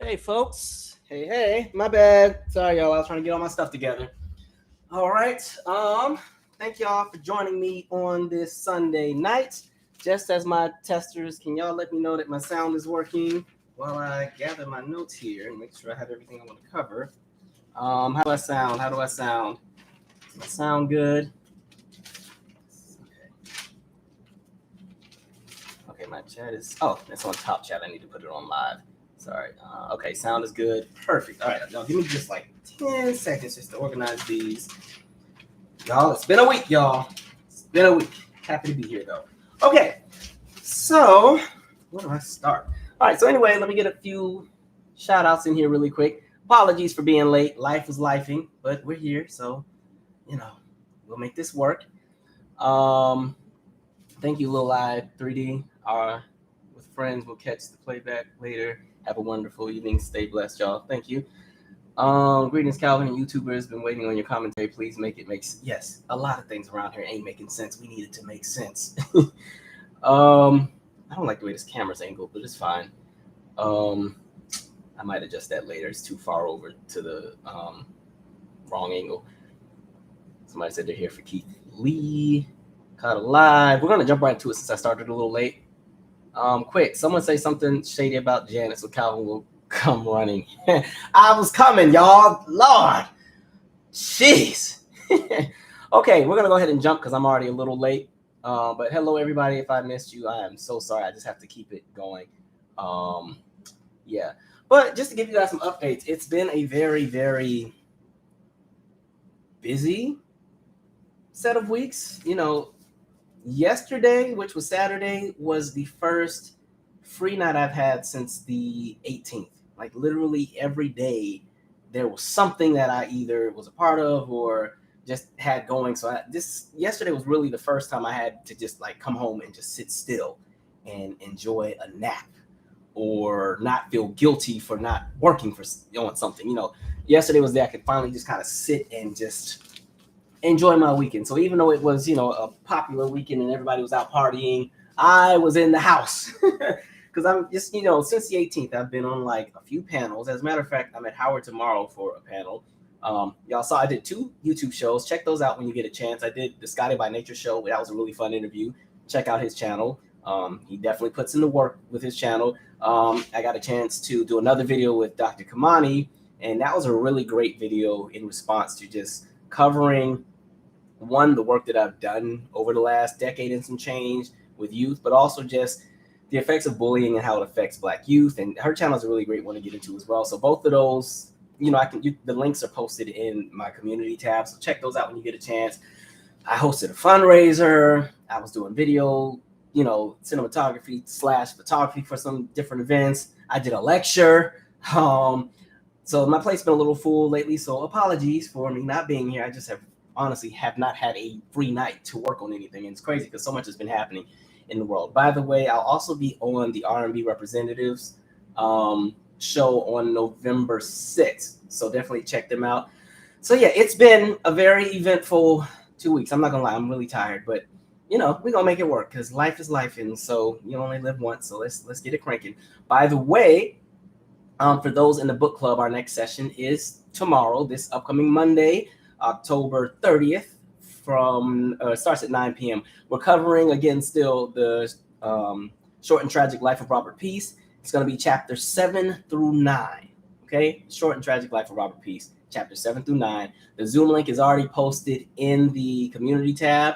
Hey, folks. Hey, my bad. Sorry, y'all. I was trying to get all my stuff together. All right. Thank y'all for joining me on this Sunday night. Just as my testers, can y'all let me know that my sound is working while I gather my notes here and make sure I have everything I want to cover. How do I sound? Does it sound good? Okay, my chat is. Oh, it's on top chat. I need to put it on live. Sorry. Okay, sound is good. Perfect. All right, y'all, give me just like 10 seconds just to organize these. Y'all, it's been a week, y'all. It's been a week. Happy to be here, though. Okay, so where do I start? All right, so anyway, let me get a few shout outs in here really quick. Apologies for being late. Life was lifing, but we're here, so, we'll make this work. Thank you, Lil Live 3D. With friends, we'll catch the playback later. Have a wonderful evening. Stay blessed, y'all. Thank you. Greetings, Calvin and YouTubers. Been waiting on your commentary. Please make it make sense. Yes, a lot of things around here ain't making sense. We need it to make sense. I don't like the way this camera's angled, but it's fine. I might adjust that later. It's too far over to the wrong angle. Somebody said they're here for Keith Lee. Caught alive. We're gonna jump right into it since I started a little late. Quick, someone say something shady about Janet so Calvin will come running. I was coming, y'all. Lord. Jeez. Okay, we're going to go ahead and jump because I'm already a little late. But hello, everybody. If I missed you, I am so sorry. I just have to keep it going. Yeah. But just to give you guys some updates, it's been a very, very busy set of weeks. Yesterday, which was Saturday, was the first free night I've had since the 18th. Like literally every day, there was something that I either was a part of or just had going. So yesterday was really the first time I had to just like come home and just sit still and enjoy a nap or not feel guilty for not working on something. Yesterday was the day I could finally just kind of sit and just enjoy my weekend. So even though it was, a popular weekend and everybody was out partying, I was in the house because I'm just, since the 18th, I've been on like a few panels. As a matter of fact, I'm at Howard tomorrow for a panel. Y'all saw I did 2 YouTube shows. Check those out when you get a chance. I did the Scotty by Nature show. That was a really fun interview. Check out his channel. He definitely puts in the work with his channel. I got a chance to do another video with Dr. Kamani, and that was a really great video in response to just covering the work that I've done over the last decade and some change with youth, but also just the effects of bullying and how it affects Black youth. And her channel is a really great one to get into as well. So both of those, the links are posted in my community tab. So check those out when you get a chance. I hosted a fundraiser. I was doing video, cinematography / photography for some different events. I did a lecture. So my plate's been a little full lately. So apologies for me not being here. I just honestly have not had a free night to work on anything. And it's crazy because so much has been happening in the world. By the way, I'll also be on the R&B Representatives show on November 6th. So definitely check them out. So yeah, it's been a very eventful 2 weeks. I'm not gonna lie, I'm really tired, but we're gonna make it work because life is life, and so you only live once. So let's get it cranking. By the way, for those in the book club, our next session is tomorrow, this upcoming Monday, October 30th, from starts at 9 p.m. We're covering again still the Short and Tragic Life of Robert Peace. It's going to be chapter 7 through 9. Okay, Short and Tragic Life of Robert Peace, chapter 7 through 9. The Zoom link is already posted in the community tab,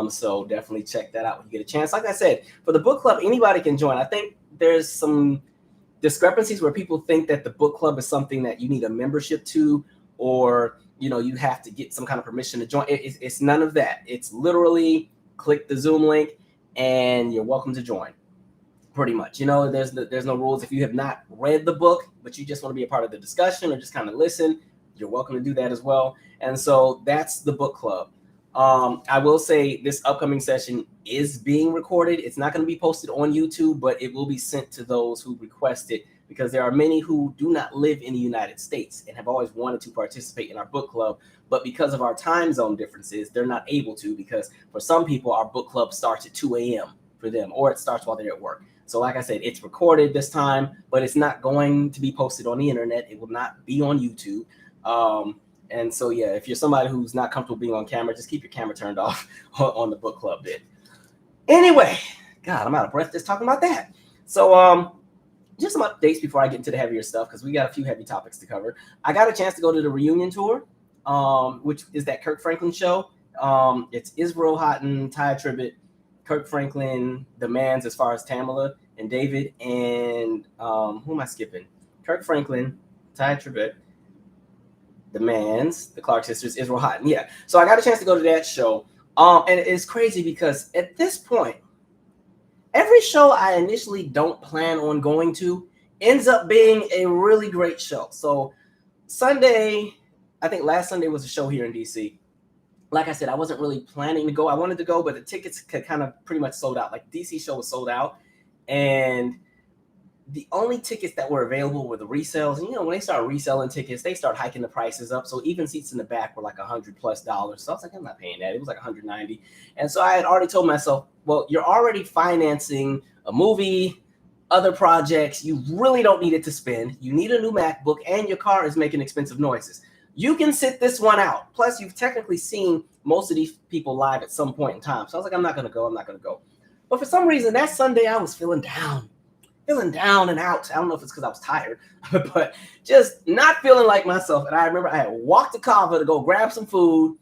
so definitely check that out when you get a chance. Like I said, for the book club, anybody can join. I think there's some discrepancies where people think that the book club is something that you need a membership to, or you have to get some kind of permission to join. It's none of that. It's literally click the Zoom link and you're welcome to join. Pretty much, there's no rules. If you have not read the book, but you just want to be a part of the discussion or just kind of listen, you're welcome to do that as well. And so that's the book club. I will say this upcoming session is being recorded. It's not going to be posted on YouTube, but it will be sent to those who request it, because there are many who do not live in the United States and have always wanted to participate in our book club. But because of our time zone differences, they're not able to, because for some people, our book club starts at 2 a.m. for them, or it starts while they're at work. So like I said, it's recorded this time, but it's not going to be posted on the internet. It will not be on YouTube. And so, yeah, if you're somebody who's not comfortable being on camera, just keep your camera turned off on the book club bit. Anyway, God, I'm out of breath just talking about that. So just some updates before I get into the heavier stuff, because we got a few heavy topics to cover. I got a chance to go to the reunion tour, which is that Kirk Franklin show. It's Israel Houghton, Tribbett, Kirk Franklin, the Manns as far as Tamela and David, and who am I skipping? Kirk Franklin, Tribbett, the Manns, the Clark sisters, Israel Houghton. Yeah. So I got a chance to go to that show. And it's crazy because at this point, every show I initially don't plan on going to ends up being a really great show. So Sunday, I think last Sunday was a show here in DC. Like I said, I wasn't really planning to go. I wanted to go, but the tickets kind of pretty much sold out. Like DC show was sold out. And the only tickets that were available were the resales. And, when they start reselling tickets, they start hiking the prices up. So even seats in the back were like $100+. So I was like, I'm not paying that. It was like $190. And so I had already told myself, well, you're already financing a movie, other projects. You really don't need it to spend. You need a new MacBook, and your car is making expensive noises. You can sit this one out. Plus, you've technically seen most of these people live at some point in time. So I was like, I'm not going to go. But for some reason, that Sunday, I was feeling down and out. I don't know if it's because I was tired, but just not feeling like myself. And I remember I had walked to Convo to go grab some food.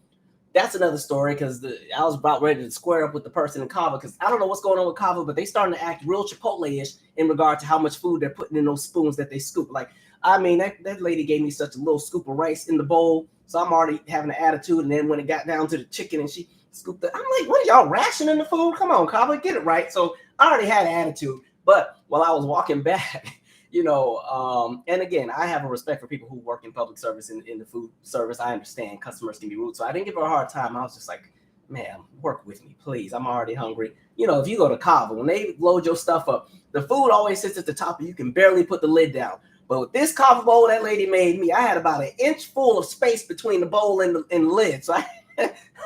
That's another story, because I was about ready to square up with the person in Convo, because I don't know what's going on with Convo, but they starting to act real Chipotle-ish in regard to how much food they're putting in those spoons that they scoop. Like, I mean, that lady gave me such a little scoop of rice in the bowl, so I'm already having an attitude. And then when it got down to the chicken and she scooped it, I'm like, what are y'all rationing the food? Come on, Convo, get it right. So I already had an attitude. But while I was walking back, and again, I have a respect for people who work in public service in the food service. I understand customers can be rude. So I didn't give her a hard time. I was just like, man, work with me, please. I'm already hungry. If you go to Convo, when they load your stuff up, the food always sits at the top and you can barely put the lid down. But with this coffee bowl that lady made me, I had about an inch full of space between the bowl and the lid. So I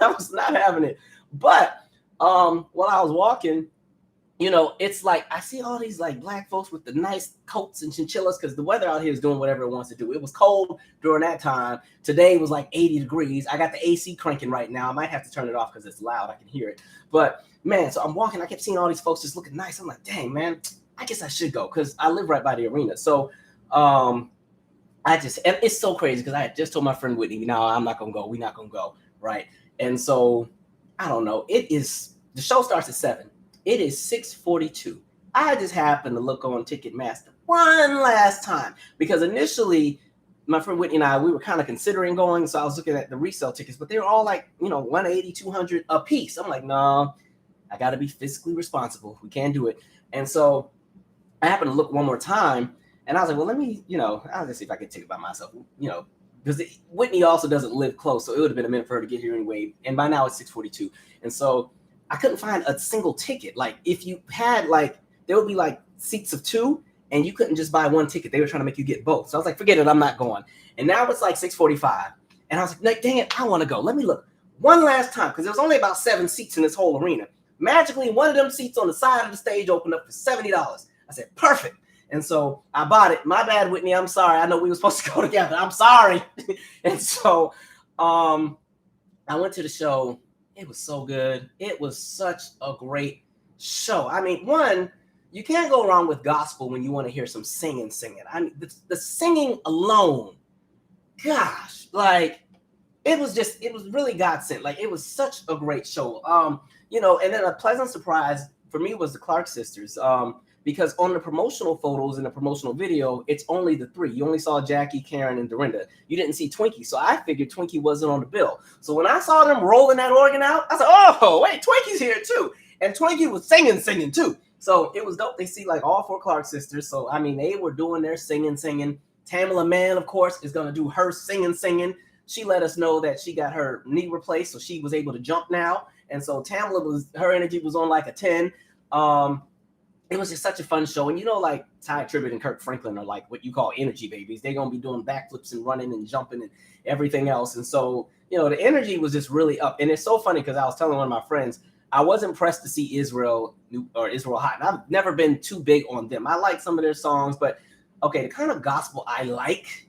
was not having it. But while I was walking, it's like I see all these like black folks with the nice coats and chinchillas, because the weather out here is doing whatever it wants to do. It was cold during that time. Today was like 80 degrees. I got the AC cranking right now. I might have to turn it off because it's loud. I can hear it. But man, so I'm walking. I kept seeing all these folks just looking nice. I'm like, dang, man, I guess I should go, because I live right by the arena. So and it's so crazy, because I had just told my friend Whitney, no, I'm not going to go. We're not going to go. Right. And so I don't know. The show starts at 7. It is 6:42. I just happened to look on Ticketmaster one last time, because initially my friend Whitney and I, we were kind of considering going. So I was looking at the resale tickets, but they were all like, $180, $200 a piece. I'm like, no, I got to be fiscally responsible. We can't do it. And so I happened to look one more time, and I was like, well, let me, I'll just see if I can take it by myself, because Whitney also doesn't live close. So it would have been a minute for her to get here anyway. And by now it's 6:42. And so I couldn't find a single ticket. Like, if you had there would be like seats of 2, and you couldn't just buy one ticket. They were trying to make you get both. So I was like, forget it, I'm not going. And now it's like 6:45. And I was like, dang it, I want to go. Let me look one last time, because there was only about 7 seats in this whole arena. Magically, one of them seats on the side of the stage opened up for $70. I said, perfect. And so I bought it. My bad, Whitney. I'm sorry. I know we were supposed to go together. I'm sorry. And so I went to the show. It was so good. It was such a great show. I mean, one, you can't go wrong with gospel when you want to hear some singing. I mean, the singing alone, gosh, it was really God sent. Like, it was such a great show. And then a pleasant surprise for me was the Clark sisters. Because on the promotional photos and the promotional video, it's only the 3. You only saw Jackie, Karen, and Dorinda. You didn't see Twinkie. So I figured Twinkie wasn't on the bill. So when I saw them rolling that organ out, I said, oh, wait, Twinkie's here too. And Twinkie was singing too. So it was dope. They see all 4 Clark sisters. So, I mean, they were doing their singing. Tamela Mann, of course, is going to do her singing. She let us know that she got her knee replaced, so she was able to jump now. And so Tamela her energy was on like a 10. It was just such a fun show. And Ty Tribbett and Kirk Franklin are like what you call energy babies. They're going to be doing backflips and running and jumping and everything else. And so, the energy was just really up. And it's so funny, because I was telling one of my friends, I wasn't pressed to see Israel or Israel Houghton. I've never been too big on them. I like some of their songs, but okay, the kind of gospel I like,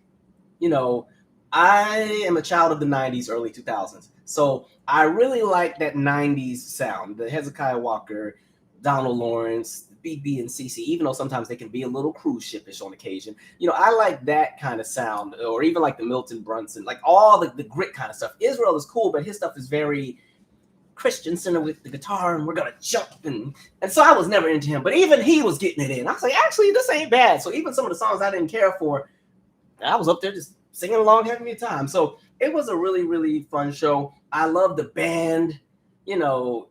you know, I am a child of the 90s, early 2000s. So I really like that 90s sound, the Hezekiah Walker, Donald Lawrence, BB and CC, even though sometimes they can be a little cruise ship-ish on occasion. You know, I like that kind of sound, or even like the Milton Brunson, like all the grit kind of stuff. Israel is cool, but his stuff is very Christian center with the guitar, and we're gonna jump, and so I was never into him, but even he was getting it in. I was like, actually, this ain't bad. So even some of the songs I didn't care for, I was up there just singing along, having a time. So it was a really, really fun show. I love the band. You know,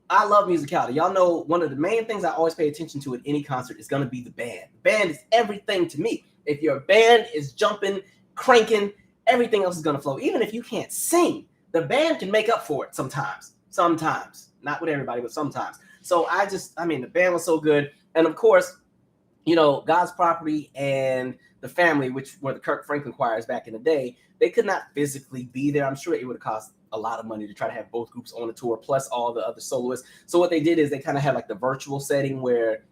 I love musicality. Y'all know one of the main things I always pay attention to at any concert is going to be the band. The band is everything to me. If your band is jumping, cranking, everything else is going to flow. Even if you can't sing, the band can make up for it sometimes. Sometimes. Not with everybody, but sometimes. So the band was so good. And of course, you know, God's Property and the Family, which were the Kirk Franklin choirs back in the day, they could not physically be there. I'm sure it would have cost a lot of money to try to have both groups on the tour, plus all the other soloists. So what they did is they kind of had like the virtual setting where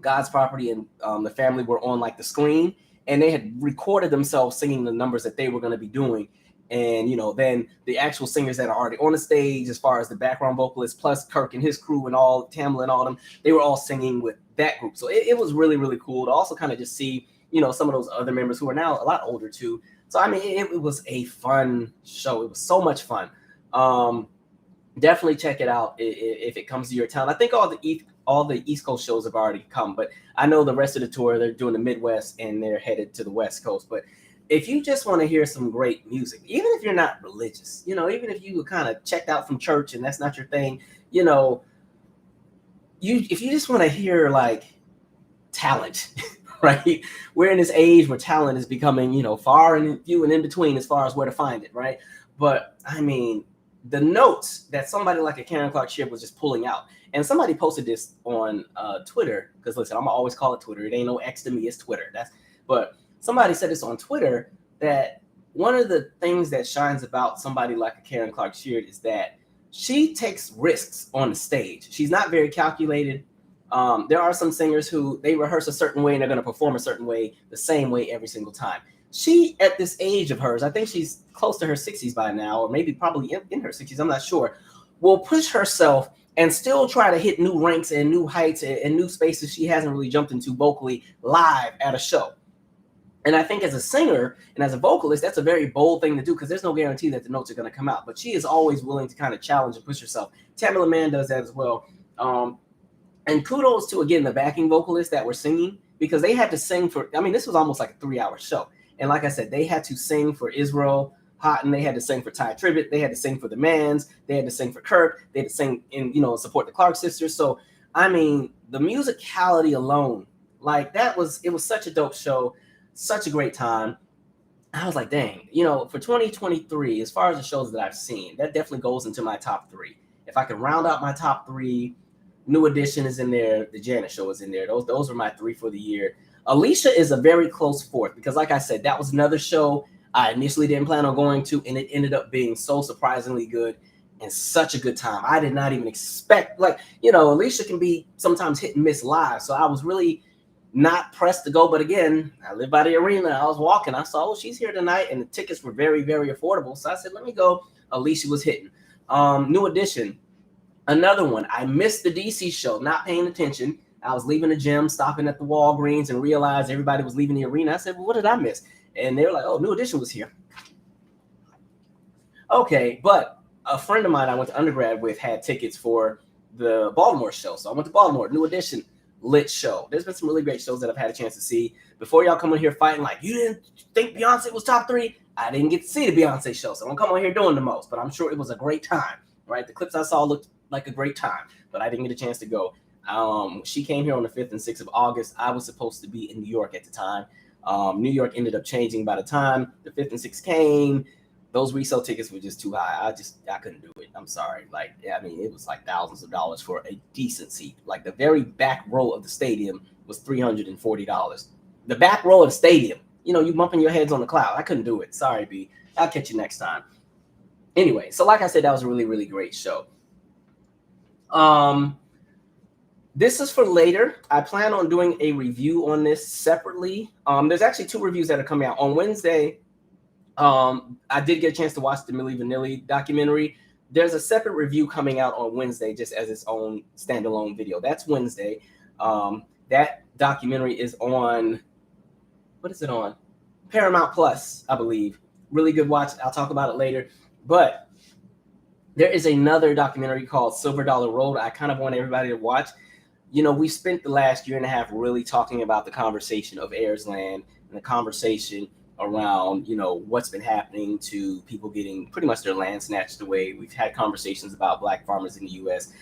God's Property and the Family were on like the screen, and they had recorded themselves singing the numbers that they were going to be doing. And, you know, then the actual singers that are already on the stage, as far as the background vocalists, plus Kirk and his crew and all, Tamela and all them, they were all singing with that group. So it was really, really cool to also kind of just see, you know, some of those other members who are now a lot older too. So, I mean, it was a fun show. It was so much fun. Definitely check it out if it comes to your town. I think all the East Coast shows have already come, but I know the rest of the tour, they're doing the Midwest and they're headed to the West Coast. But if you just want to hear some great music, even if you're not religious, you know, even if you kind of checked out from church and that's not your thing, you know, if you just want to hear like talent, right? We're in this age where talent is becoming, you know, far and few and in between as far as where to find it, right? But I mean, the notes that somebody like a Karen Clark Sheard was just pulling out, and somebody posted this on Twitter, because listen, I'm gonna always call it Twitter. It ain't no X to me, it's Twitter. But somebody said this on Twitter, that one of the things that shines about somebody like a Karen Clark Sheard is that she takes risks on the stage. She's not very calculated. There are some singers who they rehearse a certain way and they're going to perform a certain way, the same way every single time. She, at this age of hers, I think she's close to her 60s by now, or maybe probably in her 60s, I'm not sure, will push herself and still try to hit new ranks and new heights and new spaces she hasn't really jumped into vocally live at a show. And I think as a singer and as a vocalist, that's a very bold thing to do, because there's no guarantee that the notes are going to come out. But she is always willing to kind of challenge and push herself. Tamela Mann does that as well. And kudos to, again, the backing vocalists that were singing, because they had to sing for, I mean, this was almost like a 3-hour show. And like I said, they had to sing for Israel Houghton, they had to sing for Tribbett, they had to sing for the Manns, they had to sing for Kirk, they had to sing and, you know, support the Clark sisters. So, I mean, the musicality alone, like it was such a dope show. Such a great time. I was like, dang, you know, for 2023, as far as the shows that I've seen, that definitely goes into my top 3. If I can round out my top 3, New Edition is in there, the Janet Show is in there. Those are my 3 for the year. Alicia is a very close fourth, because like I said, that was another show I initially didn't plan on going to, and it ended up being so surprisingly good and such a good time. I did not even expect, like, you know, Alicia can be sometimes hit and miss live. So I was really not pressed to go, but again, I live by the arena. I was walking, I saw, oh, she's here tonight, and the tickets were very, very affordable. So I said, let me go. Alicia was hitting. New Edition, another one. I missed the DC show, not paying attention. I was leaving the gym, stopping at the Walgreens, and realized everybody was leaving the arena. I said, well, what did I miss? And they were like, oh, New Edition was here. Okay, but a friend of mine I went to undergrad with had tickets for the Baltimore show. So I went to Baltimore, New Edition. Lit show. There's been some really great shows that I've had a chance to see. Before y'all come on here fighting like, you didn't think Beyonce was top 3, I didn't get to see the Beyonce show, so I don't come on here doing the most, but I'm sure it was a great time, right? The clips I saw looked like a great time, but I didn't get a chance to go. She came here on the 5th and 6th of August. I was supposed to be in New York at the time. New York ended up changing by the time the 5th and 6th came. Those resale tickets were just too high. I couldn't do it. I'm sorry. Like, I mean, it was like thousands of dollars for a decent seat. Like the very back row of the stadium was $340. The back row of the stadium, you know, you bumping your heads on the cloud. I couldn't do it. Sorry, B. I'll catch you next time. Anyway, so like I said, that was a really, really great show. This is for later. I plan on doing a review on this separately. There's actually 2 reviews that are coming out on Wednesday. I did get a chance to watch the Milli Vanilli documentary. There's a separate review coming out on Wednesday, just as its own standalone video. That's Wednesday. That documentary is on, what is it on? Paramount Plus, I believe. Really good watch. I'll talk about it later. But there is another documentary called Silver Dollar Road I kind of want everybody to watch. You know, we spent the last year and a half really talking about the conversation of heirs land and the conversation around, you know, what's been happening to people getting pretty much their land snatched away. We've had conversations about Black farmers in the U.S.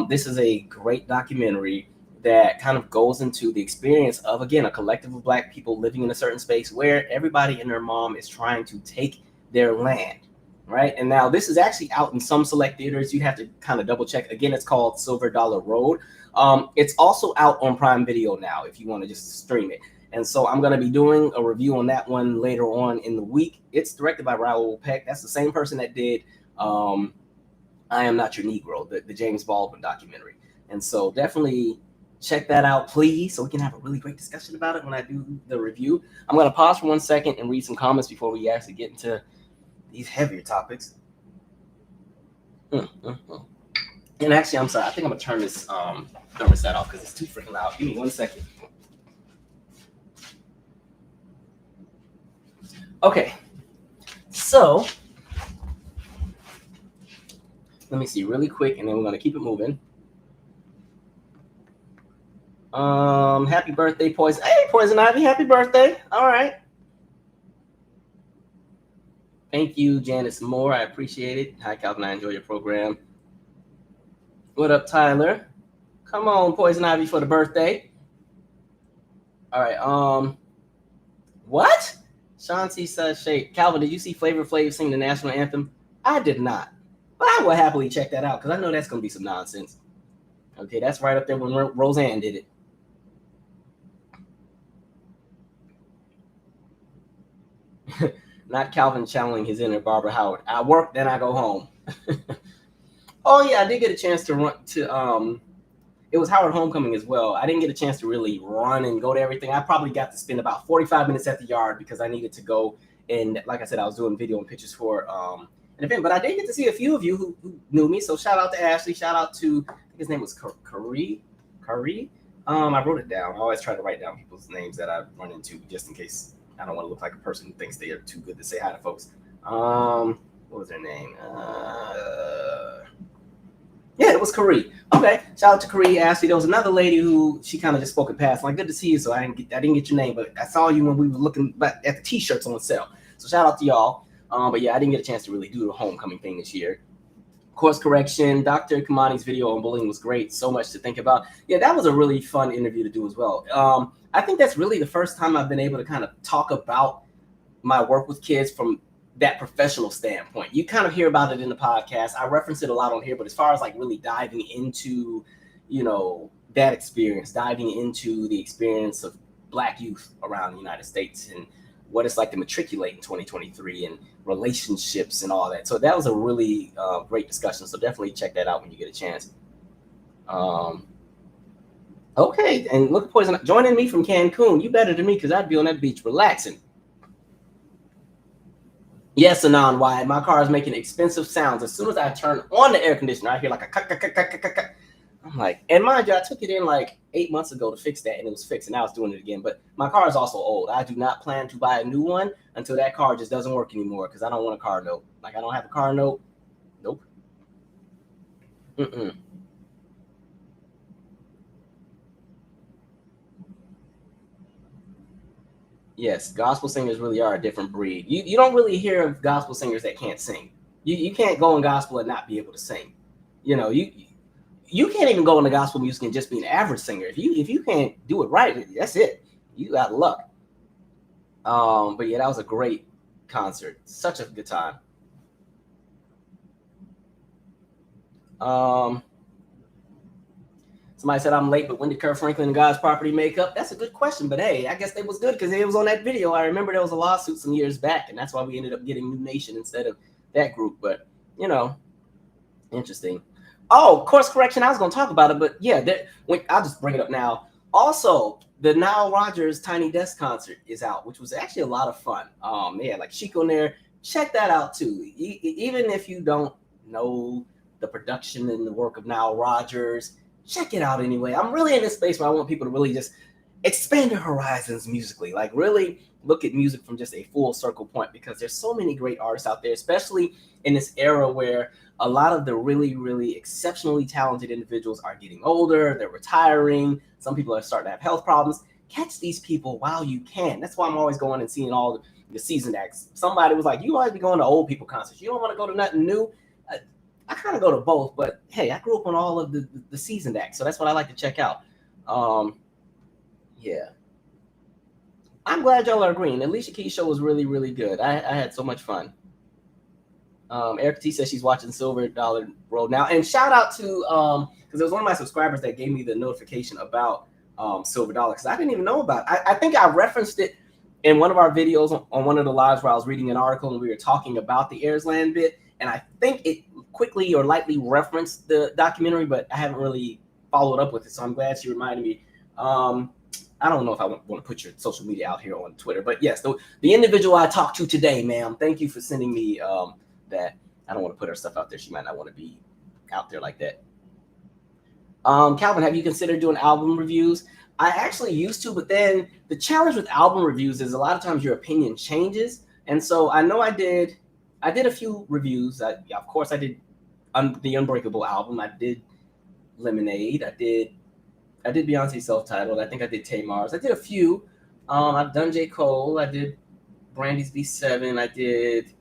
This is a great documentary that kind of goes into the experience of, again, a collective of Black people living in a certain space where everybody and their mom is trying to take their land, right? And now this is actually out in some select theaters. You have to kind of double check. Again, it's called Silver Dollar Road. It's also out on Prime Video now if you want to just stream it. And so I'm going to be doing a review on that one later on in the week. It's directed by Raoul Peck. That's the same person that did I Am Not Your Negro, the James Baldwin documentary. And so definitely check that out, please, so we can have a really great discussion about it when I do the review. I'm going to pause for 1 second and read some comments before we actually get into these heavier topics. And actually, I'm sorry. I think I'm going to turn this thermostat off because it's too freaking loud. Give me 1 second. Okay, so let me see really quick, and then we're going to keep it moving. Happy birthday, Poison. Hey, Poison Ivy, happy birthday. All right. Thank you, Janice Moore. I appreciate it. Hi, Calvin. I enjoy your program. What up, Tyler? Come on, Poison Ivy, for the birthday. All right. What? Shanti says, Shake. Calvin, did you see Flavor Flav sing the national anthem? I did not. But I will happily check that out because I know that's going to be some nonsense. Okay, that's right up there when Roseanne did it. Not Calvin channeling his inner Barbara Howard. I work, then I go home. Oh yeah, I did get a chance to run to it was Howard Homecoming as well. I didn't get a chance to really run and go to everything. I probably got to spend about 45 minutes at the yard because I needed to go, and like I said, I was doing video and pictures for an event. But I did get to see a few of you who knew me. So shout out to Ashley. Shout out to, I think his name was Curry. I wrote it down. I always try to write down people's names that I run into just in case I don't want to look like a person who thinks they are too good to say hi to folks. What was their name? Yeah, it was Curry. Okay, shout out to Curry, Ashley. There was another lady who she kind of just spoke in past. Like, good to see you. So I didn't get your name, but I saw you when we were looking back at the T-shirts on sale. So shout out to y'all. But yeah, I didn't get a chance to really do the homecoming thing this year. Course correction. Dr. Kamani's video on bullying was great. So much to think about. Yeah, that was a really fun interview to do as well. I think that's really the first time I've been able to kind of talk about my work with kids from that professional standpoint. You kind of hear about it in the podcast. I reference it a lot on here, but as far as like really diving into, you know, that experience, diving into the experience of Black youth around the United States and what it's like to matriculate in 2023 and relationships and all that. So that was a really great discussion. So definitely check that out when you get a chance. Okay, and look at Poison joining me from Cancun. You better than me because I'd be on that beach relaxing. Yes, Anon Wide. My car is making expensive sounds. As soon as I turn on the air conditioner, I hear like a cut. I'm like, and mind you, I took it in like 8 months ago to fix that, and it was fixed, and now it's doing it again. But my car is also old. I do not plan to buy a new one until that car just doesn't work anymore because I don't want a car note. Like, I don't have a car note. Nope. Yes, gospel singers really are a different breed. You don't really hear of gospel singers that can't sing. You can't go in gospel and not be able to sing. You know, you can't even go into gospel music and just be an average singer. If you can't do it right, that's it. You got luck. But yeah, that was a great concert. Such a good time. Somebody said I'm late, but when did Kirk Franklin and God's Property make up? That's a good question, but hey, I guess they was good because it was on that video. I remember there was a lawsuit some years back, and that's why we ended up getting New Nation instead of that group. But, you know, interesting. Oh, course correction. I was going to talk about it, but yeah, I'll just bring it up now. Also, the Nile Rodgers Tiny Desk concert is out, which was actually a lot of fun. They had like Chic on there. Check that out too. Even if you don't know the production and the work of Nile Rodgers, check it out anyway. I'm really in this space where I want people to really just expand their horizons musically, like really look at music from just a full circle point, because there's so many great artists out there, especially in this era where a lot of the really, really exceptionally talented individuals are getting older, they're retiring, some people are starting to have health problems. Catch these people while you can. That's why I'm always going and seeing all the seasoned acts. Somebody was like, you always be going to old people concerts, you don't want to go to nothing new. I kind of go to both, but hey, I grew up on all of the seasoned acts, so that's what I like to check out. Yeah. I'm glad y'all are agreeing. The Alicia Keys show was really, really good. I had so much fun. Erica T says she's watching Silver Dollar Road now. And shout out to, because it was one of my subscribers that gave me the notification about Silver Dollar, because I didn't even know about it. I think I referenced it in one of our videos on one of the lives where I was reading an article and we were talking about the Ayers Land bit. And I think it quickly or lightly referenced the documentary, but I haven't really followed up with it. So I'm glad she reminded me. I don't know if I want to put your social media out here on Twitter, but yes, the individual I talked to today, ma'am, thank you for sending me that. I don't want to put her stuff out there. She might not want to be out there like that. Calvin, have you considered doing album reviews? I actually used to, but then the challenge with album reviews is a lot of times your opinion changes. And so I know I did a few reviews. Of course, I did the Unbreakable album. I did Lemonade. I did Beyonce self-titled. I think I did Tamar's. I did a few. I've done J. Cole. I did Brandy's B7. I did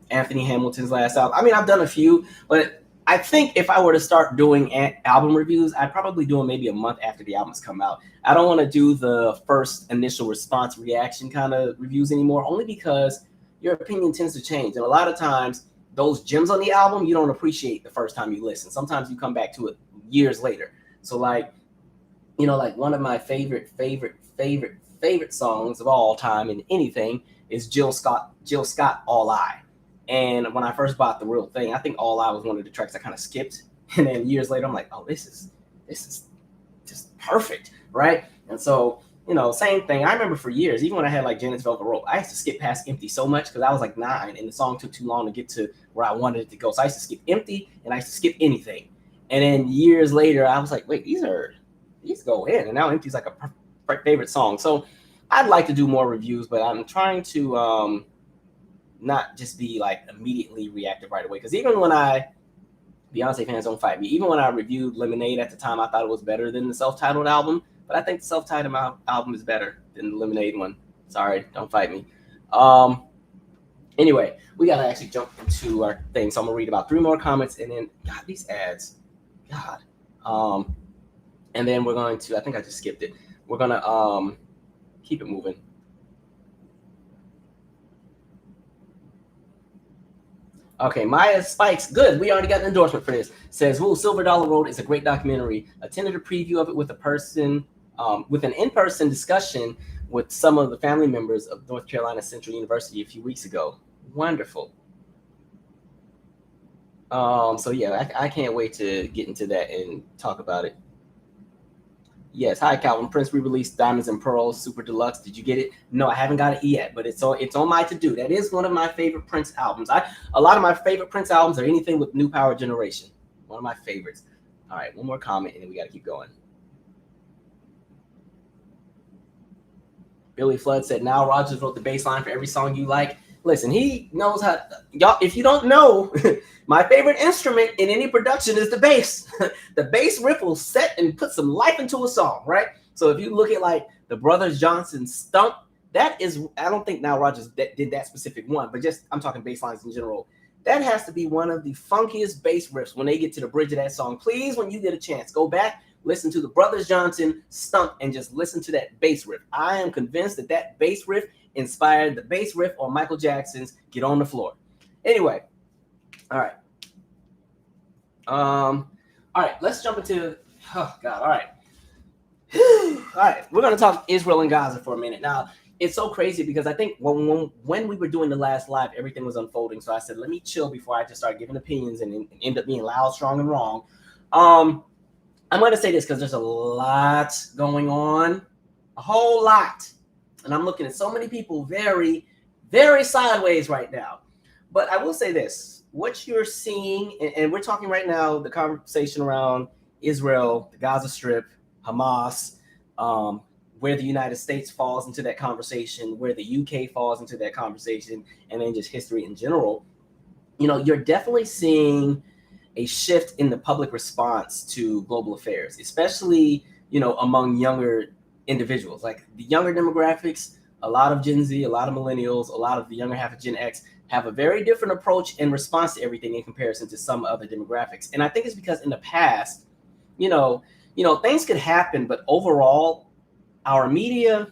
Anthony Hamilton's last album. I mean, I've done a few, but I think if I were to start doing album reviews, I'd probably do them maybe a month after the albums come out. I don't want to do the first initial response reaction kind of reviews anymore, only because your opinion tends to change. And a lot of times, those gems on the album, you don't appreciate the first time you listen. Sometimes you come back to it years later. So like one of my favorite songs of all time in anything is Jill Scott, All I. And when I first bought The Real Thing, I think All I was one of the tracks I kind of skipped. And then years later, I'm like, oh, this is just perfect, right? And so, same thing. I remember for years, even when I had like Janet's Velvet Rope, I used to skip past Empty so much because I was like 9 and the song took too long to get to where I wanted it to go. So I used to skip Empty and I used to skip Anything. And then years later, I was like, wait, these go in. And now Empty's like a favorite song. So I'd like to do more reviews, but I'm trying to not just be like immediately reactive right away. Because even when Beyonce fans don't fight me, even when I reviewed Lemonade at the time, I thought it was better than the self-titled album. But I think the self-titled album is better than the Lemonade one. Sorry, don't fight me. Anyway, we got to actually jump into our thing. So I'm going to read about 3 more comments. And then, God, these ads. God. And then we're going to, I think I just skipped it. We're going to keep it moving. Okay, Maya Spikes, good. We already got an endorsement for this. Says, Silver Dollar Road is a great documentary. Attended a preview of it with with an in-person discussion with some of the family members of North Carolina Central University a few weeks ago. Wonderful. So yeah, I can't wait to get into that and talk about it. Yes, hi Calvin. Prince re-released Diamonds and Pearls Super Deluxe. Did you get it? No, I haven't got it yet, but it's on my to-do. That is one of my favorite Prince albums. A lot of my favorite Prince albums are anything with New Power Generation. One of my favorites. All right, one more comment and then we got to keep going. Billy Flood said, Nile Rodgers wrote the bass line for every song you like. Listen, he knows how. Y'all, if you don't know, my favorite instrument in any production is the bass. The bass riff will set and put some life into a song, right? So if you look at like the Brothers Johnson Stump, that is, I don't think Nile Rodgers did that specific one, but just I'm talking bass lines in general. That has to be one of the funkiest bass riffs when they get to the bridge of that song. Please, when you get a chance, go back, listen to the Brothers Johnson Stump, and just listen to that bass riff. I am convinced that bass riff inspired the bass riff on Michael Jackson's Get on the Floor. Anyway, all right. All right, let's jump into, oh God, all right. All right, we're going to talk Israel and Gaza for a minute. Now, it's so crazy because I think when we were doing the last live, everything was unfolding. So I said, let me chill before I just start giving opinions and end up being loud, strong, and wrong. I'm going to say this because there's a lot going on, a whole lot. And I'm looking at so many people very, very sideways right now. But I will say this, what you're seeing, and we're talking right now, the conversation around Israel, the Gaza Strip, Hamas, where the United States falls into that conversation, where the UK falls into that conversation, and then just history in general, you're definitely seeing a shift in the public response to global affairs, especially, among younger individuals. Like the younger demographics, a lot of Gen Z, a lot of millennials, a lot of the younger half of Gen X have a very different approach and response to everything in comparison to some other demographics. And I think it's because in the past, things could happen, but overall, our media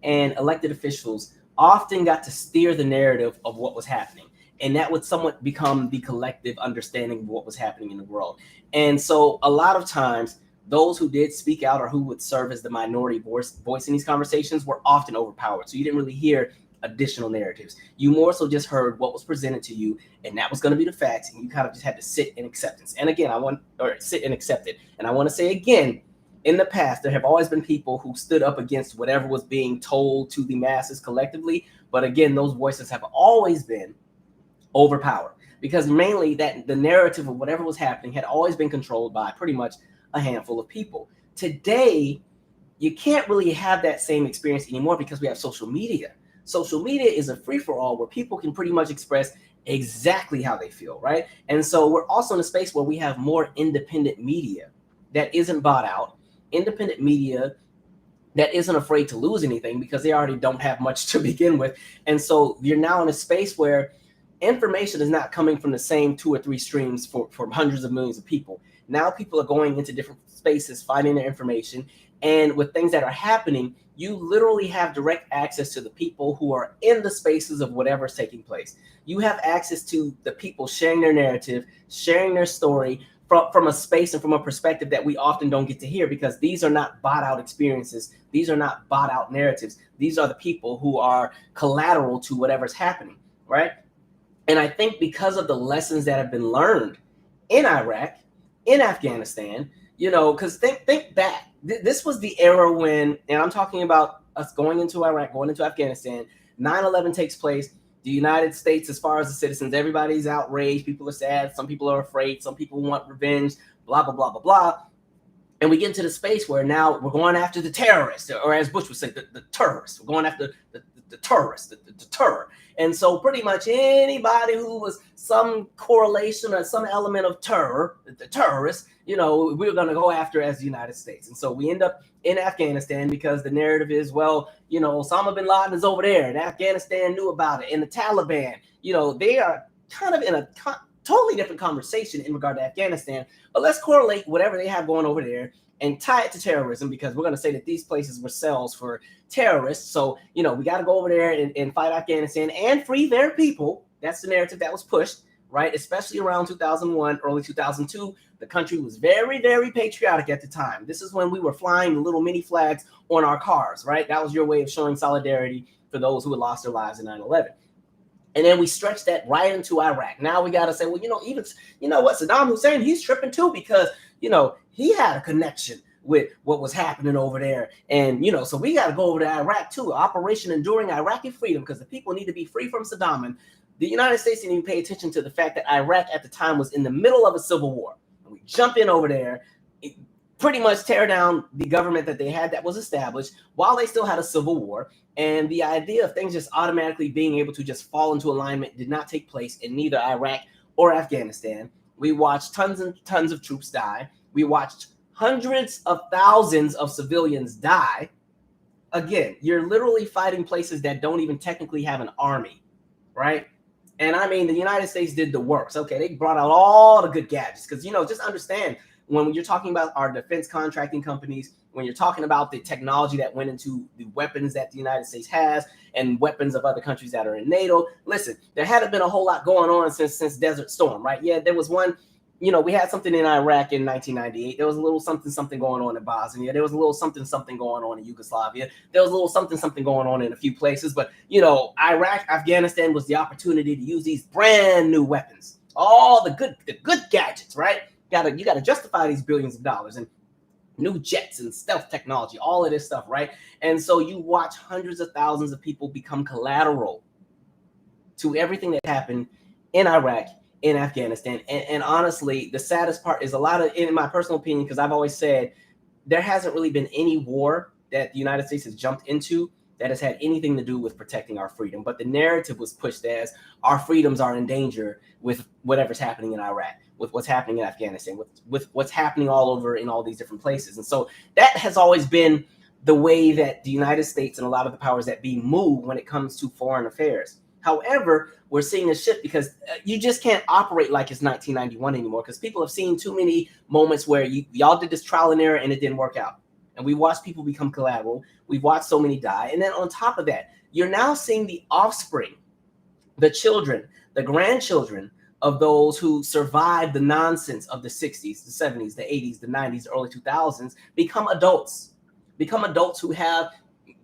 and elected officials often got to steer the narrative of what was happening. And that would somewhat become the collective understanding of what was happening in the world. And so a lot of times, those who did speak out or who would serve as the minority voice in these conversations were often overpowered. So you didn't really hear additional narratives. You more so just heard what was presented to you, and that was going to be the facts, and you kind of just had to sit in acceptance. And again, sit and accept it. And I want to say again, in the past, there have always been people who stood up against whatever was being told to the masses collectively. But again, those voices have always been overpowered because mainly that the narrative of whatever was happening had always been controlled by pretty much a handful of people. Today, you can't really have that same experience anymore because we have social media. Social media is a free-for-all where people can pretty much express exactly how they feel, right? And so we're also in a space where we have more independent media that isn't bought out, independent media that isn't afraid to lose anything because they already don't have much to begin with. And so you're now in a space where information is not coming from the same 2 or 3 streams for hundreds of millions of people. Now people are going into different spaces, finding their information. And with things that are happening, you literally have direct access to the people who are in the spaces of whatever's taking place. You have access to the people sharing their narrative, sharing their story from a space and from a perspective that we often don't get to hear because these are not bought out experiences. These are not bought out narratives. These are the people who are collateral to whatever's happening, right? And I think because of the lessons that have been learned in Iraq, in Afghanistan, because think back. This was the era when, and I'm talking about us going into Iraq, going into Afghanistan, 9/11 takes place. The United States, as far as the citizens, everybody's outraged. People are sad. Some people are afraid. Some people want revenge, blah, blah, blah, blah, blah. And we get into the space where now we're going after the terrorists, or as Bush would say, the terrorists. We're going after the terrorists, the terror. And so pretty much anybody who was some correlation or some element of terror, the terrorists, we're going to go after as the United States. And so we end up in Afghanistan because the narrative is, well, Osama bin Laden is over there and Afghanistan knew about it. And the Taliban, they are kind of in a totally different conversation in regard to Afghanistan. But let's correlate whatever they have going over there and tie it to terrorism because we're going to say that these places were cells for terrorists. So, we got to go over there and fight Afghanistan and free their people. That's the narrative that was pushed, right? Especially around 2001, early 2002. The country was very, very patriotic at the time. This is when we were flying the little mini flags on our cars, right? That was your way of showing solidarity for those who had lost their lives in 9/11. And then we stretched that right into Iraq. Now we got to say, well, even, what, Saddam Hussein, he's tripping too because, he had a connection with what was happening over there. And, so we got to go over to Iraq too, Operation Enduring Iraqi Freedom, because the people need to be free from Saddam. And the United States didn't even pay attention to the fact that Iraq at the time was in the middle of a civil war. And we jump in over there, pretty much tear down the government that they had that was established while they still had a civil war. And the idea of things just automatically being able to just fall into alignment did not take place in neither Iraq or Afghanistan. We watched tons and tons of troops die. We watched hundreds of thousands of civilians die. Again, you're literally fighting places that don't even technically have an army, right? And I mean, the United States did the works. Okay, they brought out all the good gadgets because, just understand when you're talking about our defense contracting companies, when you're talking about the technology that went into the weapons that the United States has and weapons of other countries that are in NATO, listen, there hadn't been a whole lot going on since Desert Storm, right? Yeah, there was one we had something in Iraq in 1998. There was a little something going on in Bosnia. There was a little something going on in Yugoslavia. There was a little something going on in a few places. But, Iraq, Afghanistan was the opportunity to use these brand new weapons. All the good gadgets, right? You gotta justify these billions of dollars and new jets and stealth technology, all of this stuff, right? And so you watch hundreds of thousands of people become collateral to everything that happened in Iraq, in Afghanistan. And honestly, the saddest part is a lot of, in my personal opinion, because I've always said there hasn't really been any war that the United States has jumped into that has had anything to do with protecting our freedom. But the narrative was pushed as our freedoms are in danger with whatever's happening in Iraq, with what's happening in Afghanistan, with what's happening all over in all these different places. And so that has always been the way that the United States and a lot of the powers that be move when it comes to foreign affairs. However, we're seeing a shift because you just can't operate like it's 1991 anymore, because people have seen too many moments where y'all did this trial and error and it didn't work out. And we watched people become collateral. We've watched so many die. And then on top of that, you're now seeing the offspring, the children, the grandchildren of those who survived the nonsense of the 60s, the 70s, the 80s, the 90s, the early 2000s, become adults who have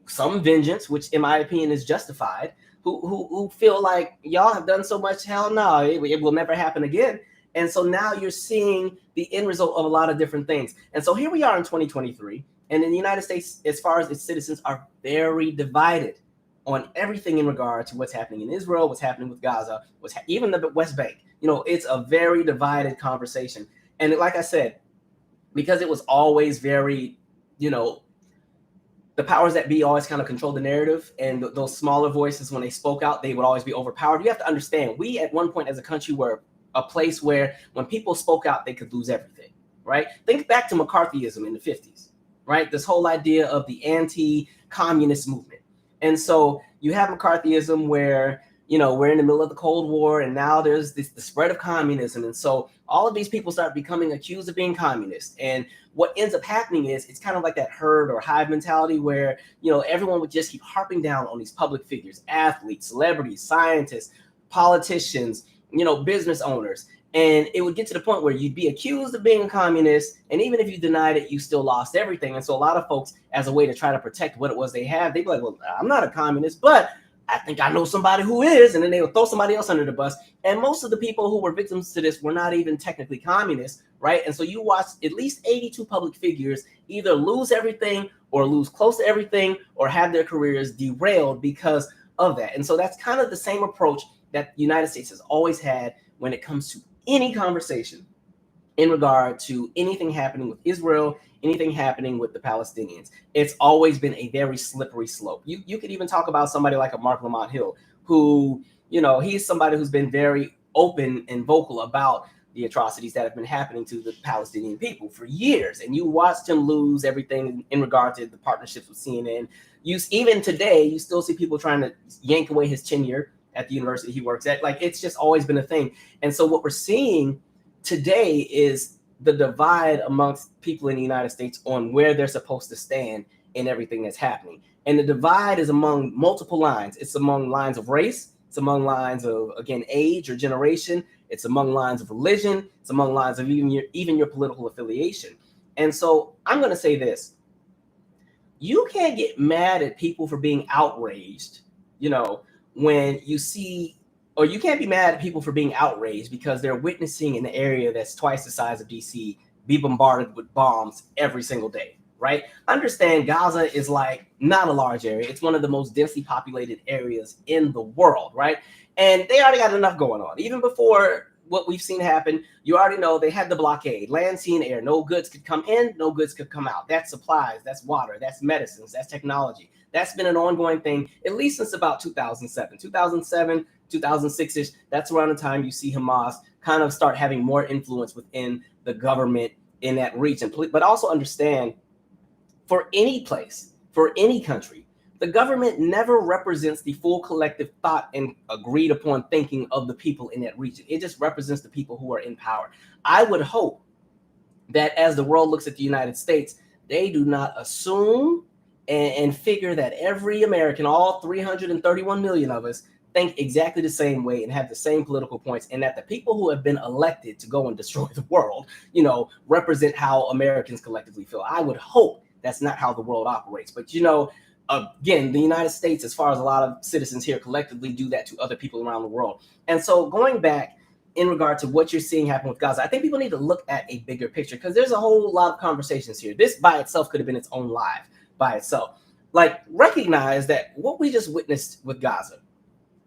some vengeance, which in my opinion is justified, who feel like y'all have done so much, hell no, it will never happen again. And so now you're seeing the end result of a lot of different things. And so here we are in 2023, and in the United States, as far as its citizens are very divided on everything in regard to what's happening in Israel, what's happening with Gaza, even the West Bank. It's a very divided conversation. And like I said, because it was always very, the powers that be always kind of control the narrative, and those smaller voices, when they spoke out, they would always be overpowered. You have to understand, we at one point as a country were a place where when people spoke out, they could lose everything, right? Think back to McCarthyism in the 50s, right? This whole idea of the anti-communist movement. And so you have McCarthyism where, we're in the middle of the Cold War, and now there's the spread of communism. And so all of these people start becoming accused of being communist. And what ends up happening is it's kind of like that herd or hive mentality where, everyone would just keep harping down on these public figures, athletes, celebrities, scientists, politicians, business owners. And it would get to the point where you'd be accused of being a communist. And even if you denied it, you still lost everything. And so a lot of folks, as a way to try to protect what it was they have, they'd be like, well, I'm not a communist, but I think I know somebody who is. And then they would throw somebody else under the bus. And most of the people who were victims to this were not even technically communists, right? And so you watch at least 82 public figures either lose everything or lose close to everything or have their careers derailed because of that. And so that's kind of the same approach that the United States has always had when it comes to any conversation in regard to anything happening with Israel, anything happening with the Palestinians. It's always been a very slippery slope. You could even talk about somebody like a Mark Lamont Hill, who, he's somebody who's been very open and vocal about the atrocities that have been happening to the Palestinian people for years. And you watched him lose everything in regard to the partnerships with CNN. Even today, you still see people trying to yank away his tenure at the university he works at. Like, it's just always been a thing. And so what we're seeing today is the divide amongst people in the United States on where they're supposed to stand in everything that's happening. And the divide is among multiple lines. It's among lines of race. It's among lines of, again, age or generation. It's among lines of religion. It's among lines of even your political affiliation. And so I'm going to say this. You can't get mad at people for being outraged, when you see, or you can't be mad at people for being outraged because they're witnessing an area that's twice the size of DC be bombarded with bombs every single day, right? Understand Gaza is like not a large area. It's one of the most densely populated areas in the world, right? And they already got enough going on. Even before what we've seen happen, you already know they had the blockade, land, sea, and air. No goods could come in, no goods could come out. That's supplies, that's water, that's medicines, that's technology. That's been an ongoing thing, at least since about 2007, 2006-ish. That's around the time you see Hamas kind of start having more influence within the government in that region. But also understand, for any place, for any country, the government never represents the full collective thought and agreed upon thinking of the people in that region. It just represents the people who are in power. I would hope that as the world looks at the United States, they do not assume and figure that every American, all 331 million of us, think exactly the same way and have the same political points, and that the people who have been elected to go and destroy the world, represent how Americans collectively feel. I would hope that's not how the world operates. But, again, the United States, as far as a lot of citizens here collectively, do that to other people around the world. And so going back in regard to what you're seeing happen with Gaza, I think people need to look at a bigger picture, because there's a whole lot of conversations here. This by itself could have been its own live by itself. Like, recognize that what we just witnessed with Gaza,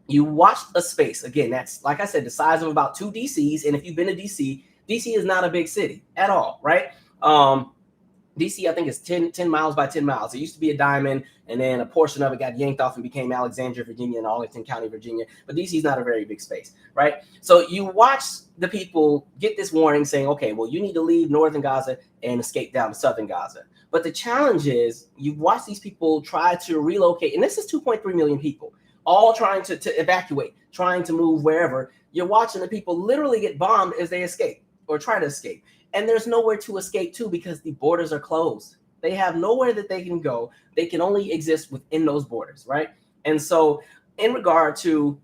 you watched a space, again, that's, like I said, the size of about 2 DCs. And if you've been to DC is not a big city at all, right? DC, I think, is 10 miles by 10 miles. It used to be a diamond, and then a portion of it got yanked off and became Alexandria, Virginia, and Arlington County, Virginia. But DC is not a very big space, right? So you watch the people get this warning saying, okay, well, you need to leave northern Gaza and escape down to southern Gaza. But the challenge is, you watch these people try to relocate, and this is 2.3 million people, all trying to evacuate, trying to move wherever. You're watching the people literally get bombed as they escape or try to escape. And there's nowhere to escape to, because the borders are closed. They have nowhere that they can go. They can only exist within those borders, right? And so in regard to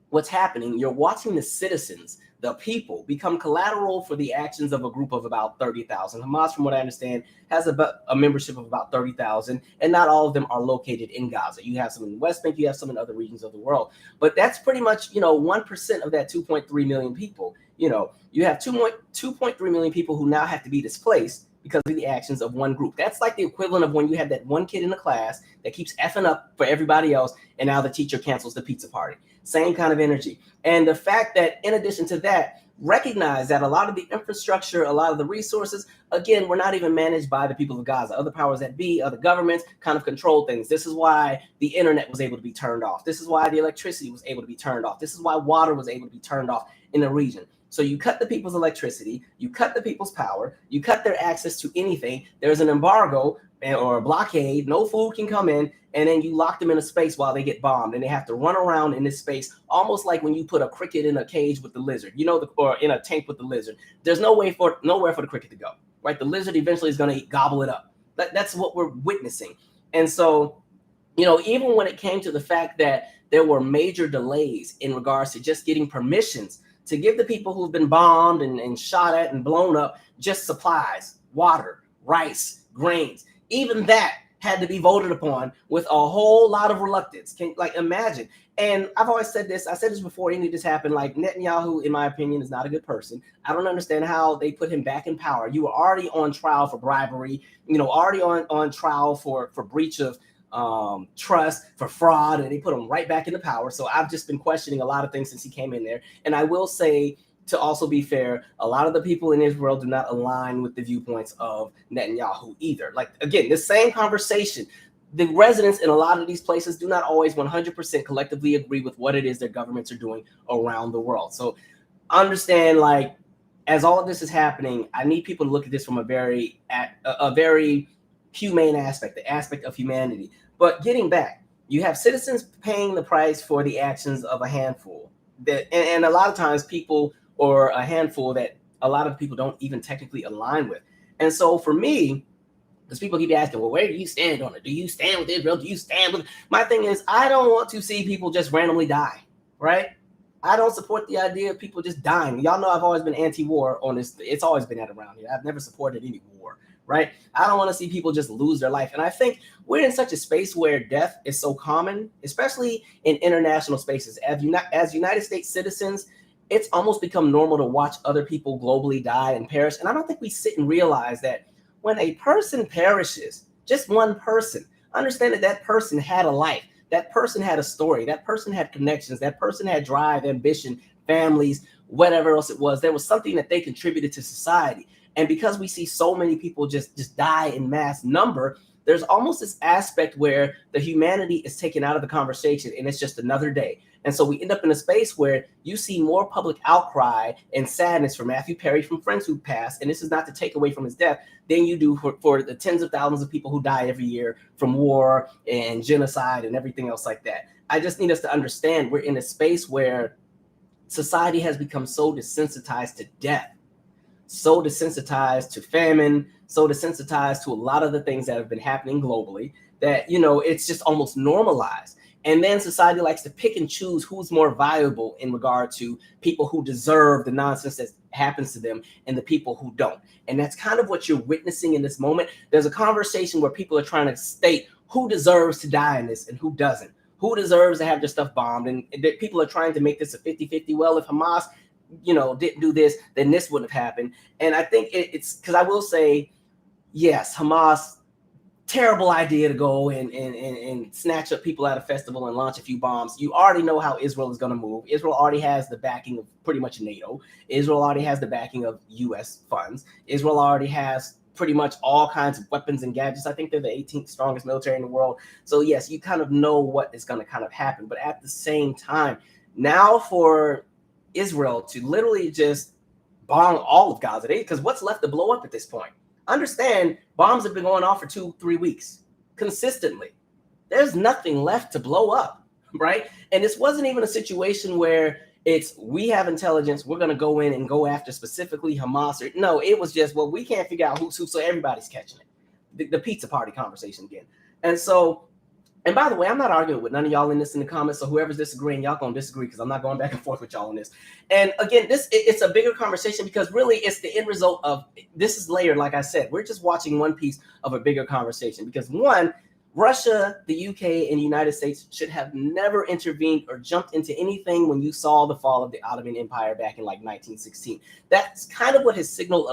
what's happening, you're watching the citizens, the people, become collateral for the actions of a group of about 30,000. Hamas, from what I understand, has a membership of about 30,000, and not all of them are located in Gaza. You have some in the West Bank, you have some in other regions of the world. But that's pretty much, 1% of that 2.3 million people. You have 2.3 million people who now have to be displaced because of the actions of one group. That's like the equivalent of when you have that one kid in the class that keeps effing up for everybody else, and now the teacher cancels the pizza party. Same kind of energy. And the fact that, in addition to that, recognize that a lot of the infrastructure, a lot of the resources, again, were not even managed by the people of Gaza. Other powers that be, other governments kind of control things. This is why the internet was able to be turned off. This is why the electricity was able to be turned off. This is why water was able to be turned off in the region. So you cut the people's electricity, you cut the people's power, you cut their access to anything. There's an embargo or a blockade, no food can come in, and then you lock them in a space while they get bombed, and they have to run around in this space, almost like when you put a cricket in a cage with the lizard, or in a tank with the lizard. There's nowhere for the cricket to go, right? The lizard eventually is going to gobble it up. That's what we're witnessing. And so, even when it came to the fact that there were major delays in regards to just getting permissions to give the people who've been bombed and shot at and blown up just supplies, water, rice, grains, even that had to be voted upon with a whole lot of reluctance. Imagine. And I've always said this. I said this before any of this happened. Like, Netanyahu, in my opinion, is not a good person. I don't understand how they put him back in power. You were already on trial for bribery, already on trial for breach of trust, for fraud, and they put him right back into power. So I've just been questioning a lot of things since he came in there. And I will say, to also be fair, a lot of the people in Israel do not align with the viewpoints of Netanyahu either. Like, again, this same conversation, the residents in a lot of these places do not always 100% collectively agree with what it is their governments are doing around the world. So understand, like, as all of this is happening, I need people to look at this from a very humane aspect, the aspect of humanity. But getting back, you have citizens paying the price for the actions of a handful and a lot of times people, or a handful that a lot of people don't even technically align with. And so for me, because people keep asking, well, where do you stand on it? Do you stand with Israel? Do you stand with... My thing is, I don't want to see people just randomly die, right? I don't support the idea of people just dying. Y'all know I've always been anti-war on this. It's always been that around here. I've never supported any war, right? I don't want to see people just lose their life. And I think we're in such a space where death is so common, especially in international spaces. As United States citizens, it's almost become normal to watch other people globally die and perish. And I don't think we sit and realize that when a person perishes, just one person, understand that that person had a life. That person had a story. That person had connections. That person had drive, ambition, families, whatever else it was. There was something that they contributed to society. And because we see so many people just die in mass number, there's almost this aspect where the humanity is taken out of the conversation and it's just another day. And so we end up in a space where you see more public outcry and sadness for Matthew Perry, from friends who passed, and this is not to take away from his death, than you do for the tens of thousands of people who die every year from war and genocide and everything else like that. I just need us to understand we're in a space where society has become so desensitized to death, so desensitized to famine, so desensitized to a lot of the things that have been happening globally that, it's just almost normalized. And then society likes to pick and choose who's more valuable in regard to people who deserve the nonsense that happens to them and the people who don't. And that's kind of what you're witnessing in this moment. There's a conversation where people are trying to state who deserves to die in this and who doesn't, who deserves to have their stuff bombed. And people are trying to make this a 50-50. Well, if Hamas, didn't do this, then this wouldn't have happened. And I think it's because I will say, yes, Hamas, terrible idea to go and snatch up people at a festival and launch a few bombs. You already know how Israel is going to move. Israel already has the backing of pretty much NATO. Israel already has the backing of U.S. funds. Israel already has pretty much all kinds of weapons and gadgets. I think they're the 18th strongest military in the world. So yes, you kind of know what is going to kind of happen. But at the same time, now for Israel to literally just bomb all of Gaza, because what's left to blow up at this point? Understand, bombs have been going off for 2-3 weeks consistently. There's nothing left to blow up, right? And this wasn't even a situation where it's we have intelligence, we're going to go in and go after specifically Hamas. No, it was just, well, we can't figure out who's who, so everybody's catching it. The pizza party conversation again. And so, and by the way, I'm not arguing with none of y'all in this in the comments, so whoever's disagreeing, y'all gonna disagree because I'm not going back and forth with y'all on this. And again, it's a bigger conversation because really it's the end result of, this is layered, like I said. We're just watching one piece of a bigger conversation because one, Russia, the UK, and the United States should have never intervened or jumped into anything when you saw the fall of the Ottoman Empire back in like 1916. That's kind of what has signaled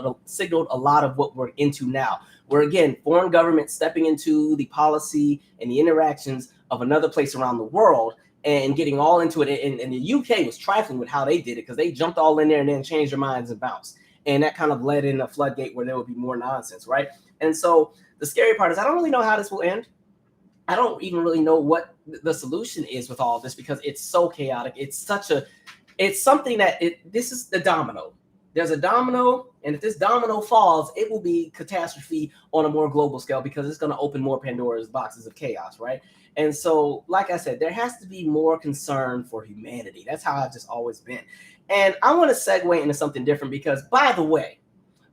a lot of what we're into now, where again, foreign governments stepping into the policy and the interactions of another place around the world and getting all into it. And the UK was trifling with how they did it because they jumped all in there and then changed their minds and bounced. And that kind of led in a floodgate where there would be more nonsense, right? And so the scary part is I don't really know how this will end. I don't even really know what the solution is with all of this because it's so chaotic. It's something that this is the domino. There's a domino, and if this domino falls, it will be catastrophe on a more global scale because it's going to open more Pandora's boxes of chaos, right? And so, like I said, there has to be more concern for humanity. That's how I've just always been. And I want to segue into something different because, by the way,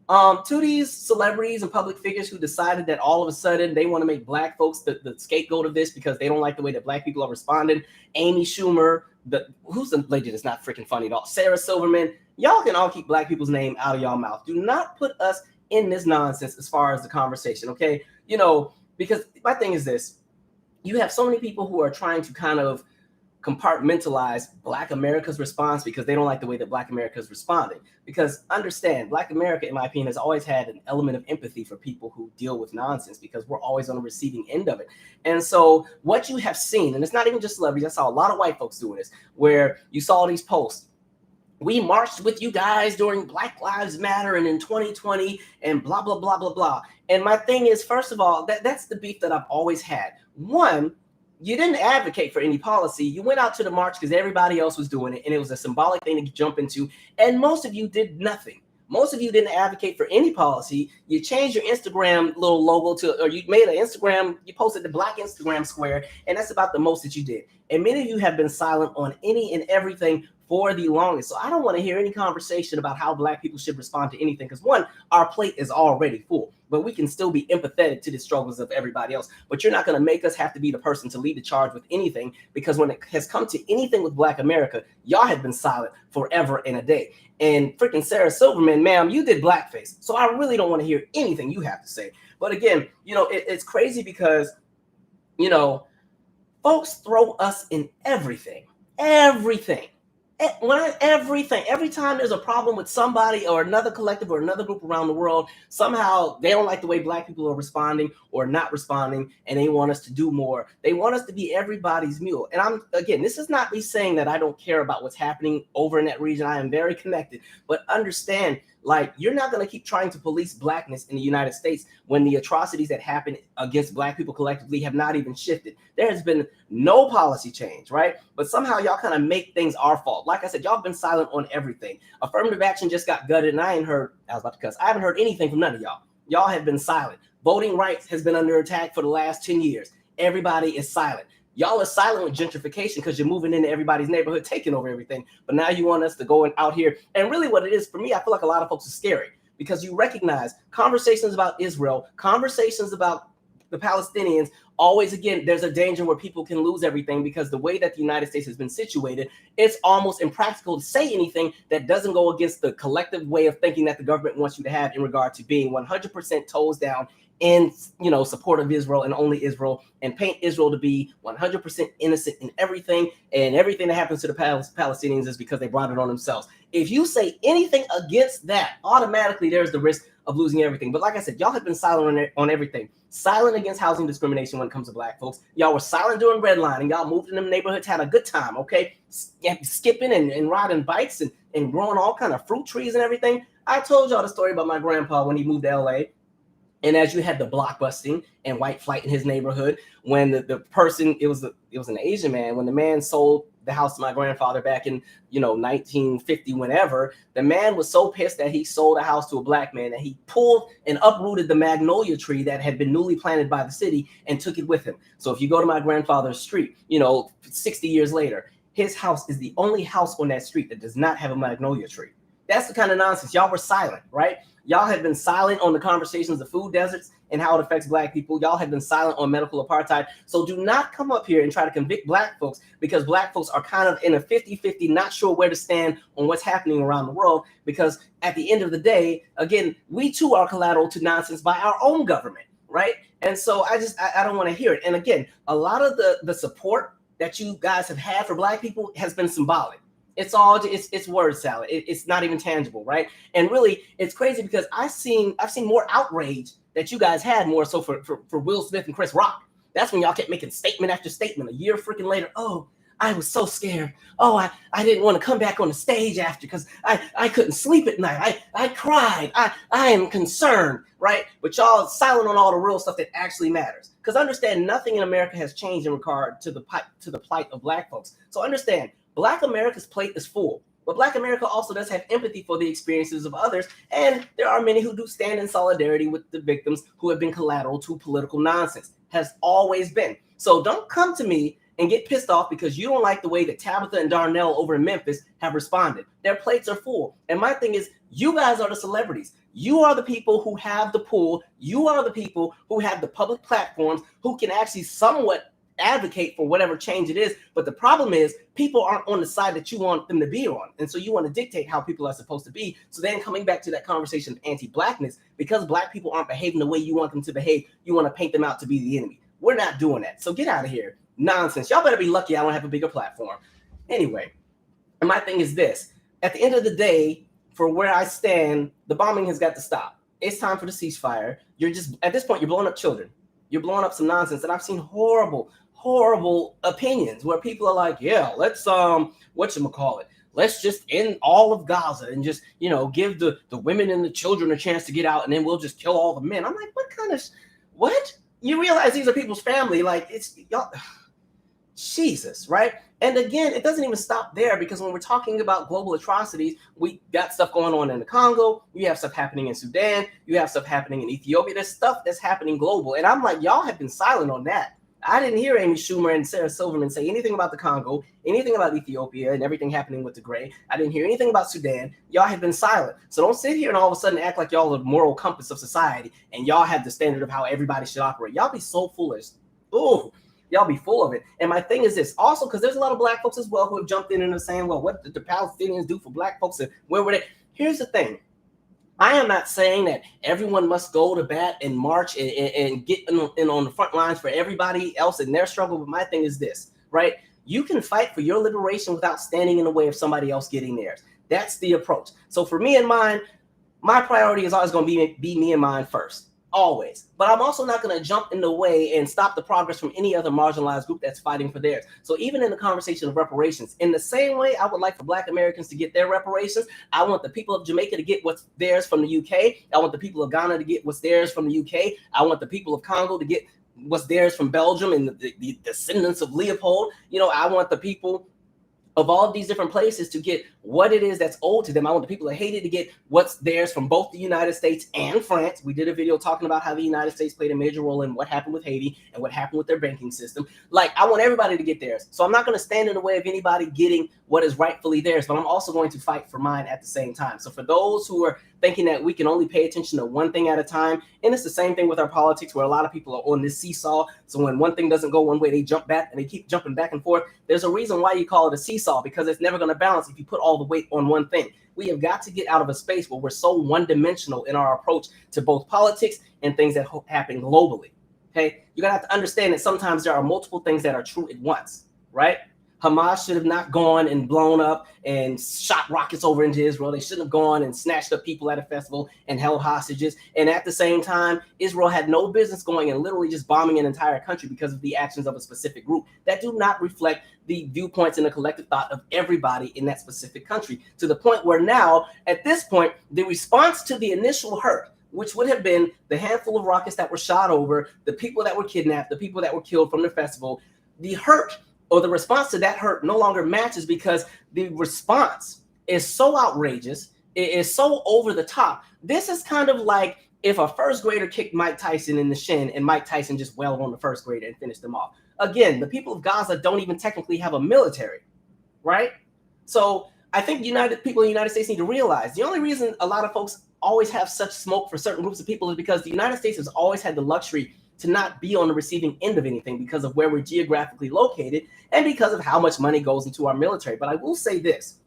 to these celebrities and public figures who decided that all of a sudden they want to make black folks the scapegoat of this because they don't like the way that black people are responding. Amy Schumer, who's the lady that's not freaking funny at all? Sarah Silverman. Y'all can all keep black people's name out of y'all mouth. Do not put us in this nonsense as far as the conversation, okay? Because my thing is this. You have so many people who are trying to kind of compartmentalize Black America's response because they don't like the way that Black America is responding. Because understand, Black America, in my opinion, has always had an element of empathy for people who deal with nonsense because we're always on the receiving end of it. And so what you have seen, and it's not even just celebrities, I saw a lot of white folks doing this, where you saw these posts. We marched with you guys during Black Lives Matter and in 2020 and blah, blah, blah, blah, blah. And my thing is, first of all, that's the beef that I've always had. One, you didn't advocate for any policy. You went out to the march because everybody else was doing it, and it was a symbolic thing to jump into. And most of you did nothing. Most of you didn't advocate for any policy. You changed your Instagram little logo or you made an Instagram, you posted the Black Instagram square, and that's about the most that you did. And many of you have been silent on any and everything for the longest. So I don't want to hear any conversation about how Black people should respond to anything because one, our plate is already full, but we can still be empathetic to the struggles of everybody else. But you're not going to make us have to be the person to lead the charge with anything because when it has come to anything with Black America, y'all have been silent forever and a day. And freaking Sarah Silverman, ma'am, you did blackface. So I really don't want to hear anything you have to say. But again, it's crazy because, folks throw us in everything. Every time there's a problem with somebody or another collective or another group around the world, somehow they don't like the way Black people are responding or not responding, and they want us to do more. They want us to be everybody's mule. And this is not me saying that I don't care about what's happening over in that region. I am very connected, but understand, you're not going to keep trying to police Blackness in the United States when the atrocities that happen against Black people collectively have not even shifted. There has been no policy change, right? But somehow y'all kind of make things our fault. Like I said, y'all have been silent on everything. Affirmative action just got gutted, and I haven't heard anything from none of y'all. Y'all have been silent. Voting rights has been under attack for the last 10 years. Everybody is silent. Y'all are silent with gentrification because you're moving into everybody's neighborhood, taking over everything. But now you want us to go out here. And really what it is, for me, I feel like a lot of folks are scary because you recognize conversations about Israel, conversations about the Palestinians always, again, there's a danger where people can lose everything because the way that the United States has been situated, it's almost impractical to say anything that doesn't go against the collective way of thinking that the government wants you to have in regard to being 100% toes down in support of Israel and only Israel, and paint Israel to be 100% innocent in everything, and everything that happens to the Palestinians is because they brought it on themselves. If you say anything against that, automatically there's the risk of losing everything. But like I said, y'all have been silent on everything. Silent against housing discrimination when it comes to black folks. Y'all were silent during redlining. Y'all moved in them neighborhoods, had a good time, okay? Skipping and riding bikes and growing all kind of fruit trees and everything. I told y'all the story about my grandpa when he moved to LA. And as you had the blockbusting and white flight in his neighborhood, when the person, it was an Asian man, when the man sold the house to my grandfather back in 1950, whenever, the man was so pissed that he sold a house to a black man that he pulled and uprooted the magnolia tree that had been newly planted by the city and took it with him. So if you go to my grandfather's street, 60 years later, his house is the only house on that street that does not have a magnolia tree. That's the kind of nonsense. Y'all were silent, right? Y'all have been silent on the conversations of food deserts and how it affects black people. Y'all have been silent on medical apartheid. So do not come up here and try to convict black folks, because black folks are kind of in a 50-50, not sure where to stand on what's happening around the world. Because at the end of the day, again, we too are collateral to nonsense by our own government, right? And so I don't want to hear it. And again, a lot of the support that you guys have had for black people has been symbolic. It's all it's word salad. It's not even tangible, right? And really, it's crazy because I've seen more outrage that you guys had more so for Will Smith and Chris Rock. That's when y'all kept making statement after statement. A year freaking later, oh, I was so scared. Oh, I didn't want to come back on the stage after because I couldn't sleep at night. I cried. I am concerned, right? But y'all silent on all the real stuff that actually matters. Because understand, nothing in America has changed in regard to the plight of black folks. So understand, Black America's plate is full, but Black America also does have empathy for the experiences of others, and there are many who do stand in solidarity with the victims who have been collateral to political nonsense. Has always been. So don't come to me and get pissed off because you don't like the way that Tabitha and Darnell over in Memphis have responded. Their plates are full. And my thing is, you guys are the celebrities. You are the people who have the pull. You are the people who have the public platforms who can actually somewhat advocate for whatever change it is. But the problem is people aren't on the side that you want them to be on, and so you want to dictate how people are supposed to be. So then coming back to that conversation of anti-blackness, because black people aren't behaving the way you want them to behave, you want to paint them out to be the enemy. We're not doing that. So get out of here. Nonsense. Y'all better be lucky I don't have a bigger platform. Anyway, and my thing is this: at the end of the day, for where I stand, the bombing has got to stop. It's time for the ceasefire. You're just, at this point, you're blowing up children. You're blowing up some nonsense. And I've seen horrible opinions where people are like, yeah, let's let's just end all of Gaza and just give the women and the children a chance to get out, and then we'll just kill all the men. I'm like, what? You realize these are people's family? Like, it's y'all, Jesus, right? And again, it doesn't even stop there, because when we're talking about global atrocities, we got stuff going on in the Congo, you have stuff happening in Sudan, you have stuff happening in Ethiopia. There's stuff that's happening global, and I'm like, y'all have been silent on that. I didn't hear Amy Schumer and Sarah Silverman say anything about the Congo, anything about Ethiopia and everything happening with the Gray. I didn't hear anything about Sudan. Y'all have been silent. So don't sit here and all of a sudden act like y'all are the moral compass of society and y'all have the standard of how everybody should operate. Y'all be so foolish. Ooh, y'all be full of it. And my thing is this also, because there's a lot of black folks as well who have jumped in and are saying, well, what did the Palestinians do for black folks and where were they? Here's the thing. I am not saying that everyone must go to bat and march and get in on the front lines for everybody else in their struggle. But my thing is this, right? You can fight for your liberation without standing in the way of somebody else getting theirs. That's the approach. So for me and mine, my priority is always going to be me and mine first. Always. But I'm also not going to jump in the way and stop the progress from any other marginalized group that's fighting for theirs. So even in the conversation of reparations, in the same way I would like for Black Americans to get their reparations, I want the people of Jamaica to get what's theirs from the UK. I want the people of Ghana to get what's theirs from the UK. I want the people of Congo to get what's theirs from Belgium and the descendants of Leopold. I want the people of all of these different places to get what it is that's owed to them. I want the people of Haiti to get what's theirs from both the United States and France. We did a video talking about how the United States played a major role in what happened with Haiti and what happened with their banking system. Like, I want everybody to get theirs. So I'm not going to stand in the way of anybody getting what is rightfully theirs, but I'm also going to fight for mine at the same time. So for those who are thinking that we can only pay attention to one thing at a time. And it's the same thing with our politics, where a lot of people are on this seesaw. So when one thing doesn't go one way, they jump back and they keep jumping back and forth. There's a reason why you call it a seesaw, because it's never going to balance if you put all the weight on one thing. We have got to get out of a space where we're so one-dimensional in our approach to both politics and things that happen globally. Okay, you're gonna have to understand that sometimes there are multiple things that are true at once, right? Hamas should have not gone and blown up and shot rockets over into Israel. They shouldn't have gone and snatched up people at a festival and held hostages. And at the same time, Israel had no business going and literally just bombing an entire country because of the actions of a specific group that do not reflect the viewpoints and the collective thought of everybody in that specific country, to the point where now, at this point, the response to the initial hurt, which would have been the handful of rockets that were shot over, the people that were kidnapped, the people that were killed from the festival, the hurt or the response to that hurt no longer matches, because the response is so outrageous, it is so over the top. This is kind of like if a first grader kicked Mike Tyson in the shin and Mike Tyson just wailed on the first grader and finished them off. Again, the people of Gaza don't even technically have a military, right? So I think people in the United States need to realize the only reason a lot of folks always have such smoke for certain groups of people is because the United States has always had the luxury to not be on the receiving end of anything because of where we're geographically located and because of how much money goes into our military. But I will say this,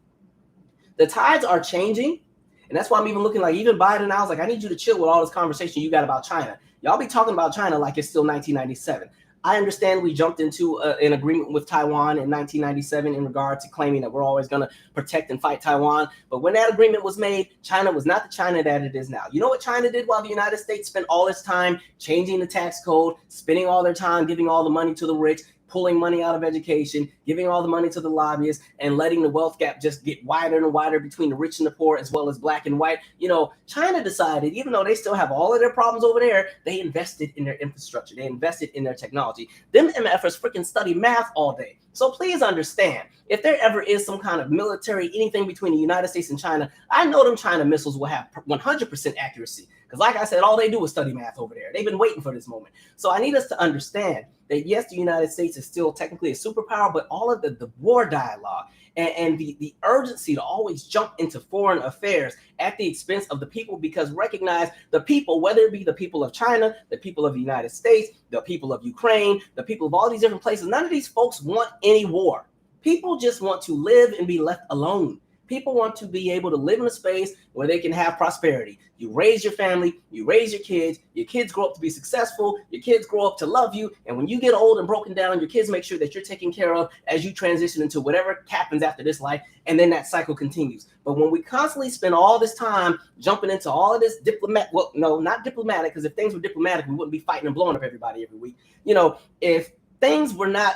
the tides are changing. And that's why I'm even looking like, even Biden, I was like, I need you to chill with all this conversation you got about China. Y'all be talking about China like it's still 1997. I understand we jumped into an agreement with Taiwan in 1997 in regard to claiming that we're always going to protect and fight Taiwan. But when that agreement was made, China was not the China that it is now. You know what China did while the United States spent all its time changing the tax code, spending all their time giving all the money to the rich, pulling money out of education, giving all the money to the lobbyists, and letting the wealth gap just get wider and wider between the rich and the poor, as well as black and white. You know, China decided, even though they still have all of their problems over there, they invested in their infrastructure. They invested in their technology. Them MFers freaking study math all day. So please understand, if there ever is some kind of military, anything between the United States and China, I know them China missiles will have 100% accuracy. Because like I said, all they do is study math over there. They've been waiting for this moment. So I need us to understand that, yes, the United States is still technically a superpower, but all of the war dialogue and the urgency to always jump into foreign affairs at the expense of the people, because recognize the people, whether it be the people of China, the people of the United States, the people of Ukraine, the people of all these different places, none of these folks want any war. People just want to live and be left alone. People want to be able to live in a space where they can have prosperity. You raise your family, you raise your kids grow up to be successful, your kids grow up to love you, and when you get old and broken down, your kids make sure that you're taken care of as you transition into whatever happens after this life, and then that cycle continues. But when we constantly spend all this time jumping into all of this not diplomatic, because if things were diplomatic, we wouldn't be fighting and blowing up everybody every week. You know, if things were not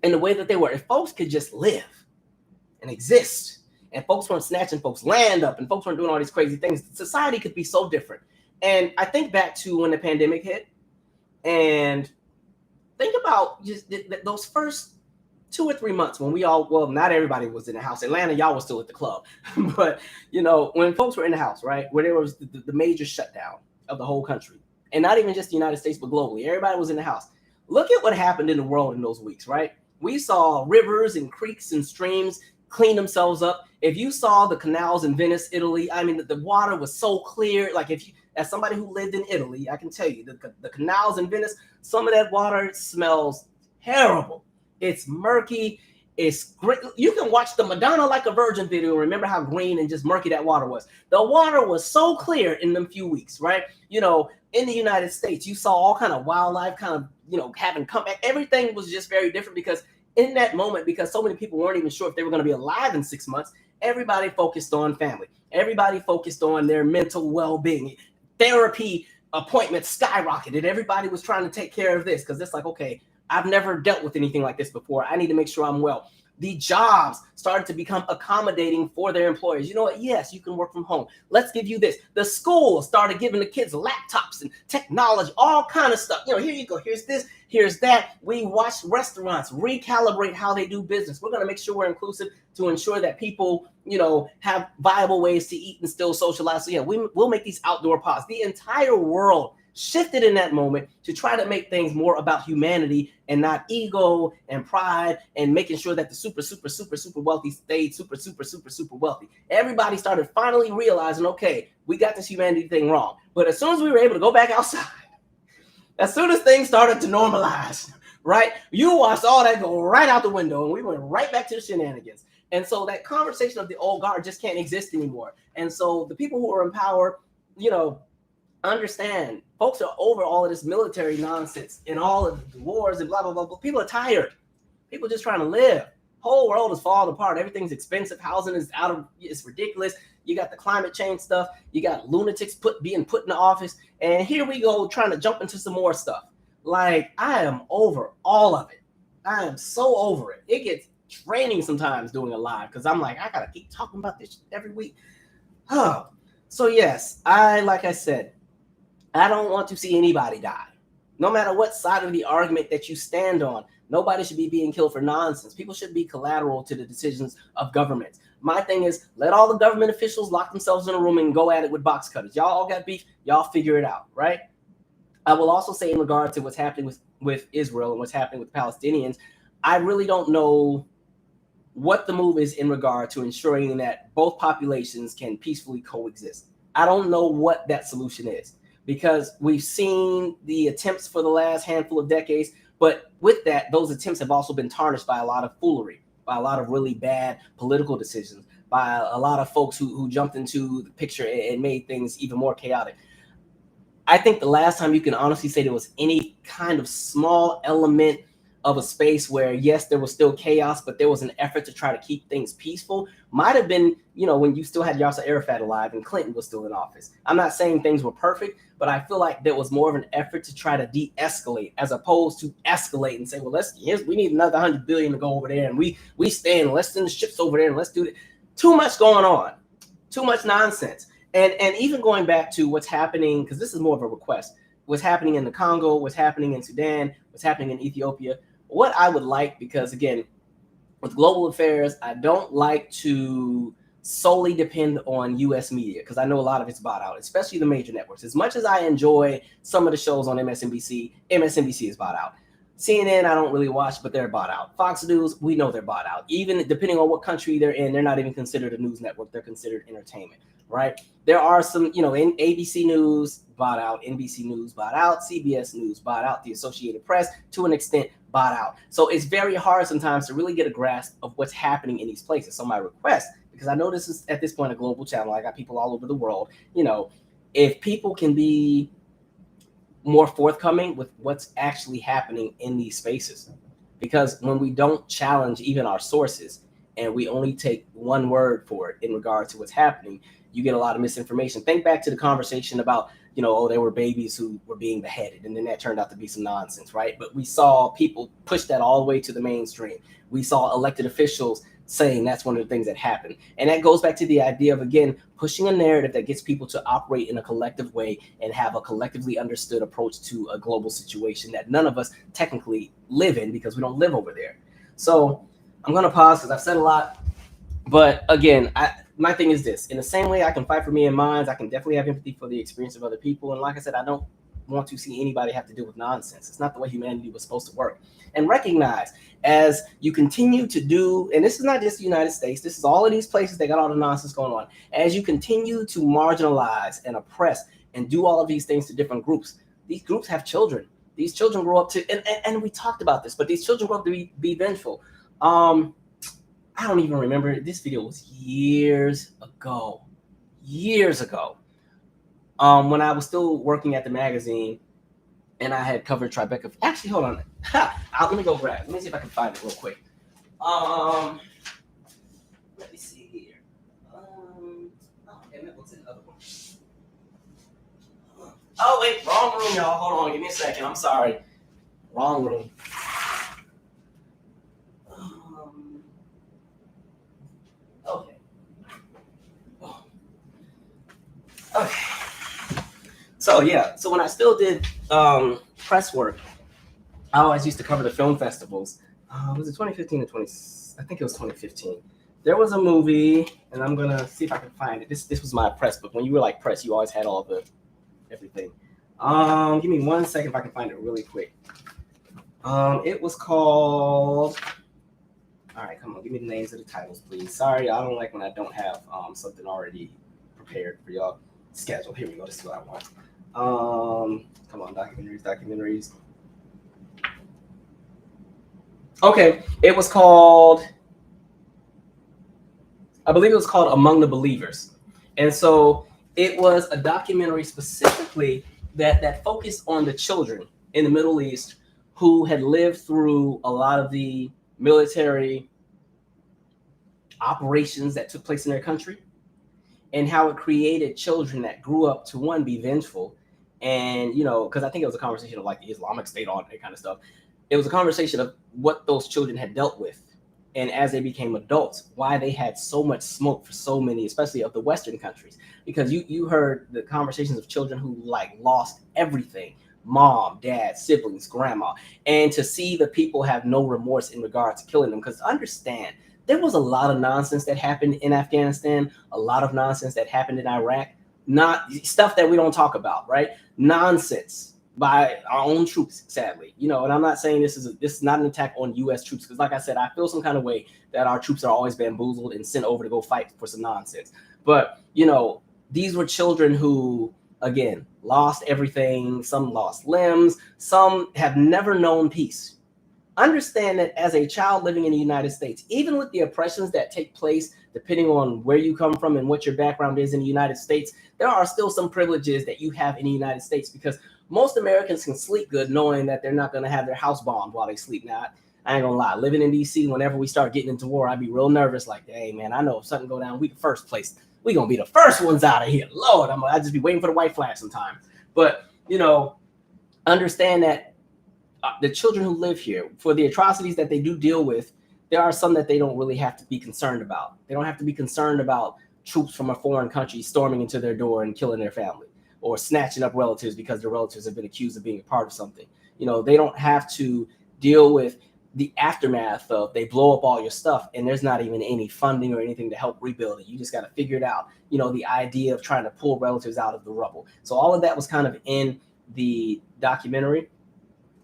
in the way that they were, if folks could just live and exist, and folks weren't snatching folks' land up, and folks weren't doing all these crazy things, society could be so different. And I think back to when the pandemic hit, and think about just those first 2 or 3 months when we all, well, not everybody was in the house. Atlanta, y'all was still at the club. But, you know, when folks were in the house, right, where there was the major shutdown of the whole country, and not even just the United States, but globally, everybody was in the house. Look at what happened in the world in those weeks, right? We saw rivers and creeks and streams clean themselves up. If you saw the canals in Venice, Italy, I mean, the water was so clear. Like, if you, as somebody who lived in Italy, I can tell you the canals in Venice, some of that water smells terrible. It's murky. It's great. You can watch the Madonna Like a Virgin video. Remember how green and just murky that water was. The water was so clear in them few weeks, right? You know, in the United States, you saw all kind of wildlife kind of, you know, having come back. Everything was just very different because in that moment, because so many people weren't even sure if they were going to be alive in 6 months, everybody focused on family. Everybody focused on their mental well-being. Therapy appointments skyrocketed. Everybody was trying to take care of this because it's like, okay, I've never dealt with anything like this before. I need to make sure I'm well. The jobs started to become accommodating for their employers. You know what? Yes, you can work from home. Let's give you this. The schools started giving the kids laptops and technology, all kind of stuff. You know, here you go. Here's this. Here's that. We watched restaurants recalibrate how they do business. We're going to make sure we're inclusive to ensure that people, you know, have viable ways to eat and still socialize. So yeah, we'll make these outdoor pods. The entire world shifted in that moment to try to make things more about humanity and not ego and pride and making sure that the super wealthy stayed super wealthy. Everybody started finally realizing, okay, we got this humanity thing wrong. But as soon as we were able to go back outside, as soon as things started to normalize, right, you watched all that go right out the window and we went right back to the shenanigans. And so that conversation of the old guard just can't exist anymore. And so the people who are in power, understand folks are over all of this military nonsense and all of the wars and blah, blah, blah. People are tired. People just trying to live. Whole world is falling apart. Everything's expensive. Housing is it's ridiculous. You got the climate change stuff. You got lunatics being put in the office. And here we go trying to jump into some more stuff. Like, I am over all of it. I am so over it. It gets draining sometimes doing a live because I'm like, I got to keep talking about this every week. Oh. So yes, like I said, I don't want to see anybody die. No matter what side of the argument that you stand on, nobody should be being killed for nonsense. People should be collateral to the decisions of governments. My thing is, let all the government officials lock themselves in a room and go at it with box cutters. Y'all all got beef. Y'all figure it out, right? I will also say in regard to what's happening with Israel and what's happening with Palestinians, I really don't know what the move is in regard to ensuring that both populations can peacefully coexist. I don't know what that solution is, because we've seen the attempts for the last handful of decades, but with that, those attempts have also been tarnished by a lot of foolery, by a lot of really bad political decisions, by a lot of folks who jumped into the picture and made things even more chaotic. I think the last time you can honestly say there was any kind of small element of a space where, yes, there was still chaos, but there was an effort to try to keep things peaceful, might have been, when you still had Yasser Arafat alive and Clinton was still in office. I'm not saying things were perfect, but I feel like there was more of an effort to try to de-escalate as opposed to escalate and say, well, we need another $100 billion to go over there, and we stand, let's send the ships over there and let's do it. Too much going on, too much nonsense. And even going back to what's happening, because this is more of a request, what's happening in the Congo, what's happening in Sudan, what's happening in Ethiopia. What I would like, because again, with global affairs, I don't like to solely depend on U.S. media, because I know a lot of it's bought out, especially the major networks. As much as I enjoy some of the shows on MSNBC is bought out. CNN, I don't really watch, but they're bought out. Fox News, we know they're bought out. Even depending on what country they're in, they're not even considered a news network. They're considered entertainment, right? There are some, in ABC News bought out, NBC News bought out, CBS News bought out, the Associated Press to an extent bought out. So it's very hard sometimes to really get a grasp of what's happening in these places. So my request, because I know this is at this point a global channel, I got people all over the world, if people can be more forthcoming with what's actually happening in these spaces. Because when we don't challenge even our sources and we only take one word for it in regard to what's happening, you get a lot of misinformation. Think back to the conversation about, there were babies who were being beheaded, and then that turned out to be some nonsense, right? But we saw people push that all the way to the mainstream. We saw elected officials saying that's one of the things that happened. And that goes back to the idea of, again, pushing a narrative that gets people to operate in a collective way and have a collectively understood approach to a global situation that none of us technically live in because we don't live over there. So I'm going to pause because I've said a lot. But again, my thing is this. In the same way I can fight for me and mine, I can definitely have empathy for the experience of other people. And like I said, I don't want to see anybody have to deal with nonsense. It's not the way humanity was supposed to work. And recognize, as you continue to do, and this is not just the United States, this is all of these places that got all the nonsense going on. As you continue to marginalize and oppress and do all of these things to different groups, these groups have children. These children grow up to, and we talked about this, but these children grow up to be vengeful. I don't even remember. This video was years ago. When I was still working at the magazine and I had covered Tribbett. Actually, hold on. Let me go grab. Let me see if I can find it real quick. Let me see here. What's the other one? Oh, wait. Wrong room, y'all. Hold on. Give me a second. I'm sorry. Wrong room. Okay. Okay. So when I still did press work, I always used to cover the film festivals. Was it 2015 or 20? I think it was 2015. There was a movie, and I'm gonna see if I can find it. This was my press book. When you were like press, you always had all the everything. Give me 1 second if I can find it really quick. It was called. All right, come on, give me the names of the titles, please. Sorry, I don't like when I don't have something already prepared for y'all. Schedule. Here we go. This is what I want. Come on, documentaries. Okay, it was called. I believe it was called Among the Believers, and so it was a documentary specifically that focused on the children in the Middle East who had lived through a lot of the military operations that took place in their country, and how it created children that grew up to, one, be vengeful, and because I think it was a conversation of like the Islamic State, all that kind of stuff. It was a conversation of what those children had dealt with, and as they became adults, why they had so much smoke for so many, especially of the Western countries. Because you heard the conversations of children who like lost everything: mom, dad, siblings, grandma, and to see the people have no remorse in regard to killing them. Because understand, there was a lot of nonsense that happened in Afghanistan, a lot of nonsense that happened in Iraq, not stuff that we don't talk about, right? Nonsense by our own troops, sadly. And I'm not saying this is not an attack on U.S. troops, because like I said, I feel some kind of way that our troops are always bamboozled and sent over to go fight for some nonsense. But, these were children who, again, lost everything. Some lost limbs. Some have never known peace. Understand that as a child living in the United States, even with the oppressions that take place, depending on where you come from and what your background is in the United States, there are still some privileges that you have in the United States, because most Americans can sleep good knowing that they're not going to have their house bombed while they sleep. Now, I ain't gonna lie, living in DC, whenever we start getting into war, I'd be real nervous. Like, hey man, I know if something go down, we gonna be the first ones out of here. Lord, I just be waiting for the white flag sometimes. But understand that the children who live here, for the atrocities that they do deal with, there are some that they don't really have to be concerned about. They don't have to be concerned about troops from a foreign country storming into their door and killing their family, or snatching up relatives because their relatives have been accused of being a part of something. They don't have to deal with the aftermath of they blow up all your stuff and there's not even any funding or anything to help rebuild it. You just got to figure it out. The idea of trying to pull relatives out of the rubble. So all of that was kind of in the documentary,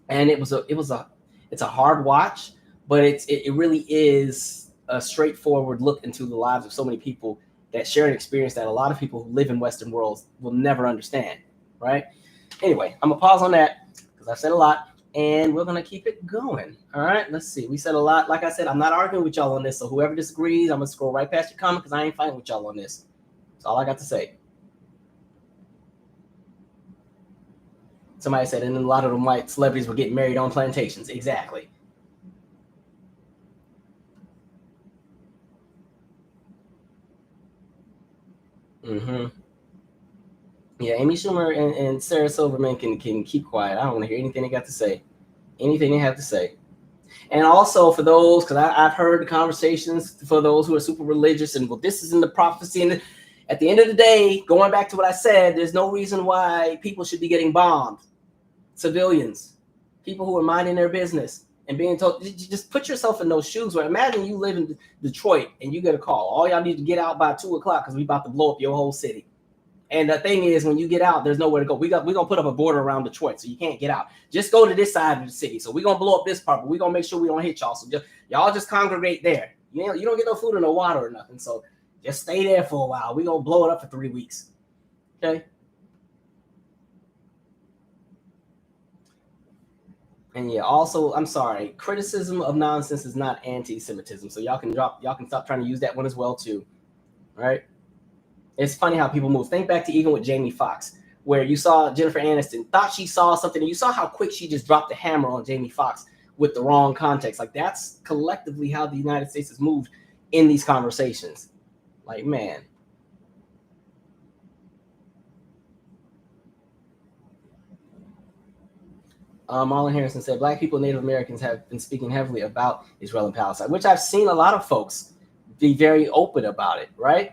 and it's a hard watch, but it really is a straightforward look into the lives of so many people that share an experience that a lot of people who live in Western worlds will never understand, right? Anyway, I'm gonna pause on that because I've said a lot, and we're gonna keep it going. All right, let's see. We said a lot. Like I said, I'm not arguing with y'all on this, so whoever disagrees, I'm gonna scroll right past your comment because I ain't fighting with y'all on this. That's all I got to say. Somebody said, and a lot of them white celebrities were getting married on plantations. Exactly. Mm-hmm. Yeah, Amy Schumer and Sarah Silverman can keep quiet. I don't want to hear anything they got to say. Anything they have to say. And also for those, because I've heard the conversations for those who are super religious and, well, this is in the prophecy. And at the end of the day, going back to what I said, there's no reason why people should be getting bombed. Civilians, people who are minding their business and being told, just put yourself in those shoes. Where imagine you live in Detroit and you get a call. All y'all need to get out by 2:00 because we about to blow up your whole city. And the thing is, when you get out, there's nowhere to go. We're gonna put up a border around Detroit, so you can't get out. Just go to this side of the city. So we're gonna blow up this part, but we're gonna make sure we don't hit y'all. So y'all just congregate there. You don't get no food or no water or nothing. So just stay there for a while. We're gonna blow it up for 3 weeks. Okay. And yeah, also, I'm sorry, criticism of nonsense is not anti-Semitism. So y'all can stop trying to use that one as well too. All right. It's funny how people move. Think back to even with Jamie Foxx, where you saw Jennifer Aniston thought she saw something, and you saw how quick she just dropped the hammer on Jamie Foxx with the wrong context. Like, that's collectively how the United States has moved in these conversations. Like, man. Marlon Harrison said, Black people and Native Americans have been speaking heavily about Israel and Palestine, which I've seen a lot of folks be very open about it, right?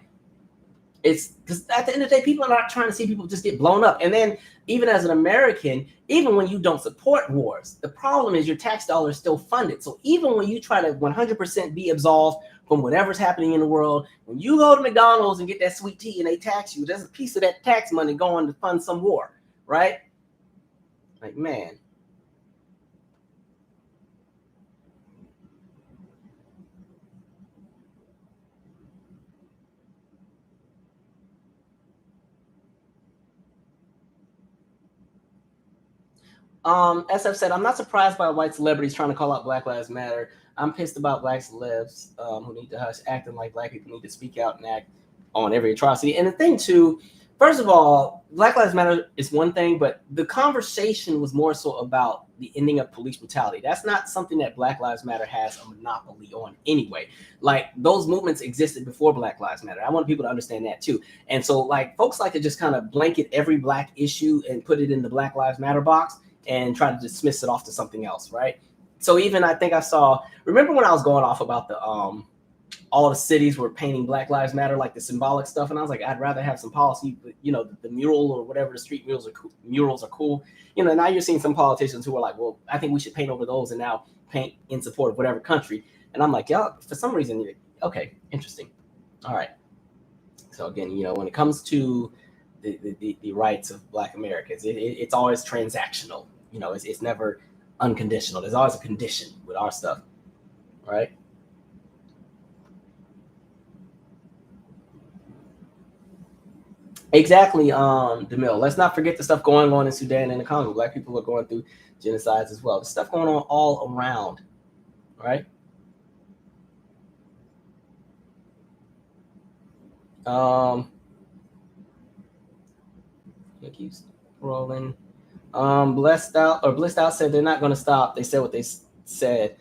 It's because at the end of the day, people are not trying to see people just get blown up. And then even as an American, even when you don't support wars, the problem is your tax dollars still funded. So even when you try to 100% be absolved from whatever's happening in the world, when you go to McDonald's and get that sweet tea and they tax you, there's a piece of that tax money going to fund some war, right? Like, man. SF said, I'm not surprised by white celebrities trying to call out Black Lives Matter. I'm pissed about black celebs who need to hush, acting like black people need to speak out and act on every atrocity. And the thing too, first of all, Black Lives Matter is one thing, but the conversation was more so about the ending of police brutality. That's not something that Black Lives Matter has a monopoly on anyway. Like, those movements existed before Black Lives Matter. I want people to understand that too. And so, like, folks like to just kind of blanket every black issue and put it in the Black Lives Matter box and try to dismiss it off to something else, right? So even I think I saw, remember when I was going off about the all the cities were painting Black Lives Matter, like the symbolic stuff, and I was like, I'd rather have some policy, but you know, the mural or whatever, the street murals are cool. Murals are cool. You know, now you're seeing some politicians who are like, well, I think we should paint over those and now paint in support of whatever country. And I'm like, y'all, for some reason, okay, interesting. All right. So again, you know, when it comes to the rights of Black Americans, it's always transactional. You know, it's never unconditional. There's always a condition with our stuff, right? Exactly, DeMille. Let's not forget the stuff going on in Sudan and the Congo. Black people are going through genocides as well. There's stuff going on all around, right? It keeps rolling. Blissed out said they're not going to stop. They said what they said.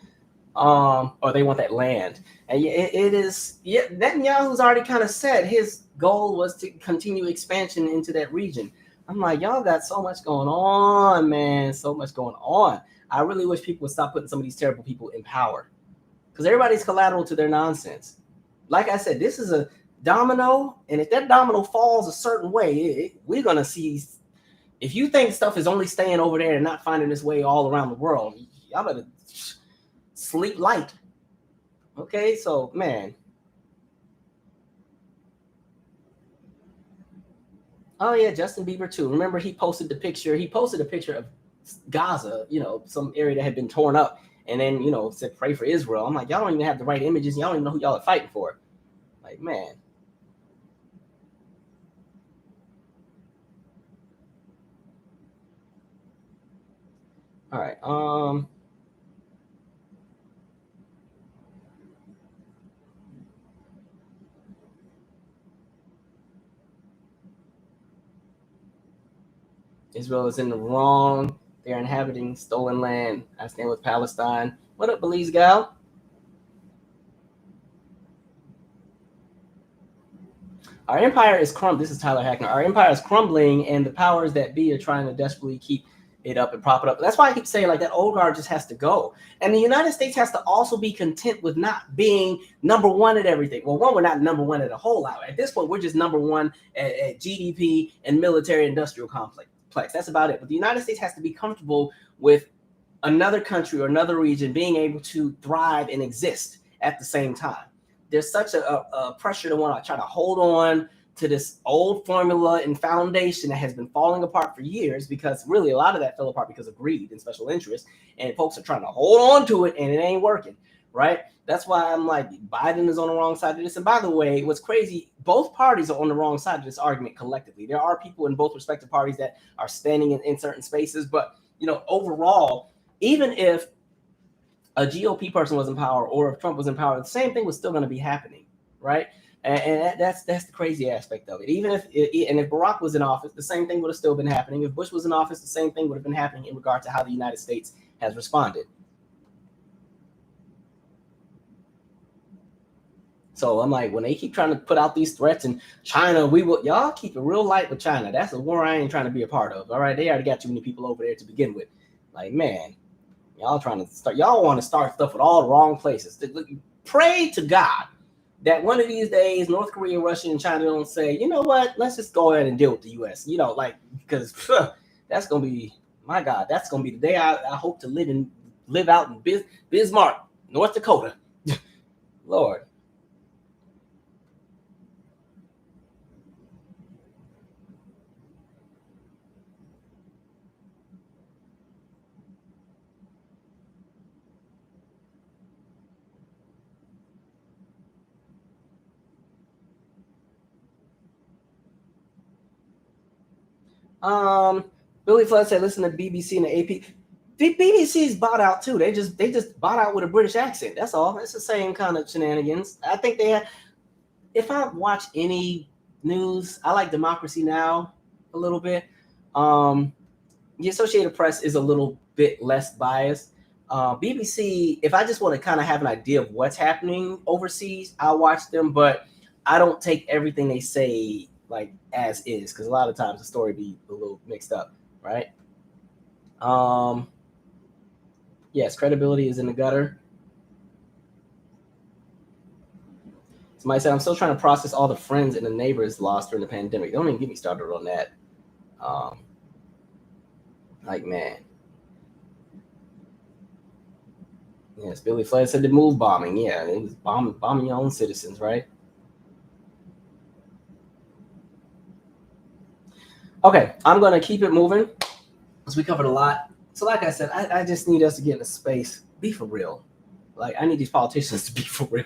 Or they want that land. And it is, yeah, Netanyahu's already kind of said his goal was to continue expansion into that region. I'm like, y'all got so much going on, man. So much going on. I really wish people would stop putting some of these terrible people in power, because everybody's collateral to their nonsense. Like I said, this is a domino, and if that domino falls a certain way, we're going to see. If you think stuff is only staying over there and not finding its way all around the world, y'all better sleep light. Okay, so man. Oh yeah, Justin Bieber too. Remember, he posted a picture of Gaza, you know, some area that had been torn up, and then, you know, said pray for Israel. I'm like, y'all don't even have the right images. Y'all don't even know who y'all are fighting for. Like, man. All right. Israel is in the wrong. They're inhabiting stolen land. I stand with Palestine. What up, Belize gal? Our empire is crumbling. This is Tyler Hackner. Our empire is crumbling, and the powers that be are trying to desperately keep it up and prop it up. That's why I keep saying, like, that old guard just has to go. And the United States has to also be content with not being number one at everything. Well, one, we're not number one at a whole lot. At this point, we're just number one at GDP and military industrial complex. That's about it. But the United States has to be comfortable with another country or another region being able to thrive and exist at the same time. There's such a pressure to want to try to hold on to this old formula and foundation that has been falling apart for years, because really a lot of that fell apart because of greed and special interest, and folks are trying to hold on to it and it ain't working, right? That's why I'm like, Biden is on the wrong side of this. And by the way, what's crazy, both parties are on the wrong side of this argument collectively. There are people in both respective parties that are standing in certain spaces, but you know, overall, even if a GOP person was in power or if Trump was in power, the same thing was still going to be happening, right? And that's the crazy aspect of it. Even if Barack was in office, the same thing would have still been happening. If Bush was in office, the same thing would have been happening in regard to how the United States has responded. So I'm like, when they keep trying to put out these threats and China, y'all keep it real light with China. That's a war I ain't trying to be a part of. All right, they already got too many people over there to begin with. Like, man, y'all want to start stuff with all the wrong places. Pray to God that one of these days North Korea, Russia, and China don't say, you know what, let's just go ahead and deal with the US. You know, like, because that's gonna be, my God, that's gonna be the day I hope to live out in Bismarck, North Dakota. Lord. Billy Flood said, listen to BBC and the AP. The BBC's bought out too. They just bought out with a British accent. That's all. It's the same kind of shenanigans. I think they have. If I watch any news, I like Democracy Now! A little bit. The Associated Press is a little bit less biased. BBC, if I just want to kind of have an idea of what's happening overseas, I'll watch them, but I don't take everything they say like as is, because a lot of times the story be a little mixed up, right? Yes, credibility is in the gutter. Somebody said, I'm still trying to process all the friends and the neighbors lost during the pandemic. Don't even get me started on that. Like, man. Yes, Billy Flood said the move bombing. Yeah, it was bombing your own citizens, right? Okay, I'm going to keep it moving because we covered a lot. So like I said, I just need us to get in a space. Be for real. Like, I need these politicians to be for real.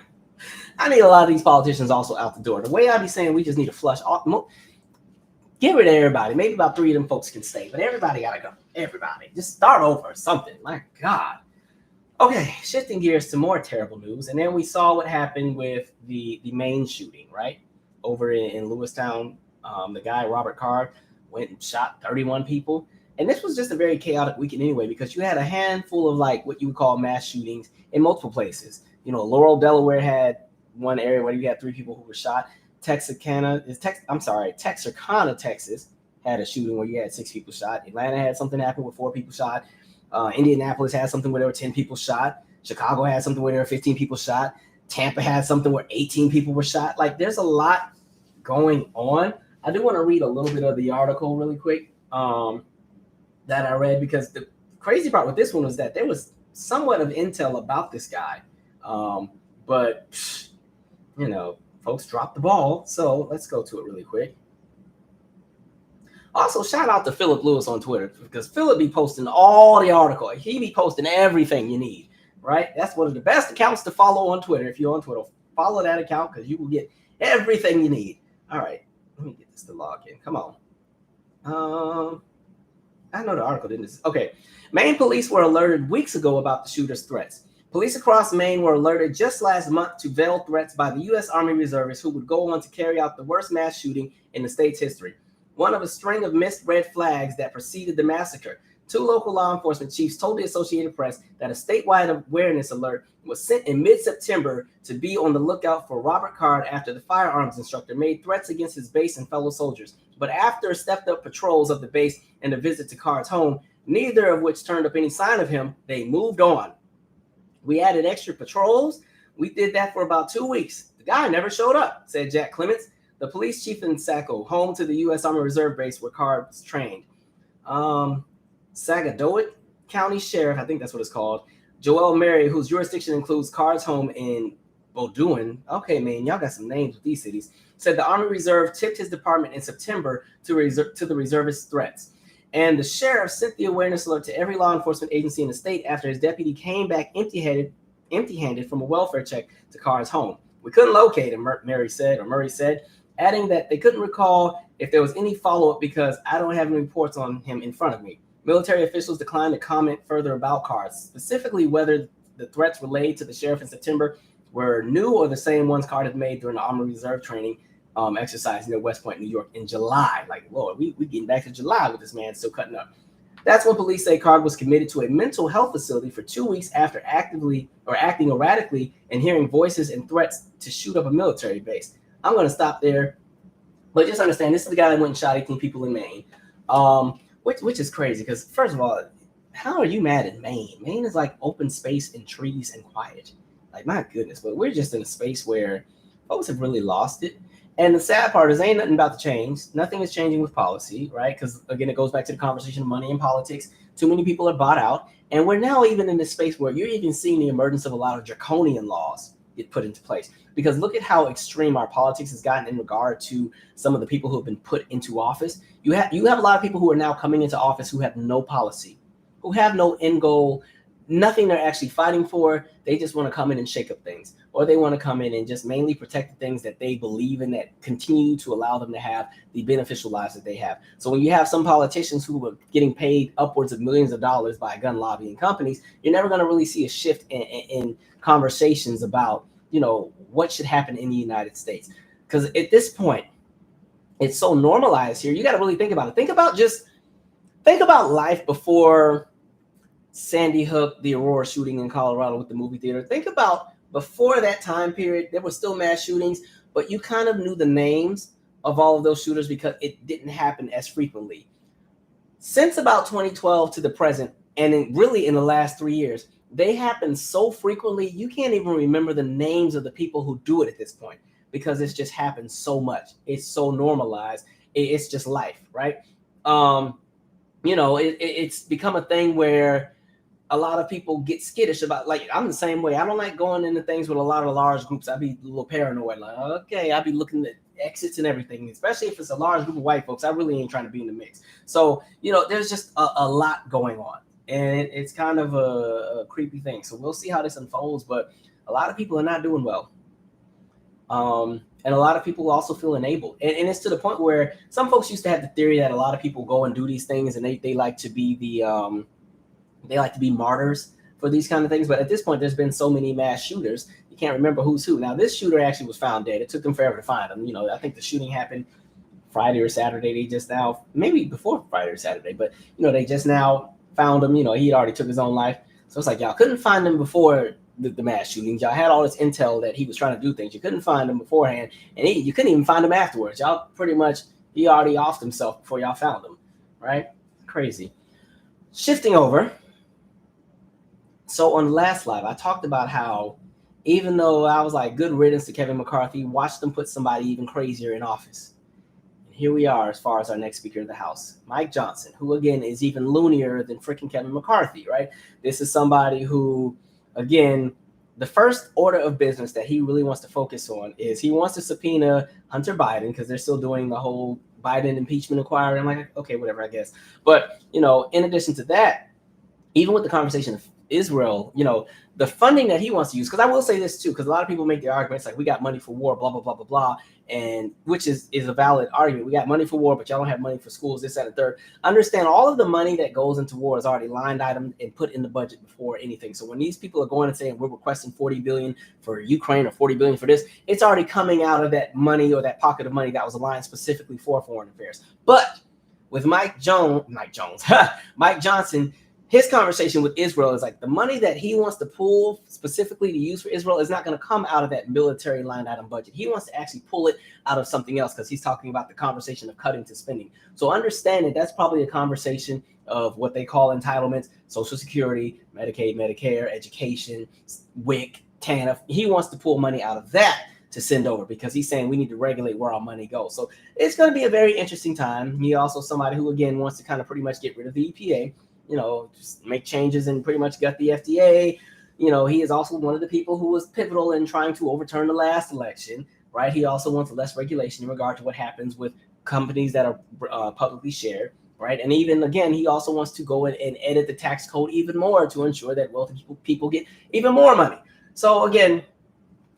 I need a lot of these politicians also out the door. The way I be saying we just need to flush all, get rid of everybody. Maybe about 3 of them folks can stay, but everybody got to go. Everybody. Just start over or something. My God. Okay, shifting gears to more terrible news. And then we saw what happened with the Maine shooting, right? Over in Lewiston. The guy, Robert Card, went and shot 31 people. And this was just a very chaotic weekend anyway, because you had a handful of like what you would call mass shootings in multiple places. You know, Laurel, Delaware had one area where you had 3 people who were shot. Texarkana, Texas had a shooting where you had 6 people shot. Atlanta had something happen with 4 people shot. Indianapolis had something where there were 10 people shot. Chicago had something where there were 15 people shot. Tampa had something where 18 people were shot. Like, there's a lot going on. I do want to read a little bit of the article really quick that I read, because the crazy part with this one was that there was somewhat of intel about this guy. But, you know, folks dropped the ball. So let's go to it really quick. Also, shout out to Philip Lewis on Twitter, because Philip be posting all the article. He be posting everything you need, right? That's one of the best accounts to follow on Twitter. If you're on Twitter, follow that account because you will get everything you need. All right, let me get this to log in. Come on. I know the article didn't. Okay. Maine police were alerted weeks ago about the shooter's threats. Police across Maine were alerted just last month to veiled threats by the U.S. Army reservists who would go on to carry out the worst mass shooting in the state's history. One of a string of missed red flags that preceded the massacre. 2 local law enforcement chiefs told the Associated Press that a statewide awareness alert was sent in mid-September to be on the lookout for Robert Card after the firearms instructor made threats against his base and fellow soldiers. But after stepped-up patrols of the base and a visit to Card's home, neither of which turned up any sign of him, they moved on. We added extra patrols. We did that for about 2 weeks. The guy never showed up, said Jack Clements, the police chief in Saco, home to the U.S. Army Reserve Base where Card was trained. Sagadoit County Sheriff, I think that's what it's called, Joel Mary, whose jurisdiction includes Card's home in Bowdoin. Okay, man, y'all got some names with these cities. Said the Army Reserve tipped his department in September to the reservist threats. And the sheriff sent the awareness alert to every law enforcement agency in the state after his deputy came back empty-handed from a welfare check to Card's home. We couldn't locate him, Murray said, adding that they couldn't recall if there was any follow-up because I don't have any reports on him in front of me. Military officials declined to comment further about Card, specifically whether the threats relayed to the sheriff in September were new or the same ones Card had made during the Army Reserve training exercise near West Point, New York in July. Like, Lord, we getting back to July with this man still cutting up. That's when police say Card was committed to a mental health facility for 2 weeks after acting erratically and hearing voices and threats to shoot up a military base. I'm going to stop there. But just understand, this is the guy that went and shot 18 people in Maine, which is crazy because, first of all, how are you mad at Maine? Maine is like open space and trees and quiet. Like, my goodness. But we're just in a space where folks have really lost it. And the sad part is ain't nothing about to change. Nothing is changing with policy, right? Because, again, it goes back to the conversation of money and politics. Too many people are bought out. And we're now even in this space where you're even seeing the emergence of a lot of draconian laws get put into place. Because look at how extreme our politics has gotten in regard to some of the people who have been put into office. You have a lot of people who are now coming into office who have no policy, who have no end goal, nothing they're actually fighting for. They just want to come in and shake up things, or they want to come in and just mainly protect the things that they believe in that continue to allow them to have the beneficial lives that they have. So when you have some politicians who are getting paid upwards of millions of dollars by gun lobbying companies, you're never going to really see a shift in conversations about, what should happen in the United States. Because at this point, it's so normalized here. You got to really think about it. Think about life before Sandy Hook, the Aurora shooting in Colorado with the movie theater. Think about before that time period, there were still mass shootings, but you kind of knew the names of all of those shooters because it didn't happen as frequently. Since about 2012 to the present, and really in the last 3 years, they happen so frequently, you can't even remember the names of the people who do it at this point because it's just happened so much. It's so normalized. It's just life, right? It's become a thing where a lot of people get skittish about, like, I'm the same way. I don't like going into things with a lot of large groups. I'd be a little paranoid, like, okay, I'd be looking at exits and everything, especially if it's a large group of white folks. I really ain't trying to be in the mix. So, there's just a lot going on, and it's kind of a creepy thing. So we'll see how this unfolds, but a lot of people are not doing well. And a lot of people also feel enabled. And it's to the point where some folks used to have the theory that a lot of people go and do these things and they like to be they like to be martyrs for these kind of things. But at this point, there's been so many mass shooters, you can't remember who's who. Now, this shooter actually was found dead. It took them forever to find him. I think the shooting happened Friday or Saturday. They just now, maybe before Friday or Saturday, but, they just now found him. He already took his own life. So it's like, y'all couldn't find him before the mass shootings. Y'all had all this intel that he was trying to do things. You couldn't find him beforehand, and you couldn't even find him afterwards. Y'all pretty much, he already offed himself before y'all found him, right? Crazy. Shifting over. So on the last live, I talked about how even though I was like, good riddance to Kevin McCarthy, watch them put somebody even crazier in office. And here we are as far as our next Speaker of the House, Mike Johnson, who again is even loonier than freaking Kevin McCarthy, right? This is somebody who, again, the first order of business that he really wants to focus on is he wants to subpoena Hunter Biden because they're still doing the whole Biden impeachment inquiry. I'm like, okay, whatever, I guess. But, in addition to that, even with the conversation of Israel, the funding that he wants to use, because I will say this too, because a lot of people make the arguments like we got money for war, blah, blah, blah, blah, blah, and which is a valid argument. We got money for war, but y'all don't have money for schools, this, that, and third. Understand all of the money that goes into war is already lined item and put in the budget before anything. So when these people are going and saying we're requesting $40 billion for Ukraine or $40 billion for this, it's already coming out of that money or that pocket of money that was aligned specifically for foreign affairs. But with Mike Johnson, his conversation with Israel is like the money that he wants to pull specifically to use for Israel is not going to come out of that military line item budget. He wants to actually pull it out of something else because he's talking about the conversation of cutting to spending. So understand that that's probably a conversation of what they call entitlements, Social Security, Medicaid, Medicare, education, WIC, TANF. He wants to pull money out of that to send over because he's saying we need to regulate where our money goes. So it's going to be a very interesting time. He also somebody who, again, wants to kind of pretty much get rid of the EPA. Just make changes and pretty much gut the FDA. He is also one of the people who was pivotal in trying to overturn the last election, right? He also wants less regulation in regard to what happens with companies that are publicly shared, right? And even, again, he also wants to go in and edit the tax code even more to ensure that wealthy people get even more money. So, again,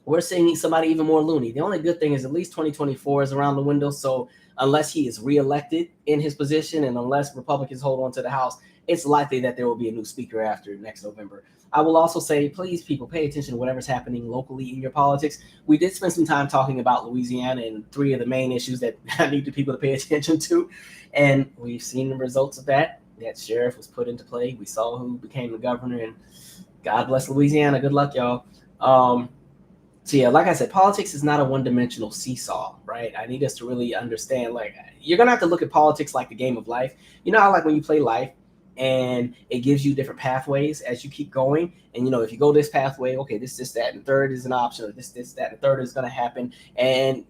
we're seeing somebody even more loony. The only good thing is at least 2024 is around the window. So unless he is reelected in his position and unless Republicans hold on to the House, it's likely that there will be a new speaker after next November. I will also say, please, people, pay attention to whatever's happening locally in your politics. We did spend some time talking about Louisiana and 3 of the main issues that I need the people to pay attention to. And we've seen the results of that. That sheriff was put into play. We saw who became the governor, and God bless Louisiana. Good luck, y'all. So yeah, like I said, politics is not a one-dimensional seesaw, right? I need us to really understand, like, you're going to have to look at politics like the game of life. You know how, like, when you play life, and it gives you different pathways as you keep going. And, if you go this pathway, okay, this, that, and third is an option, or this, that, and third is going to happen. And,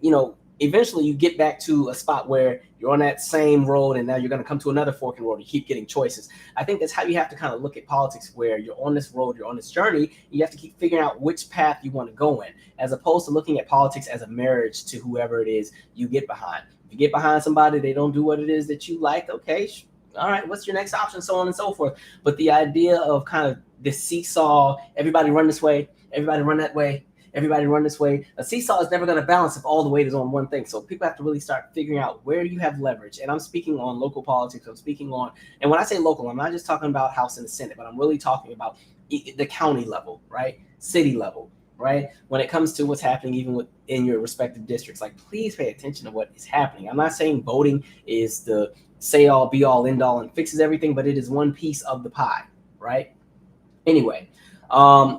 eventually you get back to a spot where you're on that same road and now you're going to come to another fork in the road. You keep getting choices. I think that's how you have to kind of look at politics, where you're on this road, you're on this journey. You have to keep figuring out which path you want to go in, as opposed to looking at politics as a marriage to whoever it is you get behind. If you get behind somebody, they don't do what it is that you like. Okay, all right, what's your next option, so on and so forth. But the idea of kind of this seesaw. Everybody run this way. Everybody run that way. Everybody run this way. A seesaw is never going to balance if all the weight is on one thing. So people have to really start figuring out where you have leverage. And I'm speaking on local politics. I'm speaking on, and when I say local, I'm not just talking about House and the Senate, but I'm really talking about the county level, right? City level, right? When it comes to what's happening even within your respective districts, like please pay attention to what is happening. I'm not saying voting is the say all, be all, end all, and fixes everything, but it is one piece of the pie, right? Anyway,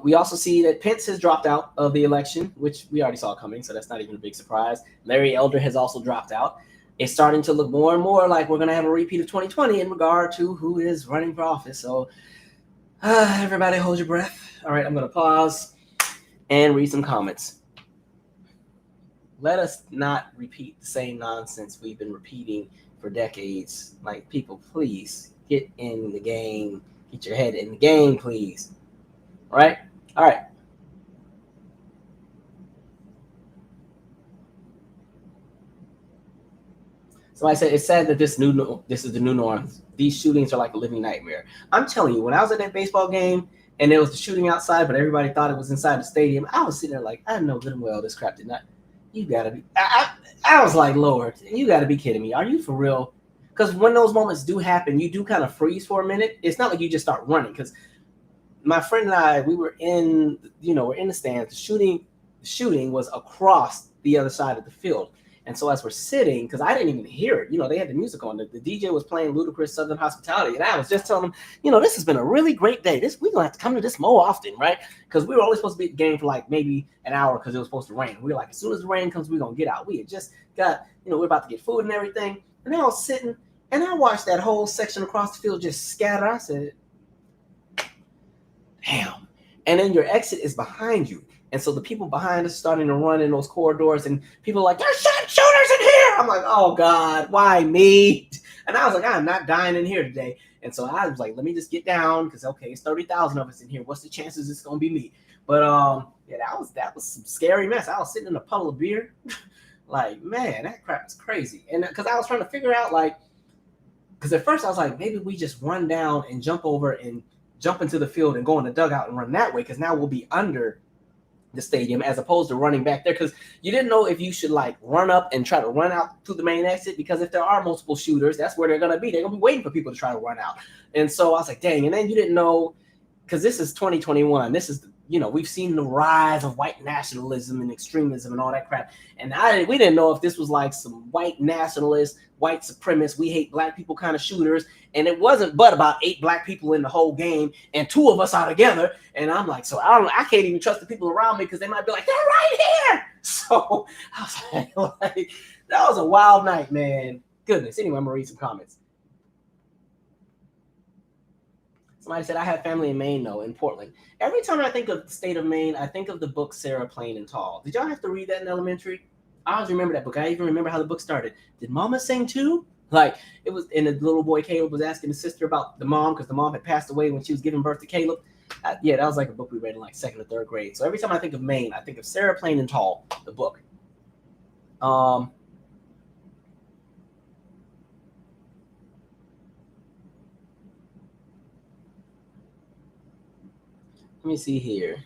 we also see that Pence has dropped out of the election, which we already saw coming, so that's not even a big surprise. Larry Elder has also dropped out. It's starting to look more and more like we're going to have a repeat of 2020 in regard to who is running for office. So everybody hold your breath. All right, I'm going to pause and read some comments. Let us not repeat the same nonsense we've been repeating for decades. Like, people, please get in the game. Get your head in the game, please. All right? All right. Somebody said it's sad that this is the new norm. These shootings are like a living nightmare. I'm telling you, when I was at that baseball game and there was the shooting outside, but everybody thought it was inside the stadium, I was sitting there like, I know good and well this crap did not. You gotta be. I was like, Lord, you gotta be kidding me. Are you for real? Because when those moments do happen, you do kind of freeze for a minute. It's not like you just start running. Because my friend and I, we were we're in the stands. The shooting was across the other side of the field. And so as we're sitting, because I didn't even hear it, they had the music on. The DJ was playing Ludacris Southern Hospitality. And I was just telling them, this has been a really great day. We're going to have to come to this more often, right? Because we were only supposed to be at the game for like maybe an hour because it was supposed to rain. We were like, as soon as the rain comes, we're going to get out. We had just got, we're about to get food and everything. And I was sitting and I watched that whole section across the field just scatter. I said, damn. And then your exit is behind you. And so the people behind us starting to run in those corridors, and people are like, there's shooters in here. I'm like, oh God, why me? And I was like, I'm not dying in here today. And so I was like, let me just get down because okay, it's 30,000 of us in here. What's the chances it's gonna be me? But yeah, that was some scary mess. I was sitting in a puddle of beer, like, man, that crap is crazy. And because I was trying to figure out, like, because at first I was like, maybe we just run down and jump over and jump into the field and go in the dugout and run that way, because now we'll be under the stadium as opposed to running back there, because you didn't know if you should like run up and try to run out through the main exit, because if there are multiple shooters, that's where they're going to be. They're going to be waiting for people to try to run out. And so I was like, dang. And then you didn't know, because this is 2021. This is, we've seen the rise of white nationalism and extremism and all that crap. And we didn't know if this was like some white nationalist, white supremacist, we hate black people kind of shooters. And it wasn't but about 8 black people in the whole game, and 2 of us are together. And I'm like, so I can't even trust the people around me because they might be like, they're right here. So I was like, that was a wild night, man. Goodness. Anyway, I'm gonna read some comments. Somebody said, I have family in Maine, though, in Portland. Every time I think of the state of Maine, I think of the book Sarah Plain and Tall. Did y'all have to read that in elementary? I always remember that book. I even remember how the book started. Did Mama sing too? Like, it was, and the little boy Caleb was asking his sister about the mom because the mom had passed away when she was giving birth to Caleb. Yeah, that was like a book we read in like 2nd or 3rd grade. So every time I think of Maine, I think of Sarah Plain and Tall, the book. Let me see here.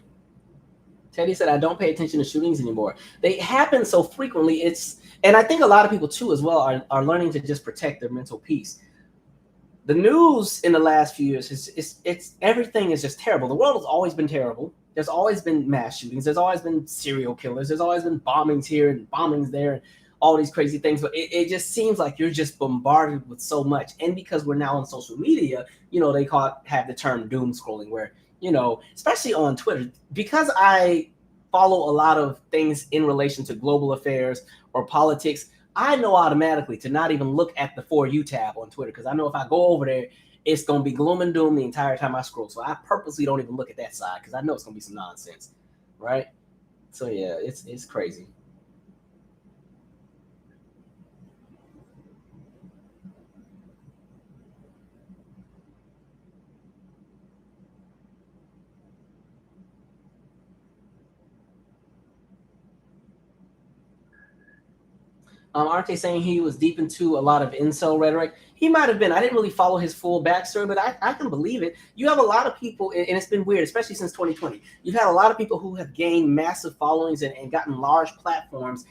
Teddy said, I don't pay attention to shootings anymore. They happen so frequently. And I think a lot of people too as well are learning to just protect their mental peace. The news in the last few years it's everything is just terrible. The world has always been terrible. There's always been mass shootings. There's always been serial killers. There's always been bombings here and bombings there and all these crazy things. But it just seems like you're just bombarded with so much. And because we're now on social media, they have the term doom scrolling, where especially on Twitter, because I follow a lot of things in relation to global affairs or politics, I know automatically to not even look at the For You tab on Twitter, because I know if I go over there, it's going to be gloom and doom the entire time I scroll. So I purposely don't even look at that side because I know it's going to be some nonsense, right? So yeah, it's crazy. Aren't they saying he was deep into a lot of incel rhetoric? He might have been. I didn't really follow his full backstory, but I can believe it. You have a lot of people, and it's been weird, especially since 2020. You've had a lot of people who have gained massive followings and gotten large platforms,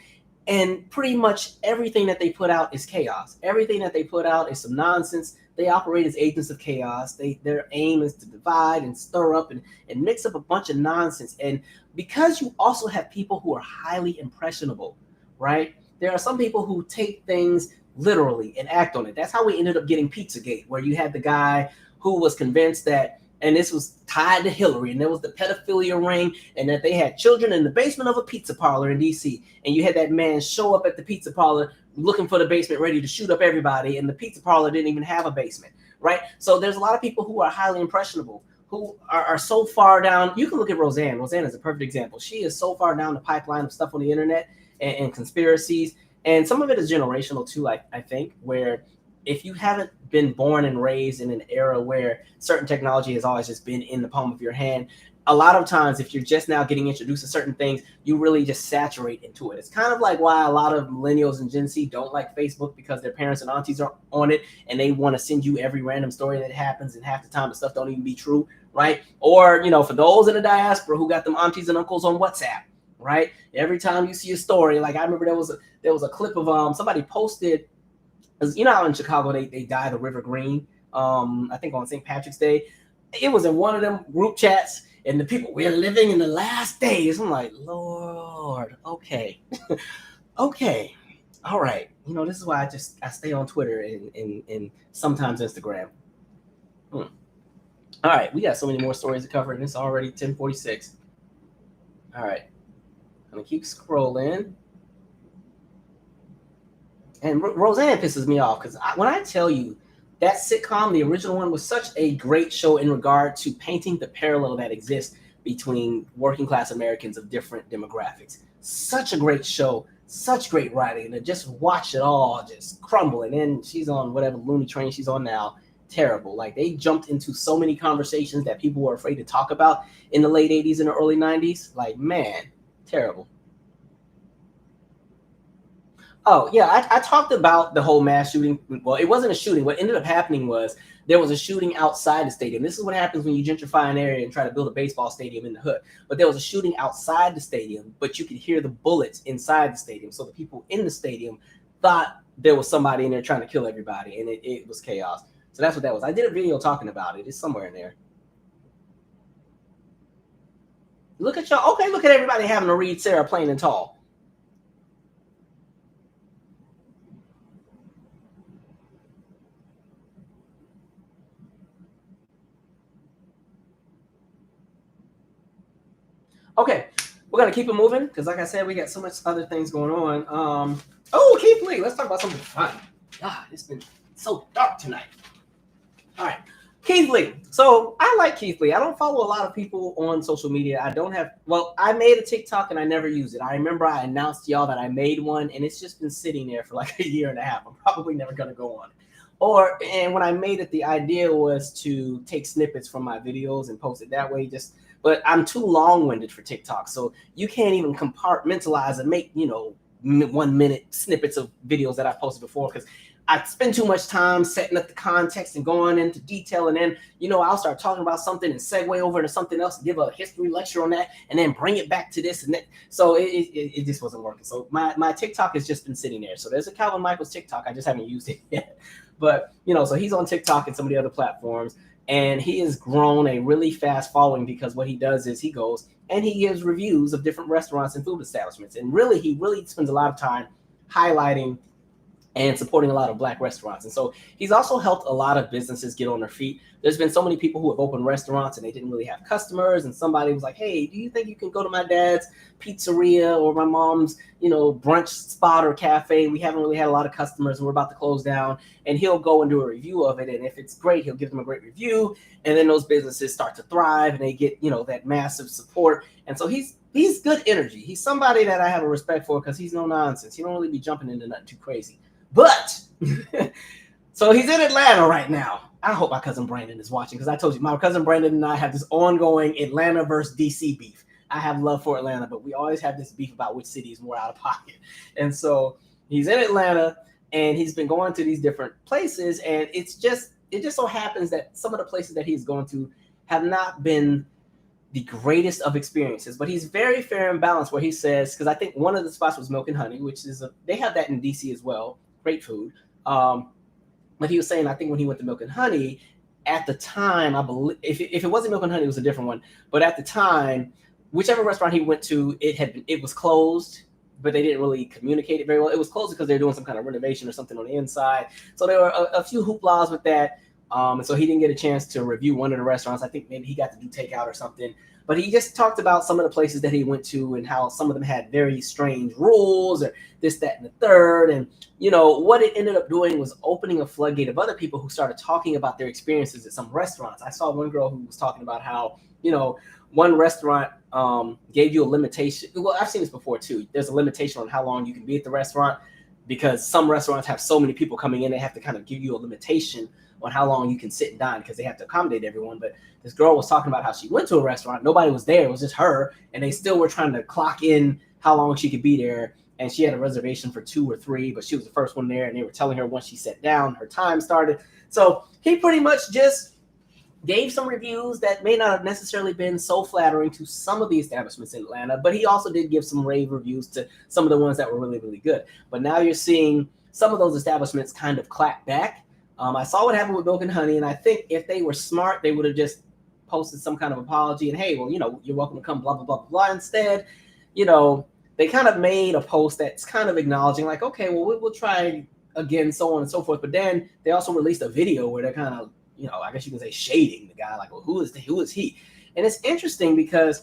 and pretty much everything that they put out is chaos. Everything that they put out is some nonsense. They operate as agents of chaos. Their aim is to divide and stir up and mix up a bunch of nonsense. And because you also have people who are highly impressionable, right? There are some people who take things literally and act on it. That's how we ended up getting Pizzagate, where you had the guy who was convinced that, and this was tied to Hillary, and there was the pedophilia ring, and that they had children in the basement of a pizza parlor in DC. And you had that man show up at the pizza parlor looking for the basement, ready to shoot up everybody, and the pizza parlor didn't even have a basement, right? So there's a lot of people who are highly impressionable, who are so far down. You can look at Roseanne. Roseanne is a perfect example. She is so far down the pipeline of stuff on the internet and conspiracies. And some of it is generational too, I think, where if you haven't been born and raised in an era where certain technology has always just been in the palm of your hand, a lot of times if you're just now getting introduced to certain things, you really just saturate into it. It's kind of like why a lot of millennials and Gen Z don't like Facebook, because their parents and aunties are on it and they want to send you every random story that happens, and half the time the stuff don't even be true, right? Or, for those in the diaspora who got them aunties and uncles on WhatsApp, right? Every time you see a story, like I remember there was a clip of somebody posted, because how in Chicago they dye the river green, I think on St. Patrick's Day. It was in one of them group chats, and the people, we're living in the last days. I'm like, Lord, okay. Okay. All right. This is why I stay on Twitter and sometimes Instagram. All right, we got so many more stories to cover, and it's already 10:46. All right. I'm gonna keep scrolling. And Roseanne pisses me off, because when I tell you that sitcom, the original one, was such a great show in regard to painting the parallel that exists between working class Americans of different demographics. Such a great show, such great writing, and to just watch it all just crumble. And then she's on whatever loony train she's on now. Terrible. Like, they jumped into so many conversations that people were afraid to talk about in the late 80s and the early 90s. Like, man, terrible. Oh, yeah, I talked about the whole mass shooting. Well, it wasn't a shooting. What ended up happening was there was a shooting outside the stadium. This is what happens when you gentrify an area and try to build a baseball stadium in the hood. But there was a shooting outside the stadium, but you could hear the bullets inside the stadium. So the people in the stadium thought there was somebody in there trying to kill everybody, and it was chaos. So that's what that was. I did a video talking about it. It's somewhere in there. Look at y'all. Okay, look at everybody having to read Sarah Plain and Tall. Okay, we're gonna keep it moving, because like I said, we got so much other things going on. Keith Lee, let's talk about something fun. God, it's been so dark tonight. All right, Keith Lee. So I like Keith Lee. I don't follow a lot of people on social media. I made a TikTok and I never used it. I remember I announced to y'all that I made one, and it's just been sitting there for like a year and a half. I'm probably never gonna go on it. And when I made it, the idea was to take snippets from my videos and post it that way. But I'm too long-winded for TikTok, so you can't even compartmentalize and make 1 minute snippets of videos that I've posted before, because I spend too much time setting up the context and going into detail, and then I'll start talking about something and segue over to something else and give a history lecture on that, and then bring it back to this and that. So it just wasn't working. So my TikTok has just been sitting there. So there's a Calvin Michaels TikTok. I just haven't used it yet. But so he's on TikTok and some of the other platforms. And he has grown a really fast following, because what he does is he goes and he gives reviews of different restaurants and food establishments. And really, he really spends a lot of time highlighting and supporting a lot of Black restaurants. And so he's also helped a lot of businesses get on their feet. There's been so many people who have opened restaurants and they didn't really have customers. And somebody was like, hey, do you think you can go to my dad's pizzeria or my mom's, brunch spot or cafe? We haven't really had a lot of customers and we're about to close down. And he'll go and do a review of it. And if it's great, he'll give them a great review. And then those businesses start to thrive and they get, that massive support. And so he's good energy. He's somebody that I have a respect for, because he's no nonsense. He don't really be jumping into nothing too crazy. But so he's in Atlanta right now. I hope my cousin Brandon is watching, because I told you my cousin Brandon and I have this ongoing Atlanta versus DC beef. I have love for Atlanta, but we always have this beef about which city is more out of pocket. And so He's in Atlanta, and he's been going to these different places, and it just so happens that some of the places that he's going to have not been the greatest of experiences, but he's very fair and balanced where he says, because I think one of the spots was Milk and Honey, which is they have that in DC as well, great food. But he was saying, I think when he went to Milk and Honey, at the time, I believe if it wasn't Milk and Honey, it was a different one. But at the time, whichever restaurant he went to, it was closed, but they didn't really communicate it very well. It was closed because they're doing some kind of renovation or something on the inside. So there were a few hooplas with that. And so he didn't get a chance to review one of the restaurants. I think maybe he got to do takeout or something. But he just talked about some of the places that he went to and how some of them had very strange rules or this, that, and the third. And, what it ended up doing was opening a floodgate of other people who started talking about their experiences at some restaurants. I saw one girl who was talking about how, one restaurant gave you a limitation. Well, I've seen this before, too. There's a limitation on how long you can be at the restaurant because some restaurants have so many people coming in, they have to kind of give you a limitation on how long you can sit and dine because they have to accommodate everyone. But this girl was talking about how she went to a restaurant. Nobody was there. It was just her. And they still were trying to clock in how long she could be there. And she had a reservation for 2 or 3, but she was the first one there. And they were telling her once she sat down, her time started. So he pretty much just gave some reviews that may not have necessarily been so flattering to some of the establishments in Atlanta, but he also did give some rave reviews to some of the ones that were really, really good. But now you're seeing some of those establishments kind of clap back. I saw what happened with Milk and Honey, and I think if they were smart, they would have just posted some kind of apology and, hey, well, you're welcome to come, blah, blah, blah, blah. Instead, they kind of made a post that's kind of acknowledging like, okay, well, we'll try again, so on and so forth. But then they also released a video where they're kind of, I guess you can say shading the guy, like, well, who is he? And it's interesting because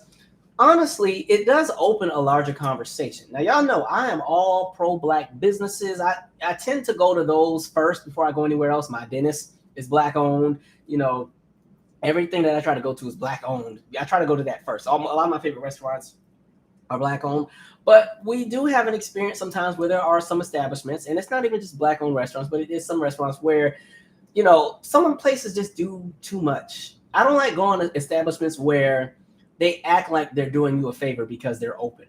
honestly, it does open a larger conversation. Now, y'all know I am all pro-Black businesses. I tend to go to those first before I go anywhere else. My dentist is Black owned. Everything that I try to go to is Black owned. I try to go to that first. A lot of my favorite restaurants are Black owned. But we do have an experience sometimes where there are some establishments, and it's not even just Black owned restaurants, but it is some restaurants where, some places just do too much. I don't like going to establishments where they act like they're doing you a favor because they're open,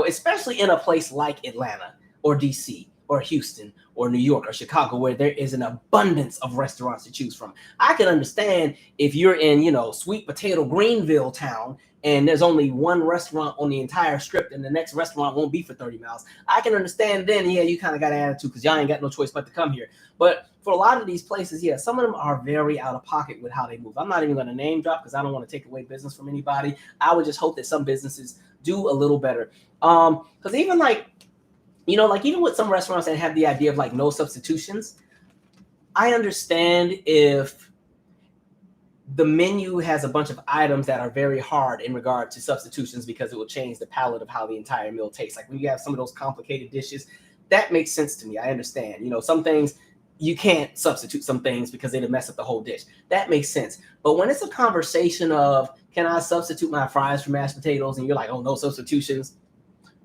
especially in a place like Atlanta or DC or Houston or New York or Chicago, where there is an abundance of restaurants to choose from. I can understand if you're in, sweet potato Greenville town and there's only one restaurant on the entire strip and the next restaurant won't be for 30 miles. I can understand then, yeah, you kind of got an attitude because y'all ain't got no choice but to come here. But for a lot of these places, yeah, some of them are very out of pocket with how they move. I'm not even going to name drop because I don't want to take away business from anybody. I would just hope that some businesses do a little better. Because even even with some restaurants that have the idea of like no substitutions, I understand if the menu has a bunch of items that are very hard in regard to substitutions because it will change the palette of how the entire meal tastes. Like when you have some of those complicated dishes, that makes sense to me. I understand. Some things you can't substitute some things because it'll mess up the whole dish. That makes sense. But when it's a conversation of, can I substitute my fries for mashed potatoes? And you're like, oh, no substitutions.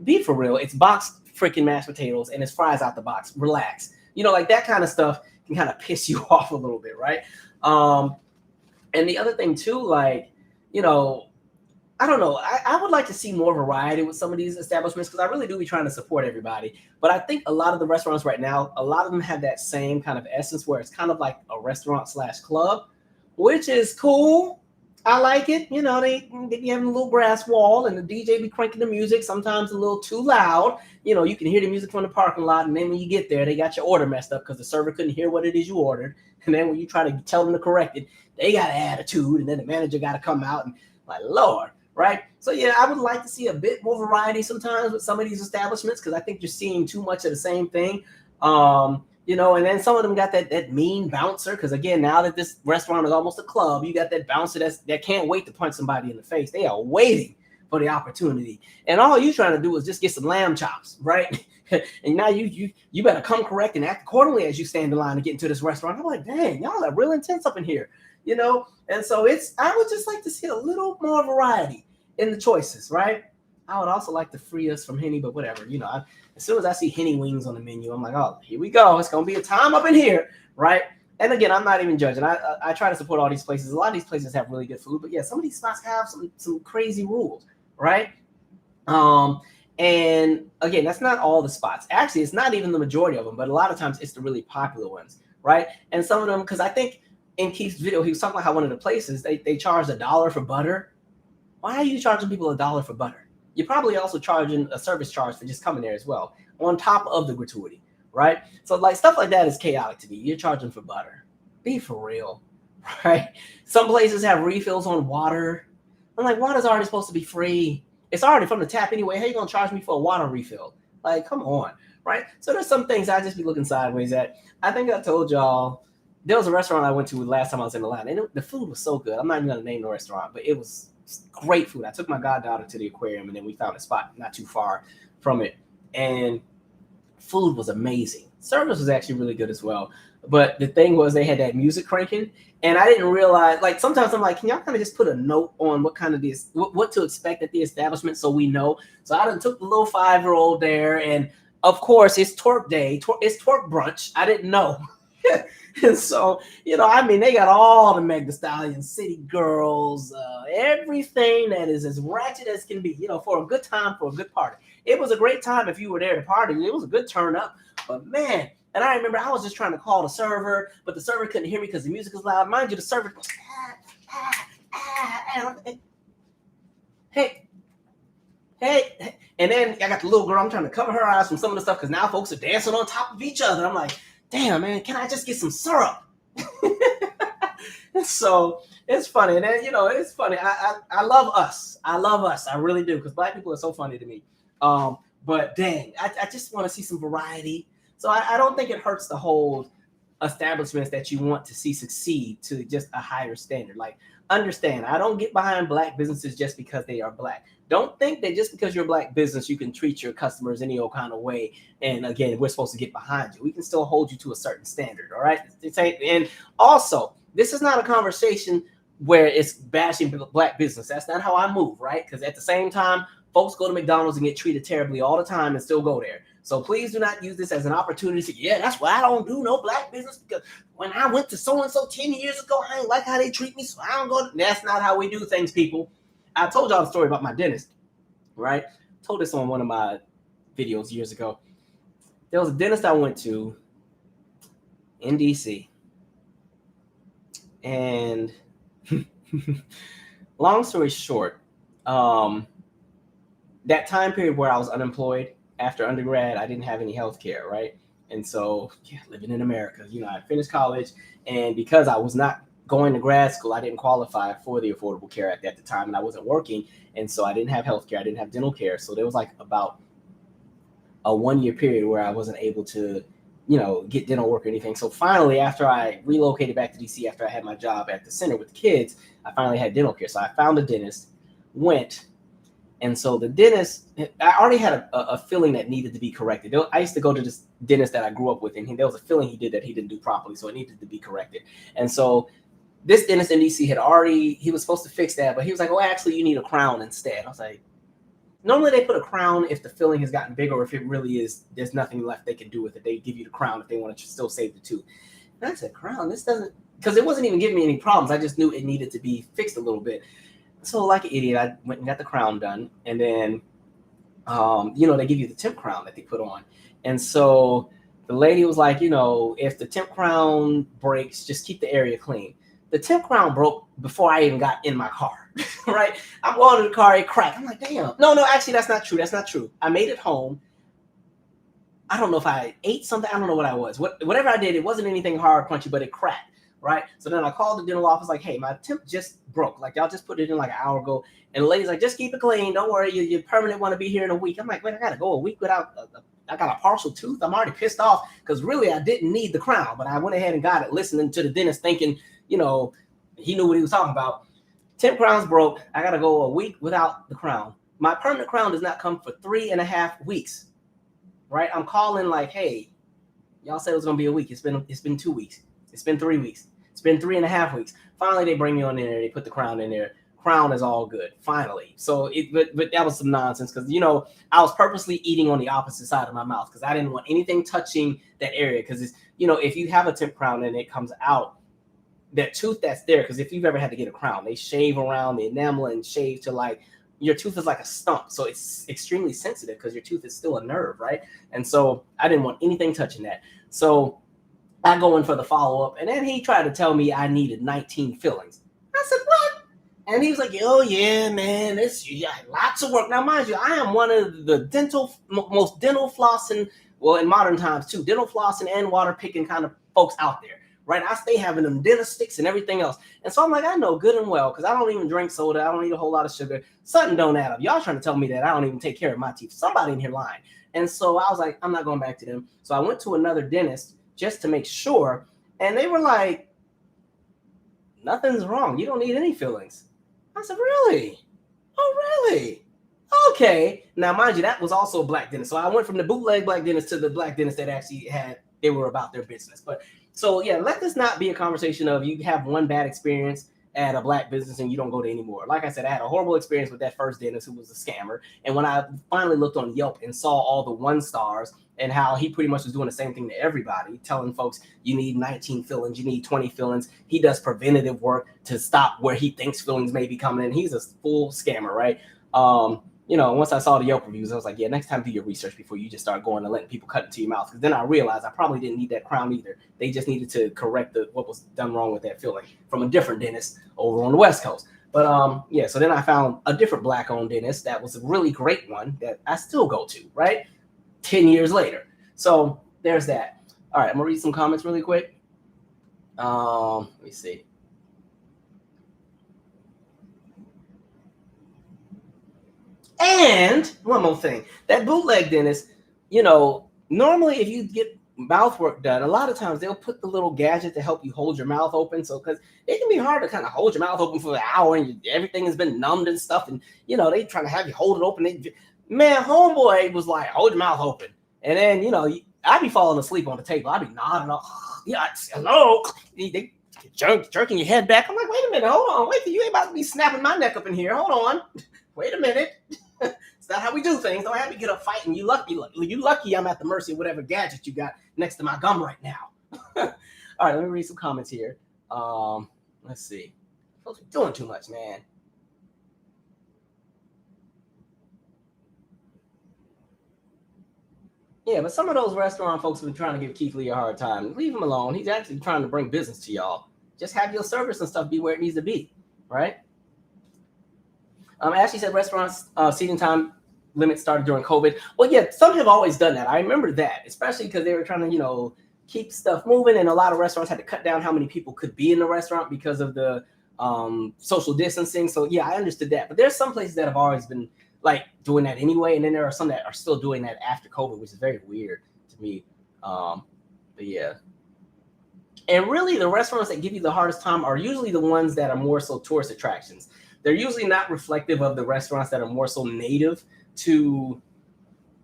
Be for real. It's boxed freaking mashed potatoes and it's fries out the box. Relax. Like that kind of stuff can kind of piss you off a little bit, right? And the other thing too, like, I don't know. I would like to see more variety with some of these establishments because I really do be trying to support everybody. But I think a lot of the restaurants right now, a lot of them have that same kind of essence where it's kind of like a restaurant/club, which is cool. I like it. They be having a little brass wall and the DJ be cranking the music, sometimes a little too loud. You can hear the music from the parking lot. And then when you get there, they got your order messed up because the server couldn't hear what it is you ordered. And then when you try to tell them to correct it, they got an attitude. And then the manager got to come out and like, Lord. Right. So, yeah, I would like to see a bit more variety sometimes with some of these establishments because I think you're seeing too much of the same thing. And then some of them got that mean bouncer because, again, now that this restaurant is almost a club, you got that bouncer that can't wait to punch somebody in the face. They are waiting for the opportunity. And all you're trying to do is just get some lamb chops. Right. And now you better come correct and act accordingly as you stand in line to get into this restaurant. I'm like, dang, y'all are real intense up in here. And so I would just like to see a little more variety in the choices, right? I would also like to free us from Henny, but whatever. As soon as I see Henny wings on the menu, I'm like, oh, here we go. It's going to be a time up in here, right? And again, I'm not even judging. I try to support all these places. A lot of these places have really good food, but yeah, some of these spots have some crazy rules, right? And again, that's not all the spots. Actually, it's not even the majority of them, but a lot of times it's the really popular ones, right? And some of them, because I think in Keith's video, he was talking about how one of the places they charge $1 for butter. Why are you charging people $1 for butter? You're probably also charging a service charge for just coming there as well, on top of the gratuity, right? So like stuff like that is chaotic to me. You're charging for butter. Be for real, right? Some places have refills on water. I'm like, water's already supposed to be free. It's already from the tap anyway. How you gonna charge me for a water refill? Like, come on, right? So there's some things I just be looking sideways at. I think I told y'all there was a restaurant I went to last time I was in Atlanta, and the food was so good. I'm not even gonna name the restaurant, but it was great food. I took my goddaughter to the aquarium, and then we found a spot not too far from it, and food was amazing. Service was actually really good as well. But the thing was, they had that music cranking, and I didn't realize. Like sometimes I'm like, can y'all kind of just put a note on what kind of this, what to expect at the establishment, so we know. So I done took the little 5-year-old there, and of course it's twerk day. It's twerk brunch. I didn't know. And so, I mean, they got all the Meg Thee Stallion, City Girls, everything that is as ratchet as can be, for a good time, for a good party. It was a great time if you were there to party. It was a good turn up. But man, and I remember I was just trying to call the server, but the server couldn't hear me because the music was loud. Mind you, the server, hey, and then I got the little girl. I'm trying to cover her eyes from some of the stuff because now folks are dancing on top of each other. I'm like, damn, man, can I just get some syrup? So it's funny. And then, it's funny. I love us. I love us. I really do, because Black people are so funny to me. But dang, I just want to see some variety. So I don't think it hurts to hold establishments that you want to see succeed to just a higher standard. Like, understand, I don't get behind Black businesses just because they are Black. Don't think that just because you're a Black business, you can treat your customers any old kind of way. And again, we're supposed to get behind you. We can still hold you to a certain standard, all right? And also, this is not a conversation where it's bashing Black business. That's not how I move, right? Because at the same time, folks go to McDonald's and get treated terribly all the time and still go there. So please do not use this as an opportunity to say, yeah, that's why I don't do no Black business, because when I went to so-and-so 10 years ago, I ain't like how they treat me, so I don't go. That's not how we do things, people. I told y'all the story about my dentist, right? I told this on one of my videos years ago. There was a dentist I went to in DC. And long story short, that time period where I was unemployed after undergrad, I didn't have any health care, right? And so, living in America, I finished college, and because I was not going to grad school, I didn't qualify for the Affordable Care Act at the time, and I wasn't working, and so I didn't have health care, I didn't have dental care. So there was like about a 1-year period where I wasn't able to, get dental work or anything. So finally, after I relocated back to DC, after I had my job at the center with kids, I finally had dental care. So I found a dentist, went. And so the dentist, I already had a filling that needed to be corrected. I used to go to this dentist that I grew up with, and there was a filling he did that he didn't do properly, so it needed to be corrected. And so this dentist in DC he was supposed to fix that, but he was like, oh, actually, you need a crown instead. I was like, normally they put a crown if the filling has gotten bigger, or if it really is, there's nothing left they can do with it. They give you the crown if they want to still save the tooth. And I said, crown? This doesn't, because it wasn't even giving me any problems. I just knew it needed to be fixed a little bit. So like an idiot, I went and got the crown done. And then, they give you the temp crown that they put on. And so the lady was like, if the temp crown breaks, just keep the area clean. The temp crown broke before I even got in my car, right? I'm going to the car, it cracked. I'm like, damn. No, actually, that's not true. That's not true. I made it home. I don't know if I ate something. I don't know what I was. Whatever I did, it wasn't anything hard, crunchy, but it cracked. Right. So then I called the dental office like, hey, my temp just broke. Like, y'all just put it in like an hour ago. And the lady's like, just keep it clean. Don't worry. Your permanent want to be here in a week. I'm like, wait, I got to go a week without, I got a partial tooth. I'm already pissed off because really I didn't need the crown. But I went ahead and got it, listening to the dentist thinking, he knew what he was talking about. Temp crown's broke. I got to go a week without the crown. My permanent crown does not come for 3.5 weeks. Right. I'm calling like, hey, y'all said it was going to be a week. It's been 2 weeks. It's been 3 weeks. It's been 3.5 weeks. Finally, they bring me on in there. They put the crown in there. Crown is all good. Finally. So but that was some nonsense because, I was purposely eating on the opposite side of my mouth because I didn't want anything touching that area. Because it's, if you have a temp crown and it comes out, that tooth that's there, because if you've ever had to get a crown, they shave around the enamel and shave to like your tooth is like a stump, so it's extremely sensitive because your tooth is still a nerve, right? And so I didn't want anything touching that. So I go in for the follow-up, and then he tried to tell me I needed 19 fillings. I said, what? And he was like, oh, yeah, man, it's lots of work. Now, mind you, I am one of the most dental flossing, well, in modern times, too, dental flossing and water picking kind of folks out there, right? I stay having them dentist sticks and everything else. And so I'm like, I know good and well, because I don't even drink soda. I don't eat a whole lot of sugar. Something don't add up. Y'all trying to tell me that I don't even take care of my teeth. Somebody in here lying. And so I was like, I'm not going back to them. So I went to another dentist just to make sure. And they were like, nothing's wrong. You don't need any fillings. I said, really? Oh, really? Okay. Now, mind you, that was also a black dentist. So I went from the bootleg black dentist to the black dentist that actually they were about their business. But so, yeah, let this not be a conversation of you have one bad experience at a black business and you don't go to anymore. Like I said, I had a horrible experience with that first dentist who was a scammer. And when I finally looked on Yelp and saw all the 1 stars and how he pretty much was doing the same thing to everybody, telling folks you need 19 fillings, you need 20 fillings. He does preventative work to stop where he thinks fillings may be coming in. He's a full scammer, right? Once I saw the Yelp reviews, I was like, yeah, next time do your research before you just start going and letting people cut into your mouth. Because then I realized I probably didn't need that crown either. They just needed to correct what was done wrong with that filling from a different dentist over on the West Coast. But so then I found a different black-owned dentist that was a really great one that I still go to, right? 10 years later. So there's that. All right, I'm gonna read some comments really quick. Let me see. And one more thing, that bootleg dentist, normally if you get mouth work done, a lot of times they'll put the little gadget to help you hold your mouth open. So, because it can be hard to kind of hold your mouth open for an hour and everything has been numbed and stuff. And, they trying to have you hold it open. Man, homeboy was like, hold your mouth open. And then, I'd be falling asleep on the table. I'd be nodding off. Yeah, hello. They jerking your head back. I'm like, wait a minute. Hold on. Wait, you ain't about to be snapping my neck up in here. Hold on. Wait a minute. It's not how we do things. Don't have me get up fighting. You lucky I'm at the mercy of whatever gadget you got next to my gum right now. All right, let me read some comments here. Let's see. Folks are doing too much, man. Yeah, but some of those restaurant folks have been trying to give Keith Lee a hard time. Leave him alone. He's actually trying to bring business to y'all. Just have your service and stuff be where it needs to be, right? Ashley said restaurants seating time limit started during COVID. Well, yeah, some have always done that. I remember that, especially because they were trying to, keep stuff moving, and a lot of restaurants had to cut down how many people could be in the restaurant because of the social distancing. So yeah, I understood that. But there's some places that have always been like doing that anyway, and then there are some that are still doing that after COVID, which is very weird to me. But yeah. And really, the restaurants that give you the hardest time are usually the ones that are more so tourist attractions. They're usually not reflective of the restaurants that are more so native to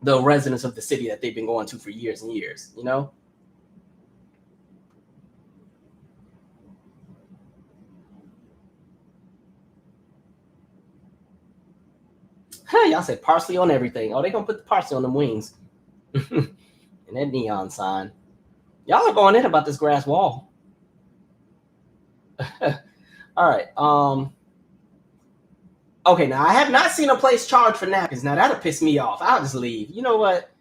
the residents of the city that they've been going to for years and years, Y'all said parsley on everything. Oh, they're going to put the parsley on them wings. And that neon sign. Y'all are going in about this grass wall. All right. Okay, now I have not seen a place charged for napkins. Now that'll piss me off. I'll just leave. You know what?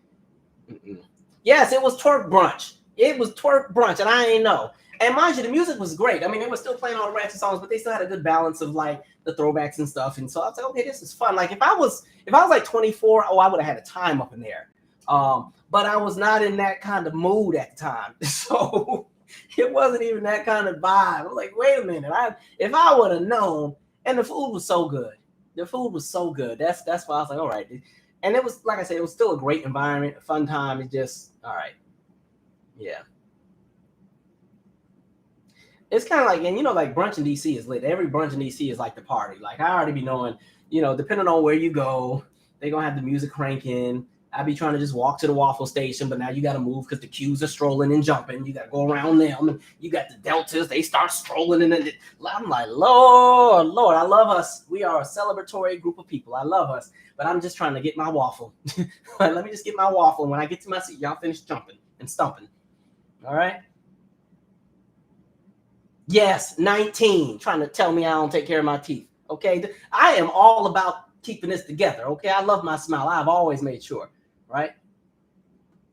Yes, it was twerk brunch. It was twerk brunch, and I ain't know. And mind you, the music was great. I mean, they were still playing all the ratchet songs, but they still had a good balance of like the throwbacks and stuff. And so I was like, okay, this is fun. Like if I was like 24, I would have had a time up in there. But I was not in that kind of mood at the time. So it wasn't even that kind of vibe. I was like, wait a minute. If I would have known, and the food was so good. The food was so good. That's why I was like, all right. And it was, like I said, it was still a great environment, a fun time. It just, all right. Yeah. It's kind of like, and like brunch in DC is lit. Every brunch in DC is like the party. Like I already be knowing, depending on where you go, they're going to have the music cranking. I be trying to just walk to the waffle station, but now you got to move because the queues are strolling and jumping. You got to go around them. And you got the deltas. They start strolling. And then I'm like, Lord, I love us. We are a celebratory group of people. I love us. But I'm just trying to get my waffle. Let me just get my waffle. And when I get to my seat, y'all finish jumping and stumping. All right? Yes, 19. Trying to tell me I don't take care of my teeth. Okay? I am all about keeping this together. Okay, I love my smile. I've always made sure, right?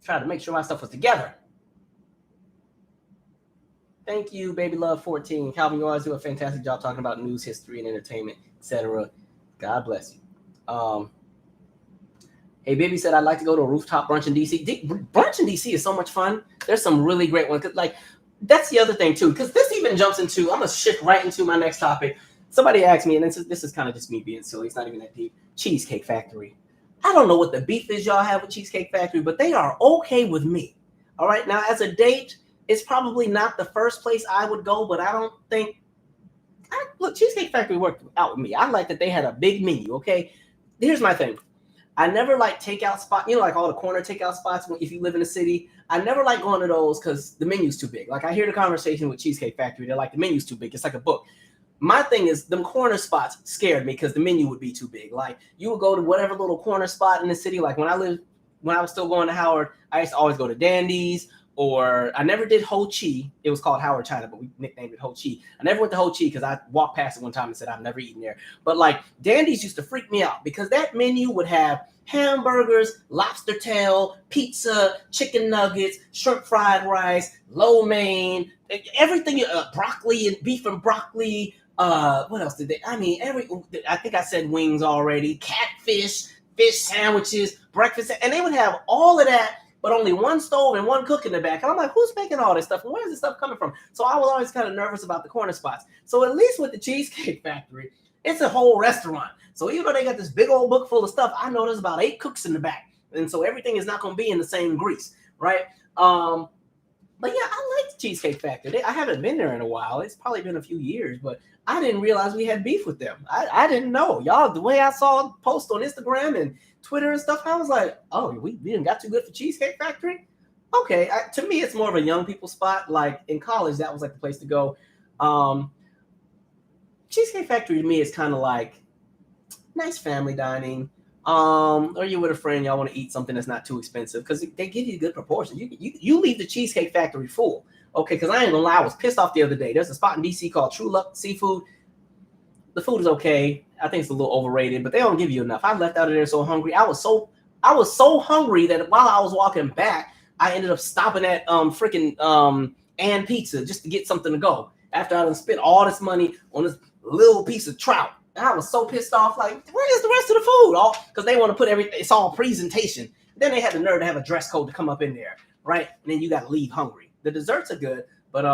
Tried to make sure my stuff was together. Thank you, Baby Love 14. Calvin, you always do a fantastic job talking about news, history, and entertainment, etc. God bless you. Hey, Baby said, I'd like to go to a rooftop brunch in DC. Brunch in DC is so much fun. There's some really great ones. Like, that's the other thing, too, because this even jumps into, I'm going to shift right into my next topic. Somebody asked me, and this is kind of just me being silly. It's not even that deep. Cheesecake Factory. I don't know what the beef is y'all have with Cheesecake Factory, but they are okay with me. All right, now, as a date, it's probably not the first place I would go, but I don't think... Look, Cheesecake Factory worked out with me. I like that they had a big menu, okay? Here's my thing. I never like takeout spots, like all the corner takeout spots if you live in the city. I never like going to those because the menu's too big. Like I hear the conversation with Cheesecake Factory. They're like, the menu's too big. It's like a book. My thing is them corner spots scared me because the menu would be too big. Like you would go to whatever little corner spot in the city. Like when I was still going to Howard, I used to always go to Dandy's. Or I never did Ho Chi. It was called Howard China, but we nicknamed it Ho Chi. I never went to Ho Chi because I walked past it one time and said I've never eaten there. But like Dandy's used to freak me out because that menu would have hamburgers, lobster tail, pizza, chicken nuggets, shrimp fried rice, lo mein, everything, broccoli and beef and broccoli. What else did they? I mean, I think I said wings already. Catfish, fish sandwiches, breakfast, and they would have all of that. But only one stove and one cook in the back. And I'm like, who's making all this stuff? And where's this stuff coming from? So I was always kind of nervous about the corner spots. So at least with the Cheesecake Factory, it's a whole restaurant. So even though they got this big old book full of stuff, I know there's about 8 cooks in the back. And so everything is not going to be in the same grease, right? But yeah, I like the Cheesecake Factory. I haven't been there in a while. It's probably been a few years, but I didn't realize we had beef with them. I didn't know. Y'all, the way I saw posts on Instagram and Twitter and stuff, I was like, oh, we didn't got too good for Cheesecake Factory? Okay, to me, it's more of a young people spot. Like in college, that was like the place to go. Cheesecake Factory to me is kind of like nice family dining. Or you're with a friend, y'all want to eat something that's not too expensive because they give you good proportion. You leave the Cheesecake Factory full. Okay, because I ain't gonna lie, I was pissed off the other day. There's a spot in DC called True Luck Seafood. The food is okay. I think it's a little overrated, but they don't give you enough. I left out of there so hungry. I was so hungry that while I was walking back, I ended up stopping at freaking Ann Pizza just to get something to go. After I done spent all this money on this little piece of trout. And I was so pissed off, like, where is the rest of the food? All because they want to put everything, it's all presentation. Then they had the nerve to have a dress code to come up in there, right? And then you got to leave hungry. The desserts are good, but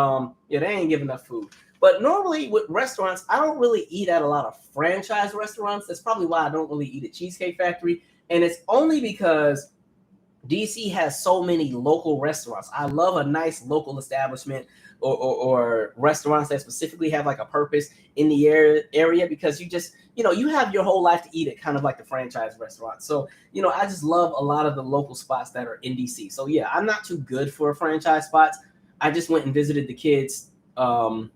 yeah, they ain't giving enough food. But normally with restaurants, I don't really eat at a lot of franchise restaurants. That's probably why I don't really eat at Cheesecake Factory. And it's only because DC has so many local restaurants. I love a nice local establishment or restaurants that specifically have like a purpose in the area because you just, you have your whole life to eat it, kind of like the franchise restaurant. So, I just love a lot of the local spots that are in DC. So yeah, I'm not too good for franchise spots. I just went and visited the kids 2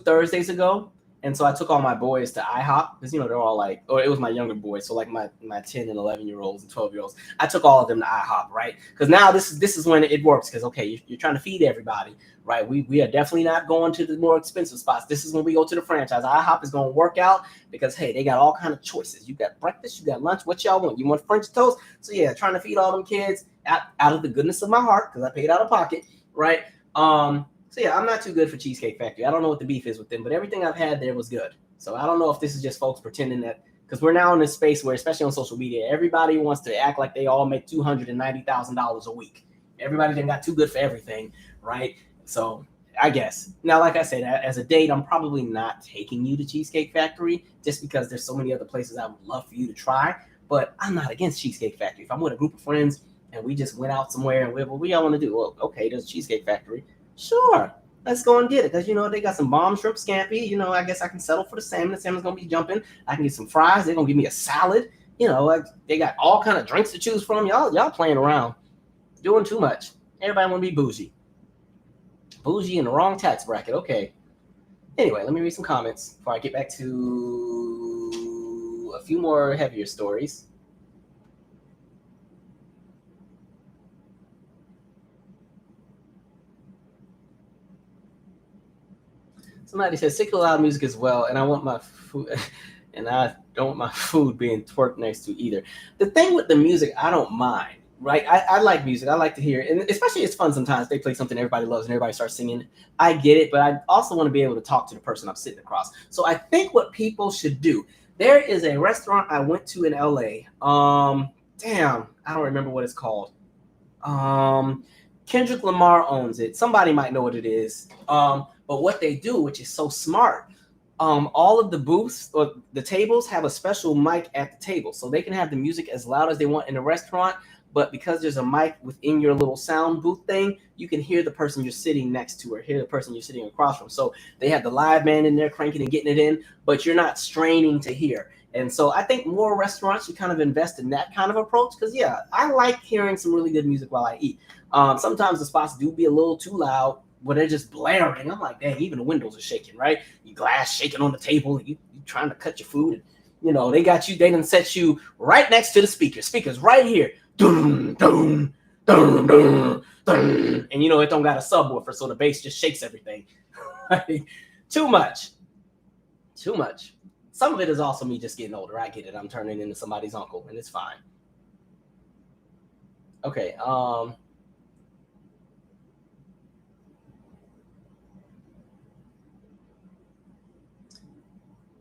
Thursdays ago. And so I took all my boys to IHOP because, they're all like, or it was my younger boys. So like my 10 and 11-year-olds and 12-year-olds, I took all of them to IHOP, right? Because now this is when it works because, okay, you're trying to feed everybody, right? We are definitely not going to the more expensive spots. This is when we go to the franchise. IHOP is going to work out because, hey, they got all kind of choices. You got breakfast, you got lunch. What y'all want? You want French toast? So yeah, trying to feed all them kids out of the goodness of my heart because I paid out of pocket, right? So yeah, I'm not too good for Cheesecake Factory. I don't know what the beef is with them, but everything I've had there was good. So I don't know if this is just folks pretending that, because we're now in this space where, especially on social media, everybody wants to act like they all make $290,000 a week. Everybody then got too good for everything, right? So I guess. Now, like I said, as a date, I'm probably not taking you to Cheesecake Factory just because there's so many other places I would love for you to try. But I'm not against Cheesecake Factory. If I'm with a group of friends and we just went out somewhere and what y'all want to do? Well, okay, there's Cheesecake Factory. Sure, let's go and get it because they got some bomb shrimp scampi. I guess I can settle for the salmon. The salmon's gonna be jumping. I can get some fries. They're gonna give me a salad. They got all kind of drinks to choose from. Y'all playing around, doing too much. Everybody want to be bougie in the wrong tax bracket. Okay. Anyway, let me read some comments before I get back to a few more heavier stories. Somebody says, sick of loud music as well, and I want my food. and I don't want my food being twerked next to either. The thing with the music, I don't mind. Right, I like music. I like to hear it, and especially it's fun sometimes. They play something everybody loves and everybody starts singing. I get it, but I also want to be able to talk to the person I'm sitting across. So I think what people should do. There is a restaurant I went to in LA. Damn, I don't remember what it's called. Kendrick Lamar owns it. Somebody might know what it is. But what they do, which is so smart, all of the booths or the tables have a special mic at the table, so they can have the music as loud as they want in the restaurant. But because there's a mic within your little sound booth thing, you can hear the person you're sitting next to or hear the person you're sitting across from. So they have the live band in there cranking and getting it in, but you're not straining to hear. And so I think more restaurants should kind of invest in that kind of approach because, yeah, I like hearing some really good music while I eat. Sometimes the spots do be a little too loud where they're just blaring. I'm like, dang, even the windows are shaking, right? Your glass shaking on the table, and you trying to cut your food. And, they got you, they done set you right next to the speaker. Speaker's right here. Dun, dun, dun, dun, dun. And, it don't got a subwoofer, so the bass just shakes everything. Too much. Some of it is also me just getting older. I get it. I'm turning into somebody's uncle, and it's fine. Okay.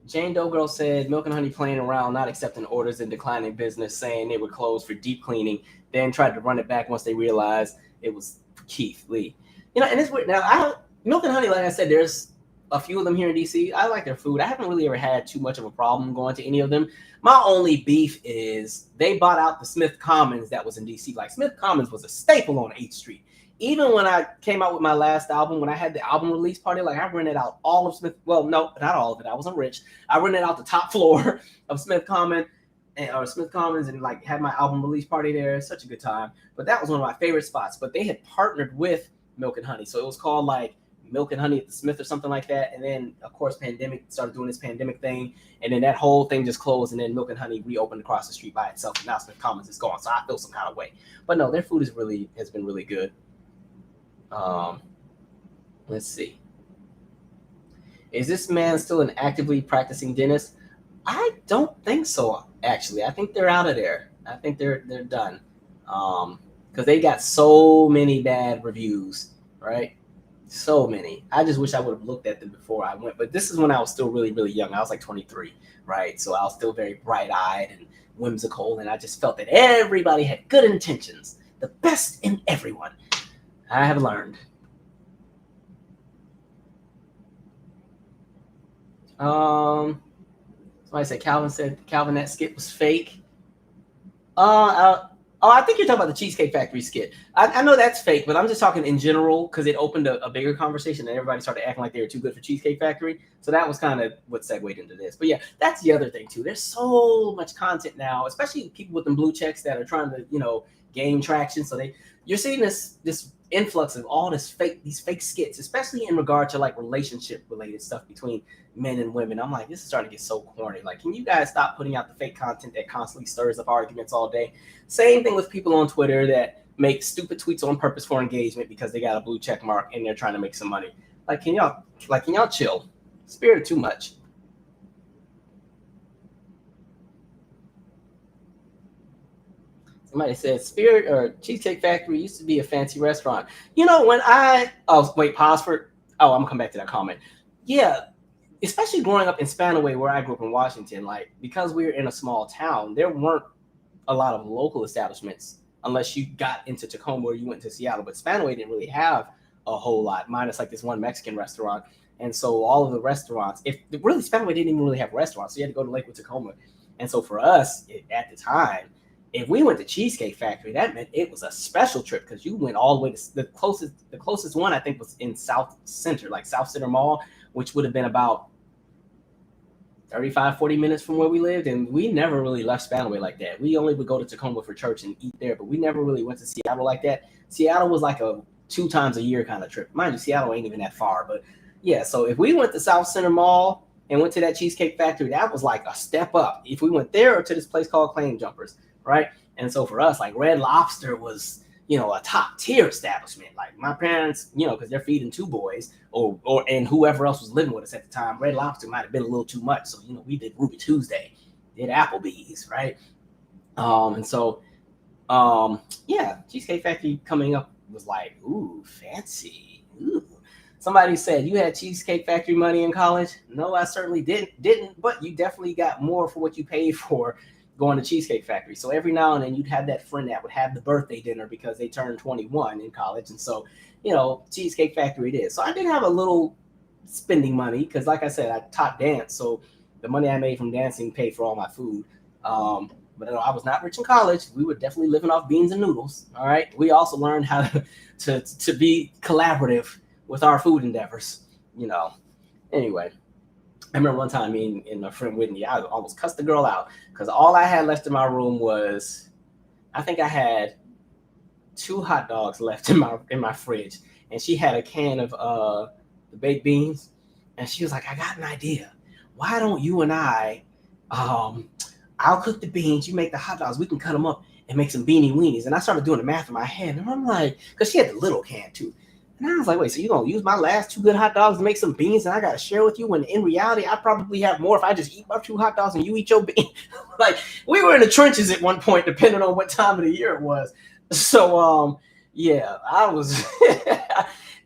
Jane Doe Girl said, Milk and Honey playing around, not accepting orders and declining business, saying they were closed for deep cleaning, then tried to run it back once they realized it was Keith Lee. And it's weird. Now, Milk and Honey, like I said, there's a few of them here in DC. I like their food. I haven't really ever had too much of a problem going to any of them. My only beef is they bought out the Smith Commons that was in DC. Like, Smith Commons was a staple on 8th Street. Even when I came out with my last album, when I had the album release party, like I rented out all of Smith. Well, no, not all of it. I wasn't rich. I rented out the top floor of Smith Commons and like had my album release party there. Such a good time. But that was one of my favorite spots. But they had partnered with Milk and Honey. So it was called like Milk and Honey at the Smith or something like that. And then, of course, pandemic started doing this pandemic thing. And then that whole thing just closed. And then Milk and Honey reopened across the street by itself. And now Smith Commons is gone. So I feel some kind of way. But no, their food has been really good. Let's see. Is this man still an actively practicing dentist? I don't think so, actually. I think they're out of there. I think they're done. Because they got so many bad reviews, right? So many. I just wish I would have looked at them before I went. But this is when I was still really, really young. I was like 23, right? So I was still very bright-eyed and whimsical, and I just felt that everybody had good intentions. The best in everyone. I have learned. Somebody said Calvin that skit was fake. I think you're talking about the Cheesecake Factory skit. I know that's fake, but I'm just talking in general because it opened a bigger conversation and everybody started acting like they were too good for Cheesecake Factory. So that was kind of what segued into this. But yeah, that's the other thing too. There's so much content now, especially people with them blue checks that are trying to, gain traction. So you're seeing this influx of all these fake skits, especially in regard to like relationship related stuff between men and women. I'm like, this is starting to get so corny. Like, can you guys stop putting out the fake content that constantly stirs up arguments all day? Same thing with people on Twitter that make stupid tweets on purpose for engagement because they got a blue check mark and they're trying to make some money. Can y'all chill? Spirit too much. Somebody said Spirit or Cheesecake Factory used to be a fancy restaurant. I'm gonna come back to that comment. Yeah, especially growing up in Spanaway, where I grew up in Washington, because we were in a small town, there weren't a lot of local establishments unless you got into Tacoma or you went to Seattle. But Spanaway didn't really have a whole lot, minus like this one Mexican restaurant. And so all of the restaurants, Spanaway didn't even really have restaurants, so you had to go to Lakewood, Tacoma. And so for us at the time, if we went to Cheesecake Factory, that meant it was a special trip because you went all the way to the closest one I think was in South Center, like South Center Mall, which would have been about 35, 40 minutes from where we lived. And we never really left Spanaway like that. We only would go to Tacoma for church and eat there, but we never really went to Seattle like that. Seattle was like a 2 times a year kind of trip. Mind you, Seattle ain't even that far, but yeah. So if we went to South Center Mall and went to that Cheesecake Factory, that was like a step up. If we went there or to this place called Claim Jumpers, right? And so for us, like Red Lobster was a top tier establishment. Like my parents, because they're feeding two boys or and whoever else was living with us at the time. Red Lobster might have been a little too much, so we did Ruby Tuesday, did Applebee's, right? And so yeah, Cheesecake Factory coming up was like, ooh, fancy. Ooh. Somebody said, you had Cheesecake Factory money in college? No, I certainly didn't, but you definitely got more for what you paid for going to Cheesecake Factory. So every now and then you'd have that friend that would have the birthday dinner because they turned 21 in college. And so, Cheesecake Factory it is. So I did have a little spending money because, like I said, I taught dance. So the money I made from dancing paid for all my food. But I was not rich in college. We were definitely living off beans and noodles. All right. We also learned how to be collaborative with our food endeavors. Anyway, I remember one time me and my friend Whitney, I almost cussed the girl out because all I had left in my room was, I think I had 2 hot dogs left in my fridge, and she had a can of the baked beans, and she was like, I got an idea. Why don't you and I'll cook the beans, you make the hot dogs, we can cut them up and make some beanie weenies. And I started doing the math in my head, and I'm like, because she had the little can too. And I was like, wait, so you're going to use my last 2 good hot dogs to make some beans and I got to share with you, when in reality, I probably have more if I just eat my 2 hot dogs and you eat your beans. Like, we were in the trenches at one point, depending on what time of the year it was. So, yeah, I was,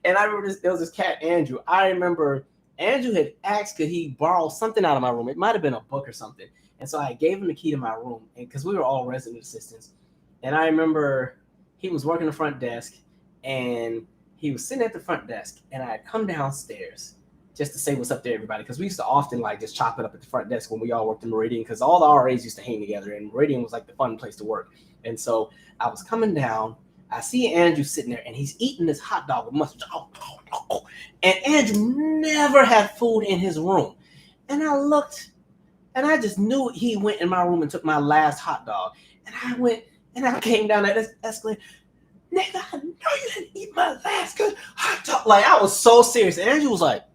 and I remember there was this cat, Andrew. I remember Andrew had asked, could he borrow something out of my room? It might have been a book or something. And so I gave him the key to my room, and because we were all resident assistants. And I remember he was working the front desk, and he was sitting at the front desk, and I had come downstairs just to say what's up to everybody, because we used to often just chop it up at the front desk when we all worked in Meridian, because all the RAs used to hang together, and Meridian was like the fun place to work. And so I was coming down, I see Andrew sitting there, and he's eating this hot dog with mustard. And Andrew never had food in his room. And I looked, and I just knew he went in my room and took my last hot dog. And I went, and I came down that escalator. Nigga, I know you didn't eat my last good hot dog. Like, I was so serious. And Andrew was like,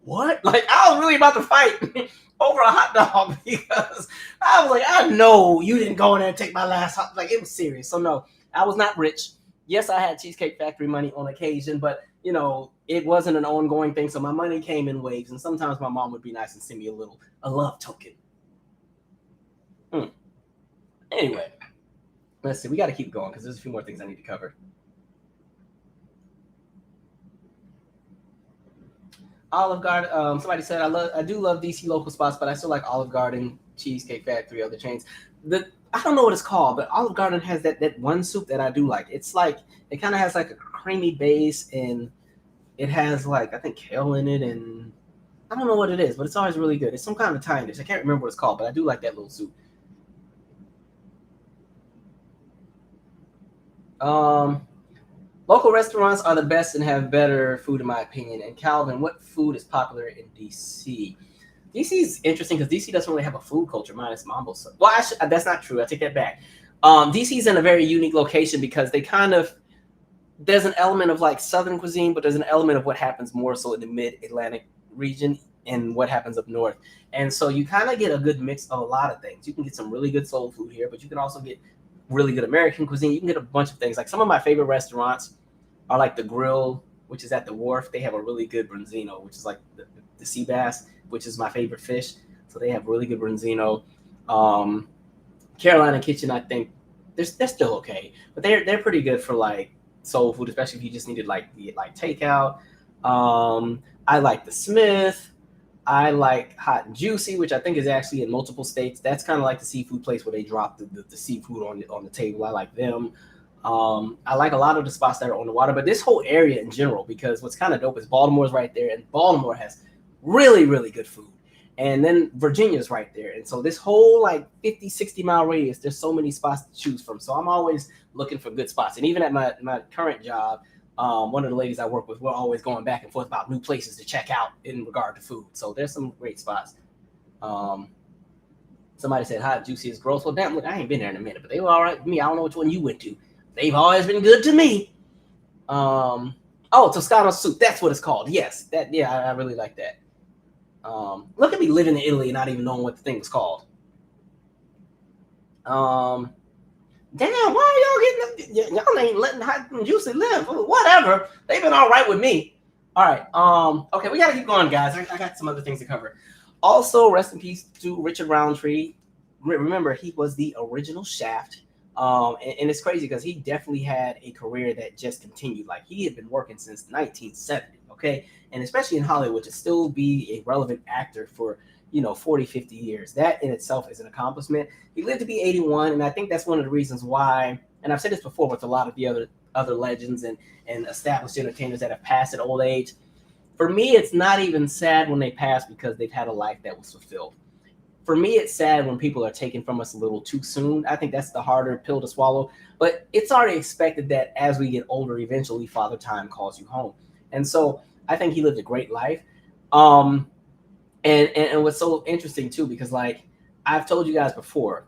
what? Like, I was really about to fight over a hot dog because I was like, I know you didn't go in there and take my last hot dog. Like, it was serious. So, no, I was not rich. Yes, I had Cheesecake Factory money on occasion, but, it wasn't an ongoing thing. So my money came in waves. And sometimes my mom would be nice and send me a love token. Anyway. Let's see. We got to keep going because there's a few more things I need to cover. Olive Garden. Somebody said I do love DC local spots, but I still like Olive Garden, Cheesecake Factory, other chains. I don't know what it's called, but Olive Garden has that one soup that I do like. It's like it kind of has like a creamy base, and it has I think kale in it, and I don't know what it is, but it's always really good. It's some kind of Italian dish. I can't remember what it's called, but I do like that little soup. Local restaurants are the best and have better food, in my opinion. And Calvin, what food is popular in DC? DC is interesting because DC doesn't really have a food culture, minus Mambo. Well, that's not true. I take that back. DC is in a very unique location because they there's an element of Southern cuisine, but there's an element of what happens more so in the mid-Atlantic region and what happens up north. And so you kind of get a good mix of a lot of things. You can get some really good soul food here, but you can also get really good American cuisine. You can get a bunch of things. Some of my favorite restaurants are the Grill, which is at the Wharf. They have a really good branzino, which is the sea bass, which is my favorite fish. So they have really good branzino. Carolina Kitchen, I think they're still okay, but they're pretty good for soul food, especially if you just needed takeout. I like the Smith. I like Hot and Juicy, which I think is actually in multiple states. That's kind of like the seafood place where they drop the seafood on the table. I like them. I like a lot of the spots that are on the water, but this whole area in general, because what's kind of dope is Baltimore's right there, and Baltimore has really, really good food. And then Virginia's right there. And so this whole 50, 60 mile radius, there's so many spots to choose from. So I'm always looking for good spots. And even at my current job, one of the ladies I work with, we're always going back and forth about new places to check out in regard to food. So there's some great spots. Somebody said Hot Juicy is gross. Well, damn, look, I ain't been there in a minute, but they were all right with me. I don't know which one you went to. They've always been good to me. Toscano soup. That's what it's called. Yes. I really like that. Look at me living in Italy and not even knowing what the thing was called. Damn, why y'all getting y'all ain't letting Hot and Juicy live? Whatever. They've been all right with me. All right. Okay, we gotta keep going, guys. I got some other things to cover. Also, rest in peace to Richard Roundtree. Remember, he was the original Shaft. And it's crazy because he definitely had a career that just continued. Like he had been working since 1970. Okay, and especially in Hollywood, to still be a relevant actor for 40, 50 years. That in itself is an accomplishment. He lived to be 81, and I think that's one of the reasons why. And I've said this before with a lot of the other legends and established entertainers that have passed at old age. For me, it's not even sad when they pass because they've had a life that was fulfilled. For me, it's sad when people are taken from us a little too soon. I think that's the harder pill to swallow. But it's already expected that as we get older, eventually Father Time calls you home. And so I think he lived a great life. Um, and what's so interesting too, because like I've told you guys before,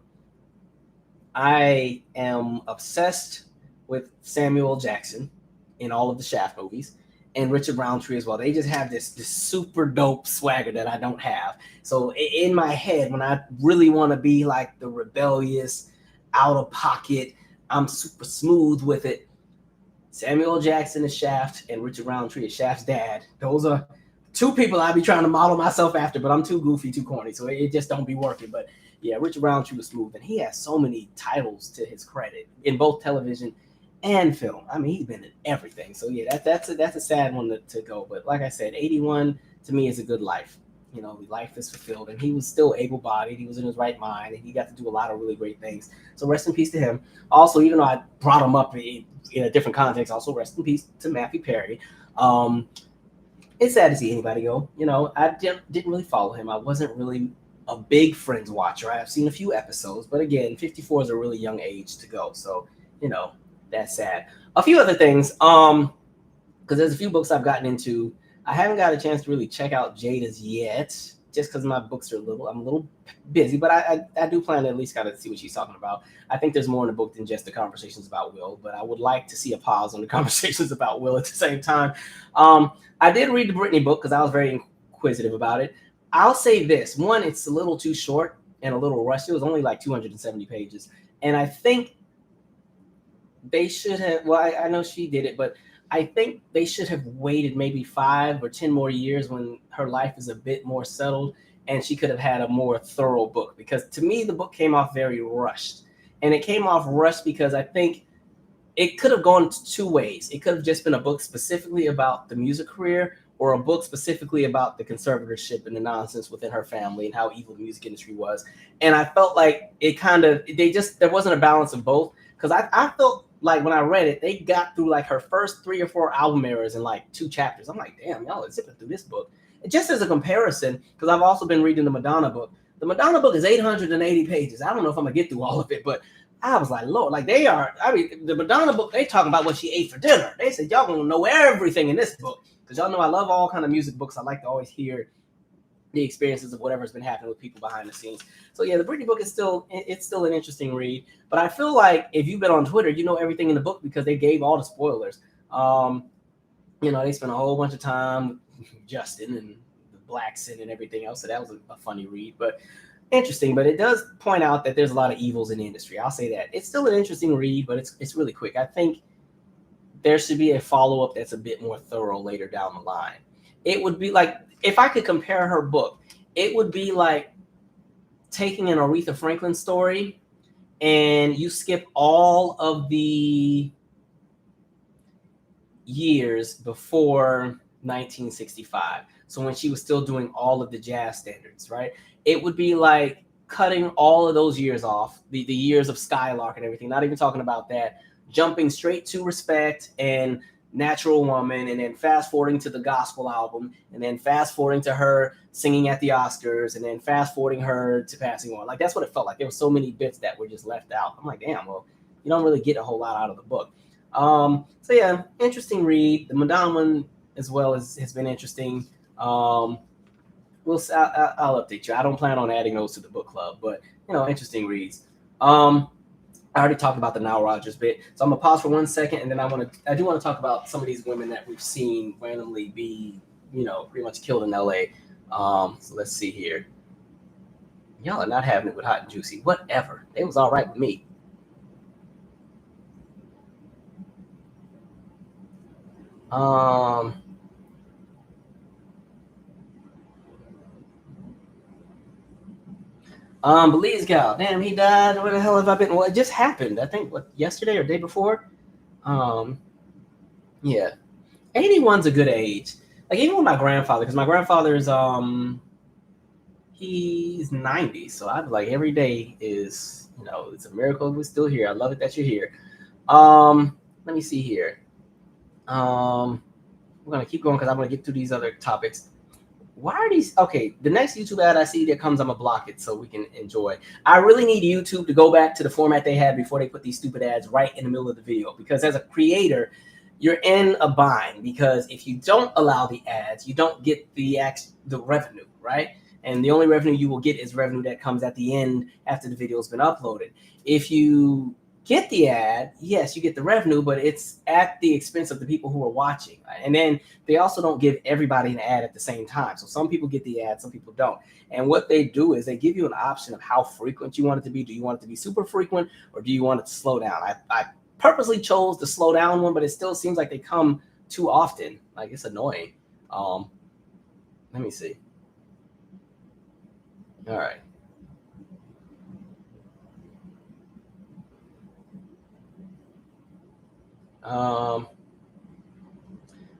I am obsessed with Samuel Jackson in all of the Shaft movies and Richard Roundtree as well. They just have this super dope swagger that I don't have. So in my head, when I really want to be like the rebellious, out of pocket, I'm super smooth with it. Samuel Jackson is Shaft and Richard Roundtree is Shaft's dad. Those are two people I be trying to model myself after, but I'm too goofy, too corny, so it just don't be working. But yeah, Richard Roundtree was smooth, and he has so many titles to his credit in both television and film. I mean, he's been in everything. So yeah, that's a sad one to go. But like I said, 81 to me is a good life. Life is fulfilled, and he was still able-bodied. He was in his right mind, and he got to do a lot of really great things. So rest in peace to him. Also, even though I brought him up in a different context, also rest in peace to Matthew Perry. Um, it's sad to see anybody go. I didn't really follow him. I wasn't really a big Friends watcher. I've seen a few episodes, but again, 54 is a really young age to go. So, that's sad. A few other things, because there's a few books I've gotten into. I haven't got a chance to really check out Jada's yet, just because my books are I'm a little busy, but I do plan to at least kind of see what she's talking about. I think there's more in the book than just the conversations about Will, but I would like to see a pause on the conversations about Will at the same time. I did read the Britney book because I was very inquisitive about it. I'll say this: one, it's a little too short and a little rushed. It was only like 270 pages, and I think they should have. Well, I know she did it, but I think they should have waited maybe 5 or 10 more years when her life is a bit more settled, and she could have had a more thorough book. Because to me, the book came off very rushed, and it came off rushed because I think it could have gone two ways. It could have just been a book specifically about the music career, or a book specifically about the conservatorship and the nonsense within her family and how evil the music industry was. And I felt like there wasn't a balance of both. Because I felt like when I read it, they got through like her first 3 or 4 album errors in like 2 chapters. I'm like, damn, y'all are zipping through this book. And just as a comparison, because I've also been reading the Madonna book. The Madonna book is 880 pages. I don't know if I'm gonna get through all of it, but I was like, Lord, like they are. I mean, the Madonna book, they talking about what she ate for dinner. They said y'all gonna know everything in this book, because y'all know I love all kind of music books. I like to always hear the experiences of whatever's been happening with people behind the scenes. So yeah, the Britney book is still an interesting read. But I feel like if you've been on Twitter, you know everything in the book because they gave all the spoilers. They spent a whole bunch of time with Justin and the Blackson and everything else. So that was a funny read, but interesting. But it does point out that there's a lot of evils in the industry. I'll say that. It's still an interesting read, but it's really quick. I think there should be a follow-up that's a bit more thorough later down the line. It would be like, if I could compare her book, it would be like taking an Aretha Franklin story and you skip all of the years before 1965. So when she was still doing all of the jazz standards, right? It would be like cutting all of those years off, the years of Skylark and everything, not even talking about that, jumping straight to Respect and Natural Woman, and then fast forwarding to the gospel album, and then fast forwarding to her singing at the Oscars, and then fast forwarding her to passing on. Like, that's what it felt like. There were so many bits that were just left out. I'm like, damn, well, you don't really get a whole lot out of the book. So yeah, interesting read. The Madonna one as well has been interesting. I'll update you. I don't plan on adding those to the book club, but interesting reads. I already talked about the Nile Rodgers bit, so I'm gonna pause for 1 second, and then I do want to talk about some of these women that we've seen randomly be, pretty much killed in LA. So let's see here. Y'all are not having it with Hot and Juicy. Whatever. It was all right with me. Belize gal. Damn, he died. Where the hell have I been? Well, it just happened. I think what yesterday or day before. Um, yeah, 81's a good age. Like even with my grandfather, because my grandfather's he's 90, so I'd like every day is it's a miracle we're still here. I love it that you're here. Let me see here. We're gonna keep going because I'm gonna get through these other topics. Why are these okay? The next YouTube ad I see that comes, I'm gonna block it so we can enjoy. I really need YouTube to go back to the format they had before they put these stupid ads right in the middle of the video, because as a creator, you're in a bind, because if you don't allow the ads, you don't get the revenue, right? And the only revenue you will get is revenue that comes at the end after the video's been uploaded. If you get the ad, yes, you get the revenue, but it's at the expense of the people who are watching. Right? And then they also don't give everybody an ad at the same time. So some people get the ad, some people don't. And what they do is they give you an option of how frequent you want it to be. Do you want it to be super frequent, or do you want it to slow down? I purposely chose the slow down one, but it still seems like they come too often. Like, it's annoying. Let me see. All right.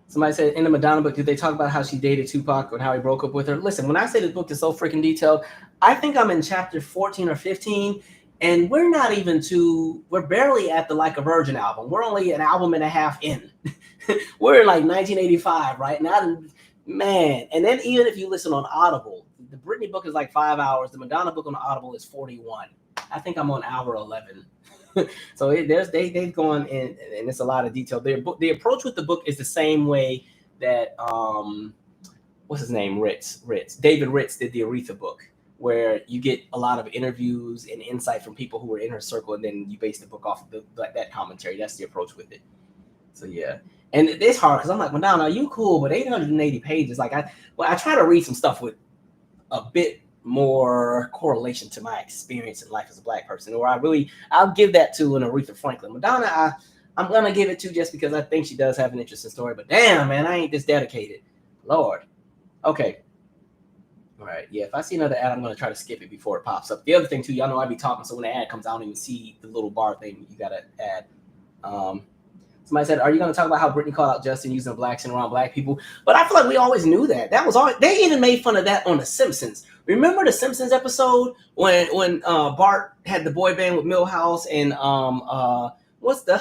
Somebody said in the Madonna book, did they talk about how she dated Tupac and how he broke up with her? Listen, when I say this book is so freaking detailed, I think I'm in chapter 14 or 15, and we're not even we're barely at the Like a Virgin album. We're only an album and a half in. We're in like 1985, right? Now, man. And then even if you listen on Audible, the Britney book is like 5 hours. The Madonna book on Audible is 41. I think I'm on hour 11. So they've gone in, and it's a lot of detail. The approach with the book is the same way that what's his name, David Ritz did the Aretha book, where you get a lot of interviews and insight from people who were in her circle, and then you base the book off of that commentary. That's the approach with it. So yeah, and it's hard because I'm like, Madonna, you cool, but 880 pages. Like I try to read some stuff with a bit more correlation to my experience in life as a Black person, or I'll give that to an Aretha Franklin. Madonna, I'm gonna give it to just because I think she does have an interesting story. But damn, man, I ain't this dedicated. Lord. Okay. All right. Yeah, if I see another ad, I'm gonna try to skip it before it pops up. The other thing too, y'all know I be talking, so when the ad comes, I don't even see the little bar thing. You gotta add. Somebody said, are you going to talk about how Britney called out Justin using black accent around Black people? But I feel like we always knew that. That was all. They even made fun of that on The Simpsons. Remember the Simpsons episode when Bart had the boy band with Milhouse and what's the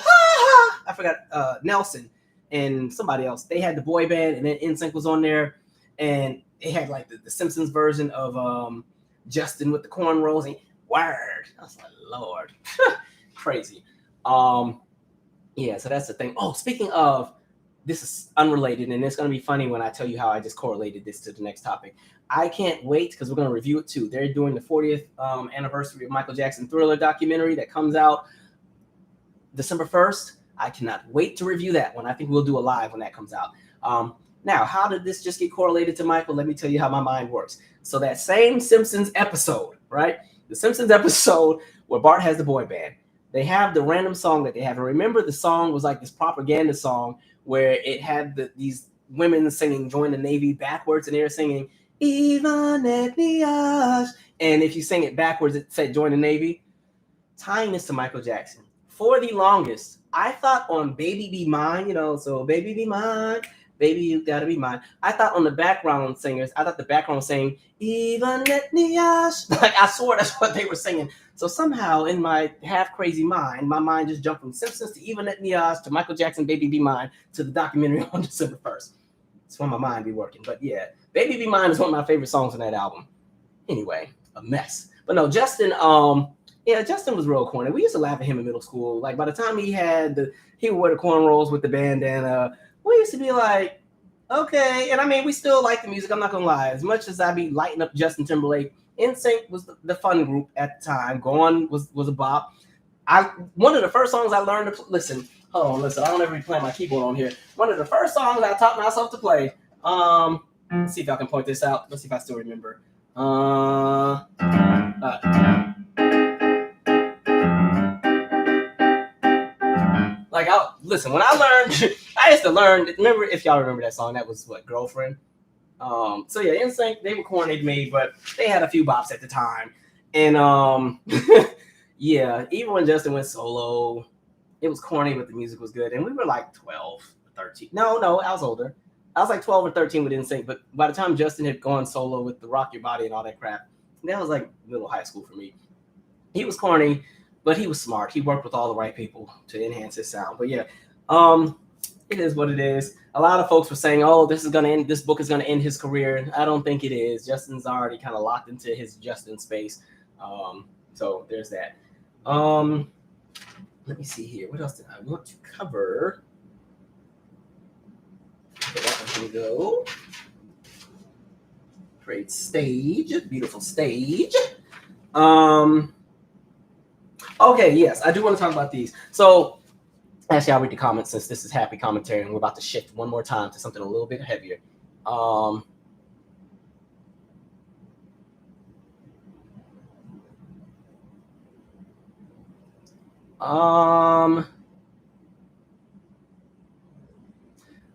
I forgot Nelson and somebody else. They had the boy band, and then NSYNC was on there, and it had like the Simpsons version of Justin with the cornrows. And word, I was like, Lord, crazy. Yeah, so that's the thing. Oh, speaking of, this is unrelated, and it's going to be funny when I tell you how I just correlated this to the next topic. I can't wait because we're going to review it too. They're doing the 40th anniversary of Michael Jackson Thriller documentary that comes out December 1st. I cannot wait to review that one. I think we'll do a live when that comes out. Now, how did this just get correlated to Michael? Let me tell you how my mind works. So that same Simpsons episode, right? The Simpsons episode where Bart has the boy band. They have the random song that they have. And remember, the song was like this propaganda song where it had these women singing Join the Navy backwards, and they were singing Even Etnias. And if you sing it backwards, it said Join the Navy. Tying this to Michael Jackson. For the longest, I thought on Baby Be Mine, so Baby Be Mine, Baby You Gotta Be Mine. I thought on the background singers, I thought the background was saying Even Etnias. Like, I swore that's what they were singing. So somehow in my half crazy mind, my mind just jumped from Simpsons to Even Etnias to Michael Jackson, Baby Be Mine to the documentary on December 1st. That's when my mind be working. But yeah, Baby Be Mine is one of my favorite songs on that album. Anyway, a mess. But no, Justin, Justin was real corny. We used to laugh at him in middle school. Like, by the time he would wear the cornrows with the bandana. We used to be like, okay. And I mean, we still like the music. I'm not going to lie. As much as I be lighting up Justin Timberlake, NSYNC was the fun group at the time. Gone was a bop. One of the first songs I learned to listen. Hold on, listen. I don't ever be playing my keyboard on here. One of the first songs I taught myself to play. Let's see if I can point this out. Let's see if I still remember. Like, listen, when I learned, I used to learn. Remember, if y'all remember that song, that was what, Girlfriend. So yeah, NSYNC, they were corny to me, but they had a few bops at the time. And yeah, even when Justin went solo, it was corny, but the music was good. And we were like 12, 13. No, I was older. I was like 12 or 13 with NSYNC, but by the time Justin had gone solo with the Rock Your Body and all that crap, that was like middle high school for me. He was corny, but he was smart. He worked with all the right people to enhance his sound. But yeah, it is what it is. A lot of folks were saying, "Oh, this book is gonna end his career." I don't think it is. Justin's already kind of locked into his Justin space. So there's that. Let me see here. What else did I want to cover? Okay, that one can go. Great stage, beautiful stage. Okay, yes, I do want to talk about these. So actually, I'll read the comments since this is happy commentary, and we're about to shift one more time to something a little bit heavier.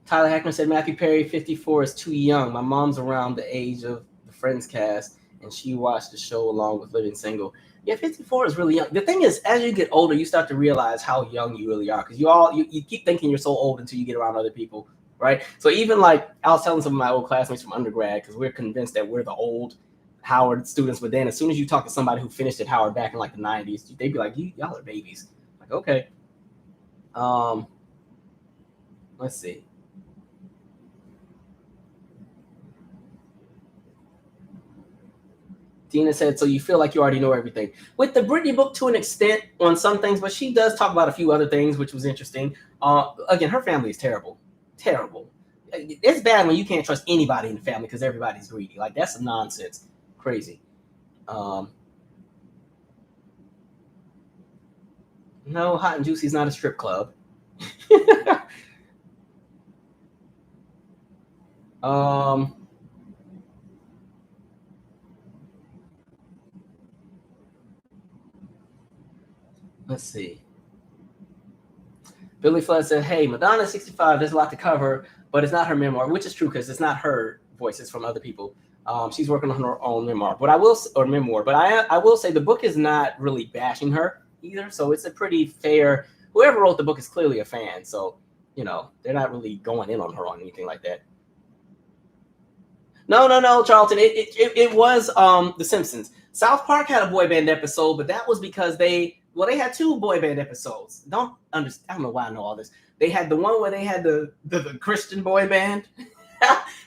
Tyler Hackman said Matthew Perry 54 is too young. My mom's around the age of the Friends cast, and she watched the show along with Living Single. Yeah, 54 is really young. The thing is, as you get older, you start to realize how young you really are, because you keep thinking you're so old until you get around other people, right? So even like I was telling some of my old classmates from undergrad, because we're convinced that we're the old Howard students, but then as soon as you talk to somebody who finished at Howard back in like the 90s, they'd be like, y'all are babies. Like, okay. Let's see. Dina said, so you feel like you already know everything. With the Britney book to an extent on some things, but she does talk about a few other things, which was interesting. Again, her family is terrible. Terrible. It's bad when you can't trust anybody in the family because everybody's greedy. Like, that's some nonsense. Crazy. No, Hot and Juicy is not a strip club. Let's see. Billy Flood said, hey, Madonna 65, there's a lot to cover, but it's not her memoir, which is true because it's not her voice, it's from other people. She's working on her own memoir. But I will say the book is not really bashing her either. So it's a pretty fair, whoever wrote the book is clearly a fan. So, they're not really going in on her on anything like that. No, Charlton. It was The Simpsons. South Park had a boy band episode, but that was because they had two boy band episodes. I don't know why I know all this. They had the one where they had the Christian boy band,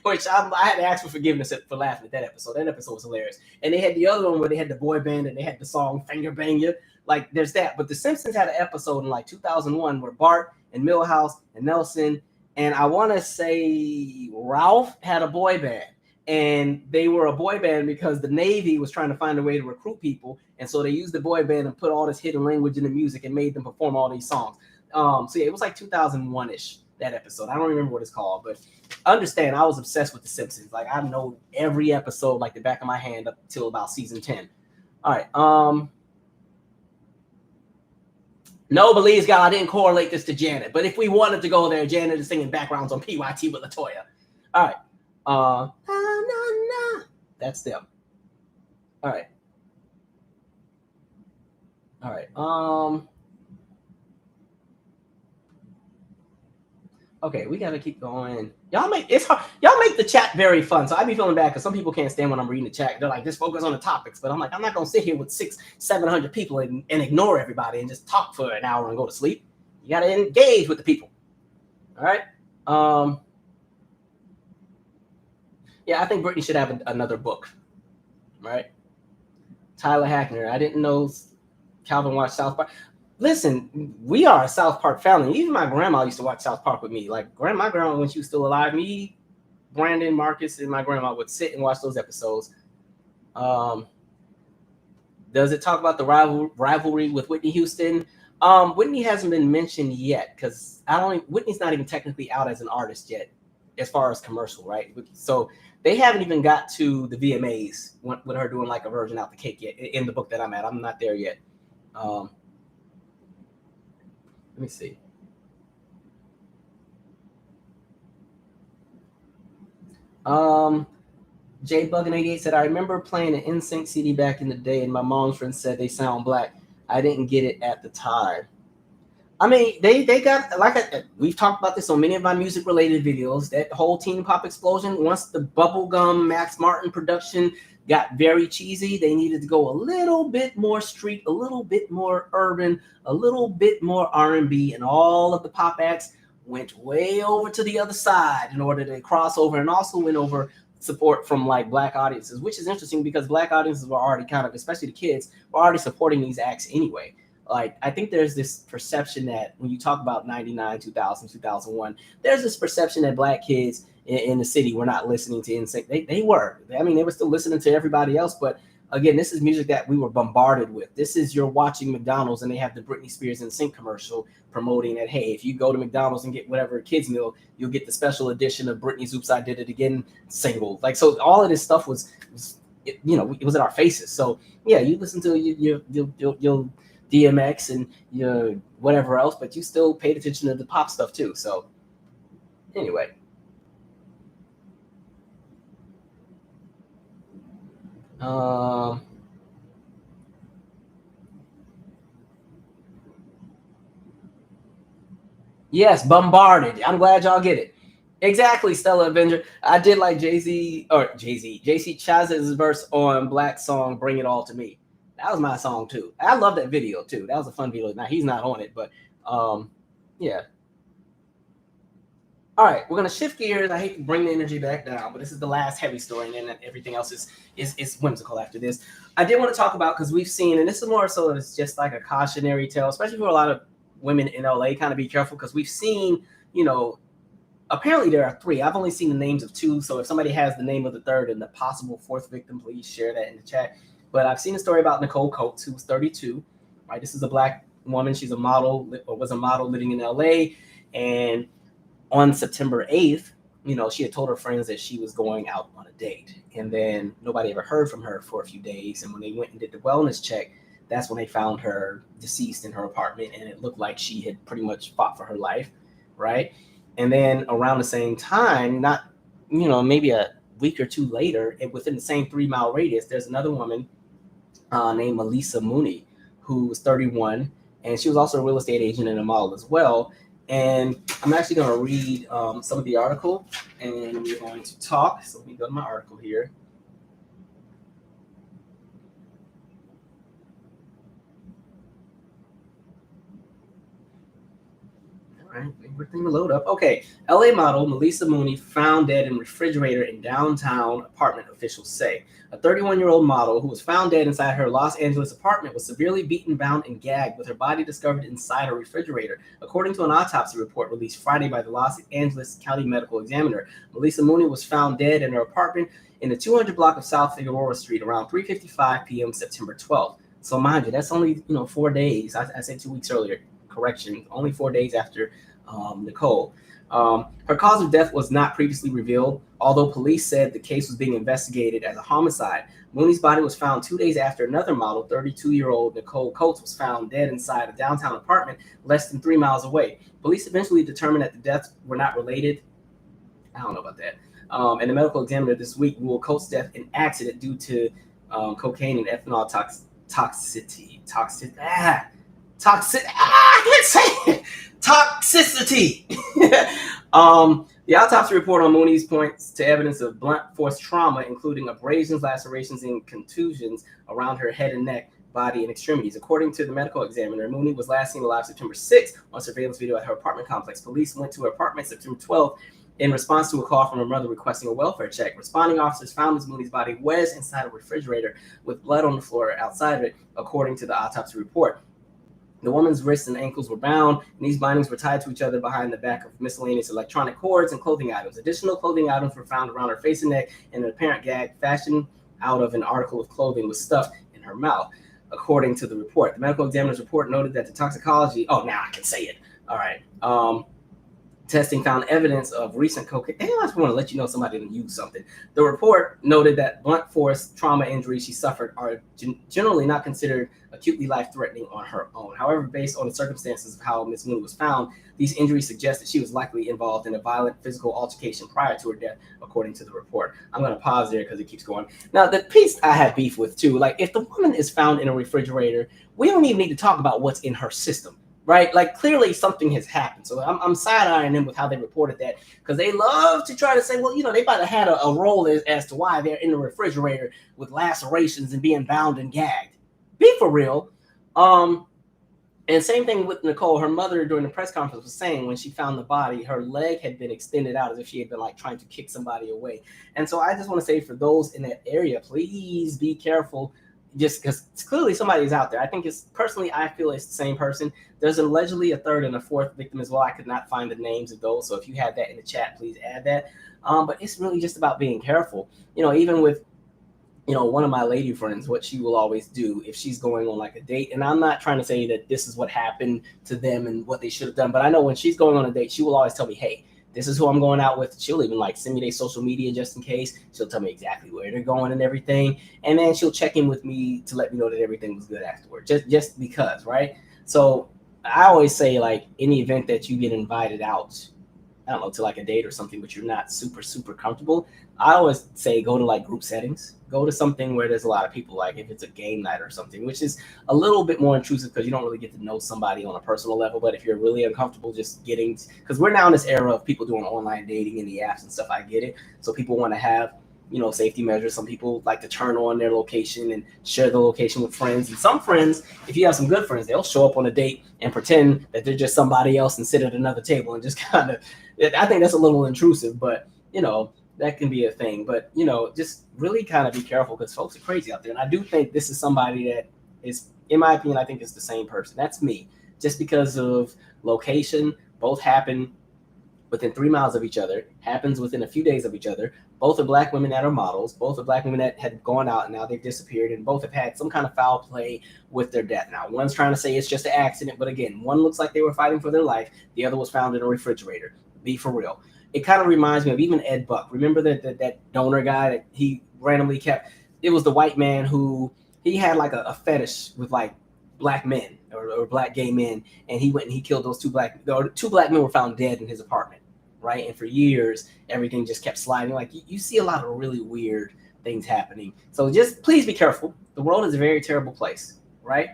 which I had to ask for forgiveness for laughing at that episode. That episode was hilarious. And they had the other one where they had the boy band and they had the song Finger Bang Ya. Like, there's that. But The Simpsons had an episode in like 2001 where Bart and Milhouse and Nelson and I want to say Ralph had a boy band. And they were a boy band because the Navy was trying to find a way to recruit people. And so they used the boy band and put all this hidden language in the music and made them perform all these songs. So yeah, it was like 2001-ish, that episode. I don't remember what it's called, but understand, I was obsessed with The Simpsons. Like, I know every episode like the back of my hand up till about season 10. All right. No, believes God, I didn't correlate this to Janet. But if we wanted to go there, Janet is singing backgrounds on PYT with LaToya. All right. That's them. All right. Okay, we gotta keep going. Y'all make the chat very fun. So I be feeling bad because some people can't stand when I'm reading the chat. They're like, just focus on the topics. But I'm like, I'm not gonna sit here with 600-700 people and ignore everybody and just talk for an hour and go to sleep. You gotta engage with the people. All right. Yeah, I think Britney should have another book. Right? Tyler Hackner. I didn't know Calvin watched South Park. Listen, we are a South Park family. Even my grandma used to watch South Park with me. Like, my grandma, when she was still alive, me, Brandon, Marcus, and my grandma would sit and watch those episodes. Does it talk about the rivalry with Whitney Houston? Whitney hasn't been mentioned yet because Whitney's not even technically out as an artist yet, as far as commercial, right? So they haven't even got to the VMAs with her doing like a version out the cake yet in the book that I'm at. I'm not there yet. Let me see. J Bug 88 said, I remember playing an NSYNC CD back in the day, and my mom's friends said they sound black. I didn't get it at the time. I mean, they got, we've talked about this on many of my music related videos. That whole teen pop explosion, once the bubblegum Max Martin production got very cheesy, they needed to go a little bit more street, a little bit more urban, a little bit more R&B, and all of the pop acts went way over to the other side in order to cross over, and also went over support from like black audiences, which is interesting because black audiences were already kind of, especially the kids, were already supporting these acts anyway. Like, I think there's this perception that when you talk about 99, 2000, 2001, there's this perception that black kids in the city were not listening to NSYNC. They were. I mean, they were still listening to everybody else, but again, this is music that we were bombarded with. This is, you're watching McDonald's and they have the Britney Spears NSYNC commercial promoting that, hey, if you go to McDonald's and get whatever kids meal, you'll get the special edition of Britney's Oops, I Did It Again single. Like, so all of this stuff was it was in our faces. So yeah, you listen to your DMX and your whatever else, but you still paid attention to the pop stuff too. So anyway. Yes, bombarded. I'm glad y'all get it. Exactly, Stella Avenger. I did like JC Chaz's verse on Black song "Bring It All to Me." That was my song too. I love that video too. That was a fun video. Now he's not on it, but yeah. All right, we're gonna shift gears. I hate to bring the energy back down, but this is the last heavy story, and then everything else is whimsical after this. I did want to talk about, because we've seen, and this is more so it's just like a cautionary tale, especially for a lot of women in LA. Kind of be careful, because we've seen, apparently there are 3. I've only seen the names of 2. So if somebody has the name of the 3rd and the possible 4th victim, please share that in the chat. But I've seen a story about Nicole Coates, who was 32. Right, this is a black woman. She's a model, or was a model living in LA, and on September 8th, she had told her friends that she was going out on a date, and then nobody ever heard from her for a few days. And when they went and did the wellness check, that's when they found her deceased in her apartment, and it looked like she had pretty much fought for her life, right? And then around the same time, not, maybe a week or 2 later, within the same 3-mile radius, there's another woman named Melissa Mooney, who was 31, and she was also a real estate agent and a model as well. And I'm actually going to read some of the article, and we're going to talk. So let me go to my article here. All right, everything to load up. Okay, LA model Melissa Mooney found dead in refrigerator in downtown apartment, officials say. A 31-year-old model who was found dead inside her Los Angeles apartment was severely beaten, bound, and gagged, with her body discovered inside a refrigerator, according to an autopsy report released Friday by the Los Angeles County Medical Examiner. Melissa Mooney was found dead in her apartment in the 200 block of South Figueroa Street around 3:55 p.m. September 12th. So mind you, that's only 4 days. I said 2 weeks earlier. Correction, only 4 days after Nicole. Her cause of death was not previously revealed, although police said the case was being investigated as a homicide. Mooney's body was found 2 days after another model, 32-year-old Nicole Coates, was found dead inside a downtown apartment less than 3 miles away. Police eventually determined that the deaths were not related. I don't know about that. And the medical examiner this week ruled Coates' death an accident due to cocaine and ethanol toxicity. I can't say it. Toxicity. The autopsy report on Mooney's points to evidence of blunt force trauma, including abrasions, lacerations, and contusions around her head and neck, body, and extremities. According to the medical examiner, Mooney was last seen alive September 6th on surveillance video at her apartment complex. Police went to her apartment September 12th in response to a call from her mother requesting a welfare check. Responding officers found Ms. Mooney's body wedged inside a refrigerator with blood on the floor outside of it, according to the autopsy report. The woman's wrists and ankles were bound, and these bindings were tied to each other behind the back of miscellaneous electronic cords and clothing items. Additional clothing items were found around her face and neck, and an apparent gag fashioned out of an article of clothing was stuffed in her mouth, according to the report. The medical examiner's report noted that the toxicology... Oh, now I can say it. All right. Testing found evidence of recent cocaine. Hey, I just want to let you know somebody didn't use something. The report noted that blunt force trauma injuries she suffered are generally not considered acutely life-threatening on her own. However, based on the circumstances of how Ms. Moon was found, these injuries suggest that she was likely involved in a violent physical altercation prior to her death, according to the report. I'm going to pause there because it keeps going. Now, the piece I have beef with, too, like if the woman is found in a refrigerator, we don't even need to talk about what's in her system. Right? Like clearly something has happened. So I'm side-eyeing them with how they reported that because they love to try to say, well, they might have had a role as to why they're in the refrigerator with lacerations and being bound and gagged. Be for real. And same thing with Nicole. Her mother during the press conference was saying when she found the body, her leg had been extended out as if she had been like trying to kick somebody away. And so I just want to say for those in that area, please be careful. Just because clearly somebody's out there. I think I feel it's the same person. There's allegedly a third and a fourth victim as well. I could not find the names of those. So if you have that in the chat, please add that. But it's really just about being careful. Even with, one of my lady friends, what she will always do if she's going on like a date. And I'm not trying to say that this is what happened to them and what they should have done. But I know when she's going on a date, she will always tell me, hey, this is who I'm going out with. She'll even like send me their social media just in case. She'll tell me exactly where they're going and everything. And then she'll check in with me to let me know that everything was good afterward. Just because, right? So I always say, like, in the event that you get invited out, I don't know, to like a date or something, but you're not super, super comfortable, I always say go to like group settings. Go to something where there's a lot of people, like if it's a game night or something, which is a little bit more intrusive because you don't really get to know somebody on a personal level. But if you're really uncomfortable just getting, because we're now in this era of people doing online dating in the apps and stuff, I get it. So people want to have, safety measures. Some people like to turn on their location and share the location with friends. And some friends, if you have some good friends, they'll show up on a date and pretend that they're just somebody else and sit at another table and just kind of, I think that's a little intrusive, but, that can be a thing. But, just really kind of be careful because folks are crazy out there. And I do think this is somebody that is, in my opinion, I think it's the same person. That's me. Just because of location, both happen within 3 miles of each other, happens within a few days of each other. Both are black women that are models. Both are black women that had gone out and now they've disappeared. And both have had some kind of foul play with their death. Now, one's trying to say it's just an accident. But again, one looks like they were fighting for their life. The other was found in a refrigerator. Be for real. It kind of reminds me of even Ed Buck. Remember that donor guy that he randomly kept? It was the white man who he had like a fetish with like black men or black gay men, and he went and he killed those two black men were found dead in his apartment, right? And for years, everything just kept sliding. Like you see a lot of really weird things happening. So just please be careful. The world is a very terrible place, right?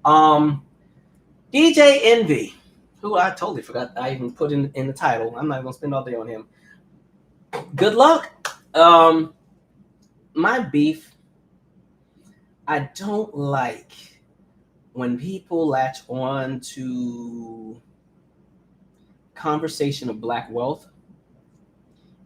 DJ Envy, who I totally forgot I even put in the title. I'm not going to spend all day on him. Good luck. My beef, I don't like when people latch on to conversation of black wealth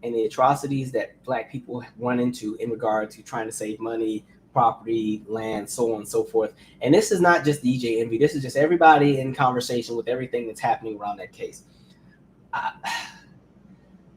and the atrocities that black people run into in regard to trying to save money, property, land, so on and so forth. And this is not just DJ Envy. This is just everybody in conversation with everything that's happening around that case.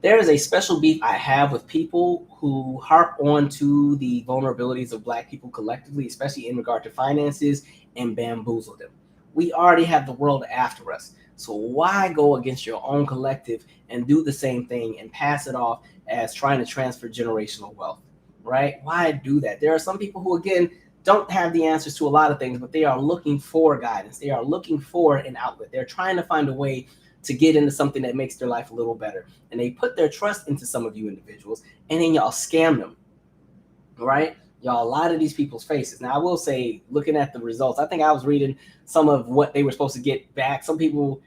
There is a special beef I have with people who harp on to the vulnerabilities of black people collectively, especially in regard to finances, and bamboozle them. We already have the world after us. So why go against your own collective and do the same thing and pass it off as trying to transfer generational wealth? Right? Why do that? There are some people who, again, don't have the answers to a lot of things, but they are looking for guidance. They are looking for an outlet. They're trying to find a way to get into something that makes their life a little better. And they put their trust into some of you individuals, and then y'all scam them. Right? Y'all lie to these people's faces. Now, I will say, looking at the results, I think I was reading some of what they were supposed to get back. Some people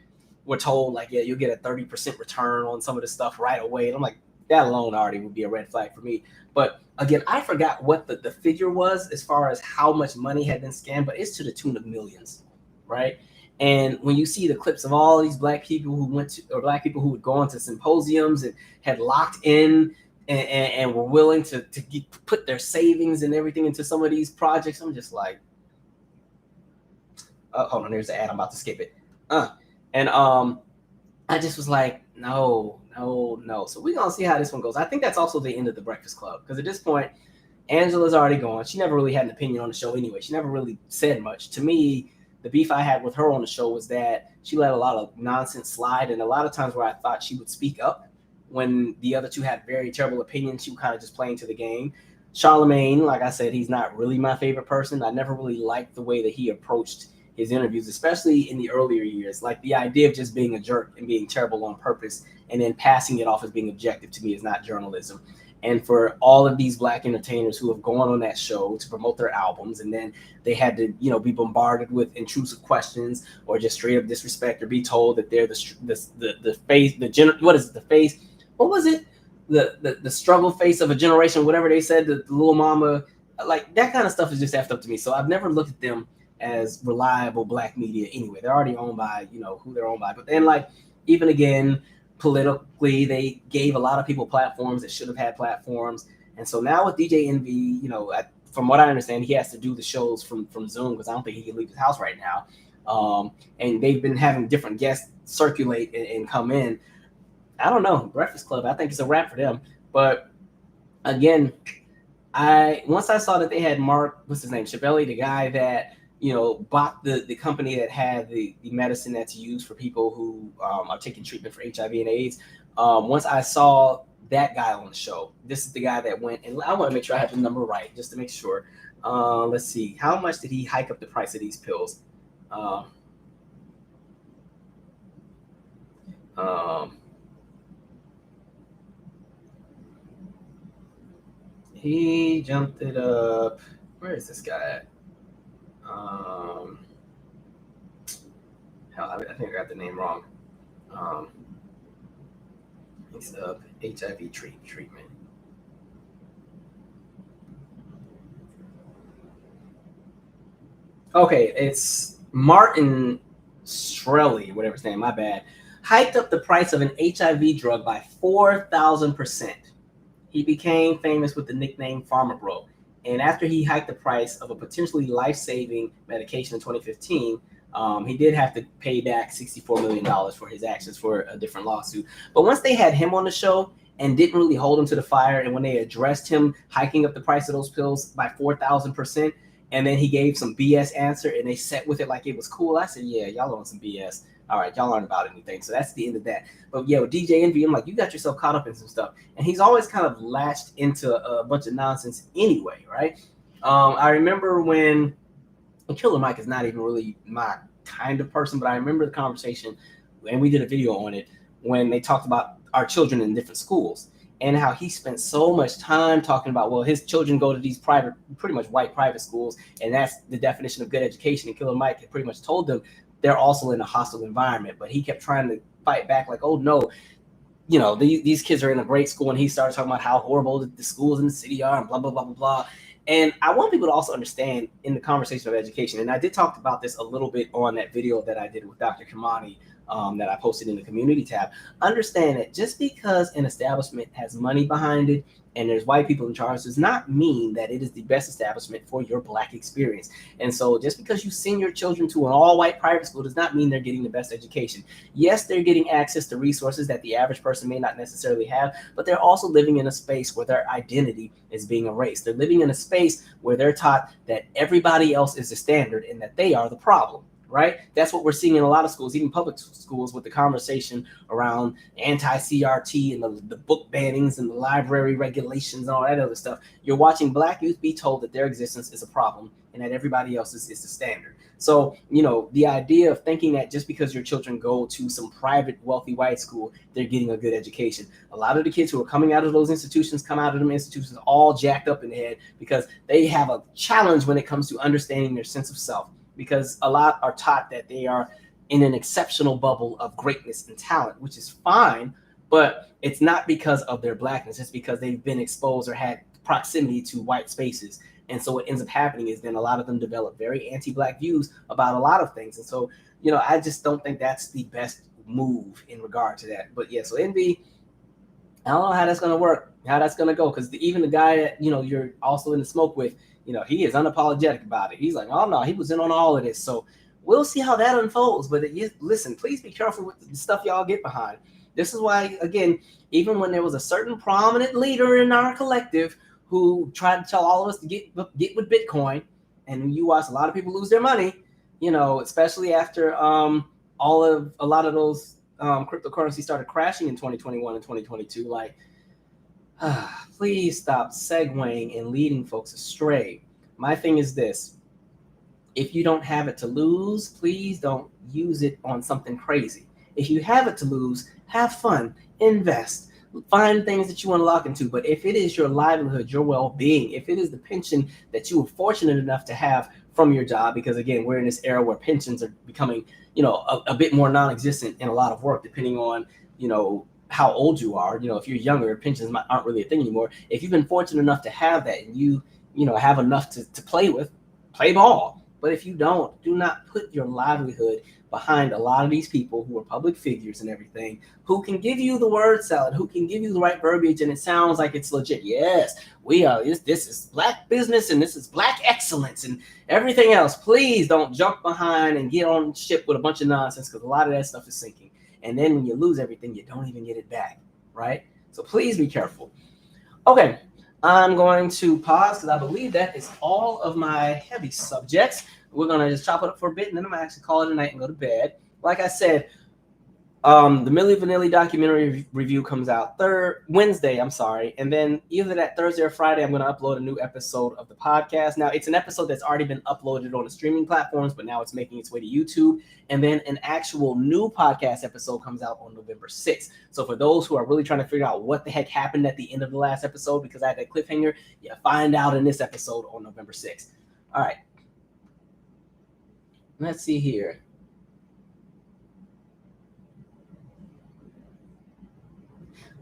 were told, like, yeah, you'll get a 30% return on some of this stuff right away. And I'm like, that alone already would be a red flag for me. But again, I forgot what the figure was as far as how much money had been scammed, but it's to the tune of millions, right? And when you see the clips of all these black people who went to, or black people who would go onto symposiums and had locked in and were willing to put their savings and everything into some of these projects, I'm just like, hold on, there's the ad. I'm about to skip it. I just was like, no. So we're going to see how this one goes. I think that's also the end of the Breakfast Club, because at this point, Angela's already gone. She never really had an opinion on the show anyway. She never really said much. To me, the beef I had with her on the show was that she let a lot of nonsense slide, and a lot of times where I thought she would speak up when the other two had very terrible opinions, she would kind of just play into the game. Charlemagne, like I said, he's not really my favorite person. I never really liked the way that he approached his interviews, especially in the earlier years. Like the idea of just being a jerk and being terrible on purpose and then passing it off as being objective to me is not journalism. And for all of these black entertainers who have gone on that show to promote their albums, and then they had to, be bombarded with intrusive questions or just straight up disrespect, or be told that they're the face, what is it, the face? What was it? The struggle face of a generation, whatever they said, the little mama, like that kind of stuff is just effed up to me. So I've never looked at them as reliable black media anyway. They're already owned by, who they're owned by. But then, like, even again, politically, they gave a lot of people platforms that should have had platforms. And so now with DJ Envy, from what I understand, he has to do the shows from Zoom because I don't think he can leave his house right now. And they've been having different guests circulate and come in. I don't know, Breakfast Club, I think it's a wrap for them. But again, once I saw that they had Mark, what's his name, Chiavelli, the guy that bought the company that had the medicine that's used for people who are taking treatment for HIV and AIDS. Once I saw that guy on the show, this is the guy that went, and I want to make sure I have the number right, just to make sure. Let's see, how much did he hike up the price of these pills? He jumped it up. Where is this guy at? Hell, I think I got the name wrong. It's up HIV treatment. Okay, it's Martin Shkreli, whatever his name, my bad, hiked up the price of an HIV drug by 4,000%. He became famous with the nickname Pharma Bro. And after he hiked the price of a potentially life-saving medication in 2015, he did have to pay back $64 million for his actions for a different lawsuit. But once they had him on the show and didn't really hold him to the fire, and when they addressed him hiking up the price of those pills by 4,000%, and then he gave some BS answer and they sat with it like it was cool, I said, yeah, y'all on some BS. All right, y'all aren't about anything. So that's the end of that. But yeah, with DJ Envy, I'm like, you got yourself caught up in some stuff. And he's always kind of latched into a bunch of nonsense anyway, right? I remember when Killer Mike is not even really my kind of person, but I remember the conversation, and we did a video on it, when they talked about our children in different schools and how he spent so much time talking about, well, his children go to these private, pretty much white private schools, and that's the definition of good education. And Killer Mike had pretty much told them they're also in a hostile environment, but he kept trying to fight back like, oh no, these kids are in a great school. And he started talking about how horrible the schools in the city are and blah, blah, blah, blah, blah. And I want people to also understand in the conversation of education, and I did talk about this a little bit on that video that I did with Dr. Kimani that I posted in the community tab. Understand that just because an establishment has money behind it and there's white people in charge does not mean that it is the best establishment for your black experience. And so just because you send your children to an all-white private school does not mean they're getting the best education. Yes, they're getting access to resources that the average person may not necessarily have, but they're also living in a space where their identity is being erased. They're living in a space where they're taught that everybody else is the standard and that they are the problem. Right? That's what we're seeing in a lot of schools, even public schools, with the conversation around anti-CRT and the book bannings and the library regulations and all that other stuff. You're watching black youth be told that their existence is a problem and that everybody else is the standard. So, the idea of thinking that just because your children go to some private, wealthy white school, they're getting a good education. A lot of the kids who are coming out of those institutions come out of them institutions all jacked up in the head because they have a challenge when it comes to understanding their sense of self. Because a lot are taught that they are in an exceptional bubble of greatness and talent, which is fine, but it's not because of their blackness. It's because they've been exposed or had proximity to white spaces. And so what ends up happening is then a lot of them develop very anti-black views about a lot of things. And so, I just don't think that's the best move in regard to that. But yeah, so Envy, I don't know how that's going to work, how that's going to go. Because even the guy that, you're also in the smoke with, he is unapologetic about it. He's like, oh no, he was in on all of this. So we'll see how that unfolds. But listen, please be careful with the stuff y'all get behind. This is why, again, even when there was a certain prominent leader in our collective who tried to tell all of us to get with Bitcoin, and you watch a lot of people lose their money, especially after a lot of those cryptocurrency started crashing in 2021 and 2022. Like, please stop segueing and leading folks astray. My thing is this: if you don't have it to lose, please don't use it on something crazy. If you have it to lose, have fun, invest, find things that you want to lock into. But if it is your livelihood, your well-being, if it is the pension that you were fortunate enough to have from your job, because again, we're in this era where pensions are becoming, a bit more non-existent in a lot of work, depending on, how old you are. If you're younger, pensions aren't really a thing anymore. If you've been fortunate enough to have that, and you have enough to play with, play ball. But if you don't, do not put your livelihood behind a lot of these people who are public figures and everything, who can give you the word salad, who can give you the right verbiage, and it sounds like it's legit. Yes, we are. This is black business, and this is black excellence, and everything else. Please don't jump behind and get on ship with a bunch of nonsense, because a lot of that stuff is sinking. And then when you lose everything, you don't even get it back, right? So please be careful. Okay. I'm going to pause because I believe that is all of my heavy subjects. We're going to just chop it up for a bit, and then I'm going to actually call it a night and go to bed. Like I said, the Milli Vanilli documentary review comes out Wednesday, and then either that Thursday or Friday, I'm going to upload a new episode of the podcast. Now, it's an episode that's already been uploaded on the streaming platforms, but now it's making its way to YouTube, and then an actual new podcast episode comes out on November 6th. So for those who are really trying to figure out what the heck happened at the end of the last episode, because I had that cliffhanger, you find out in this episode on November 6th. All right. Let's see here.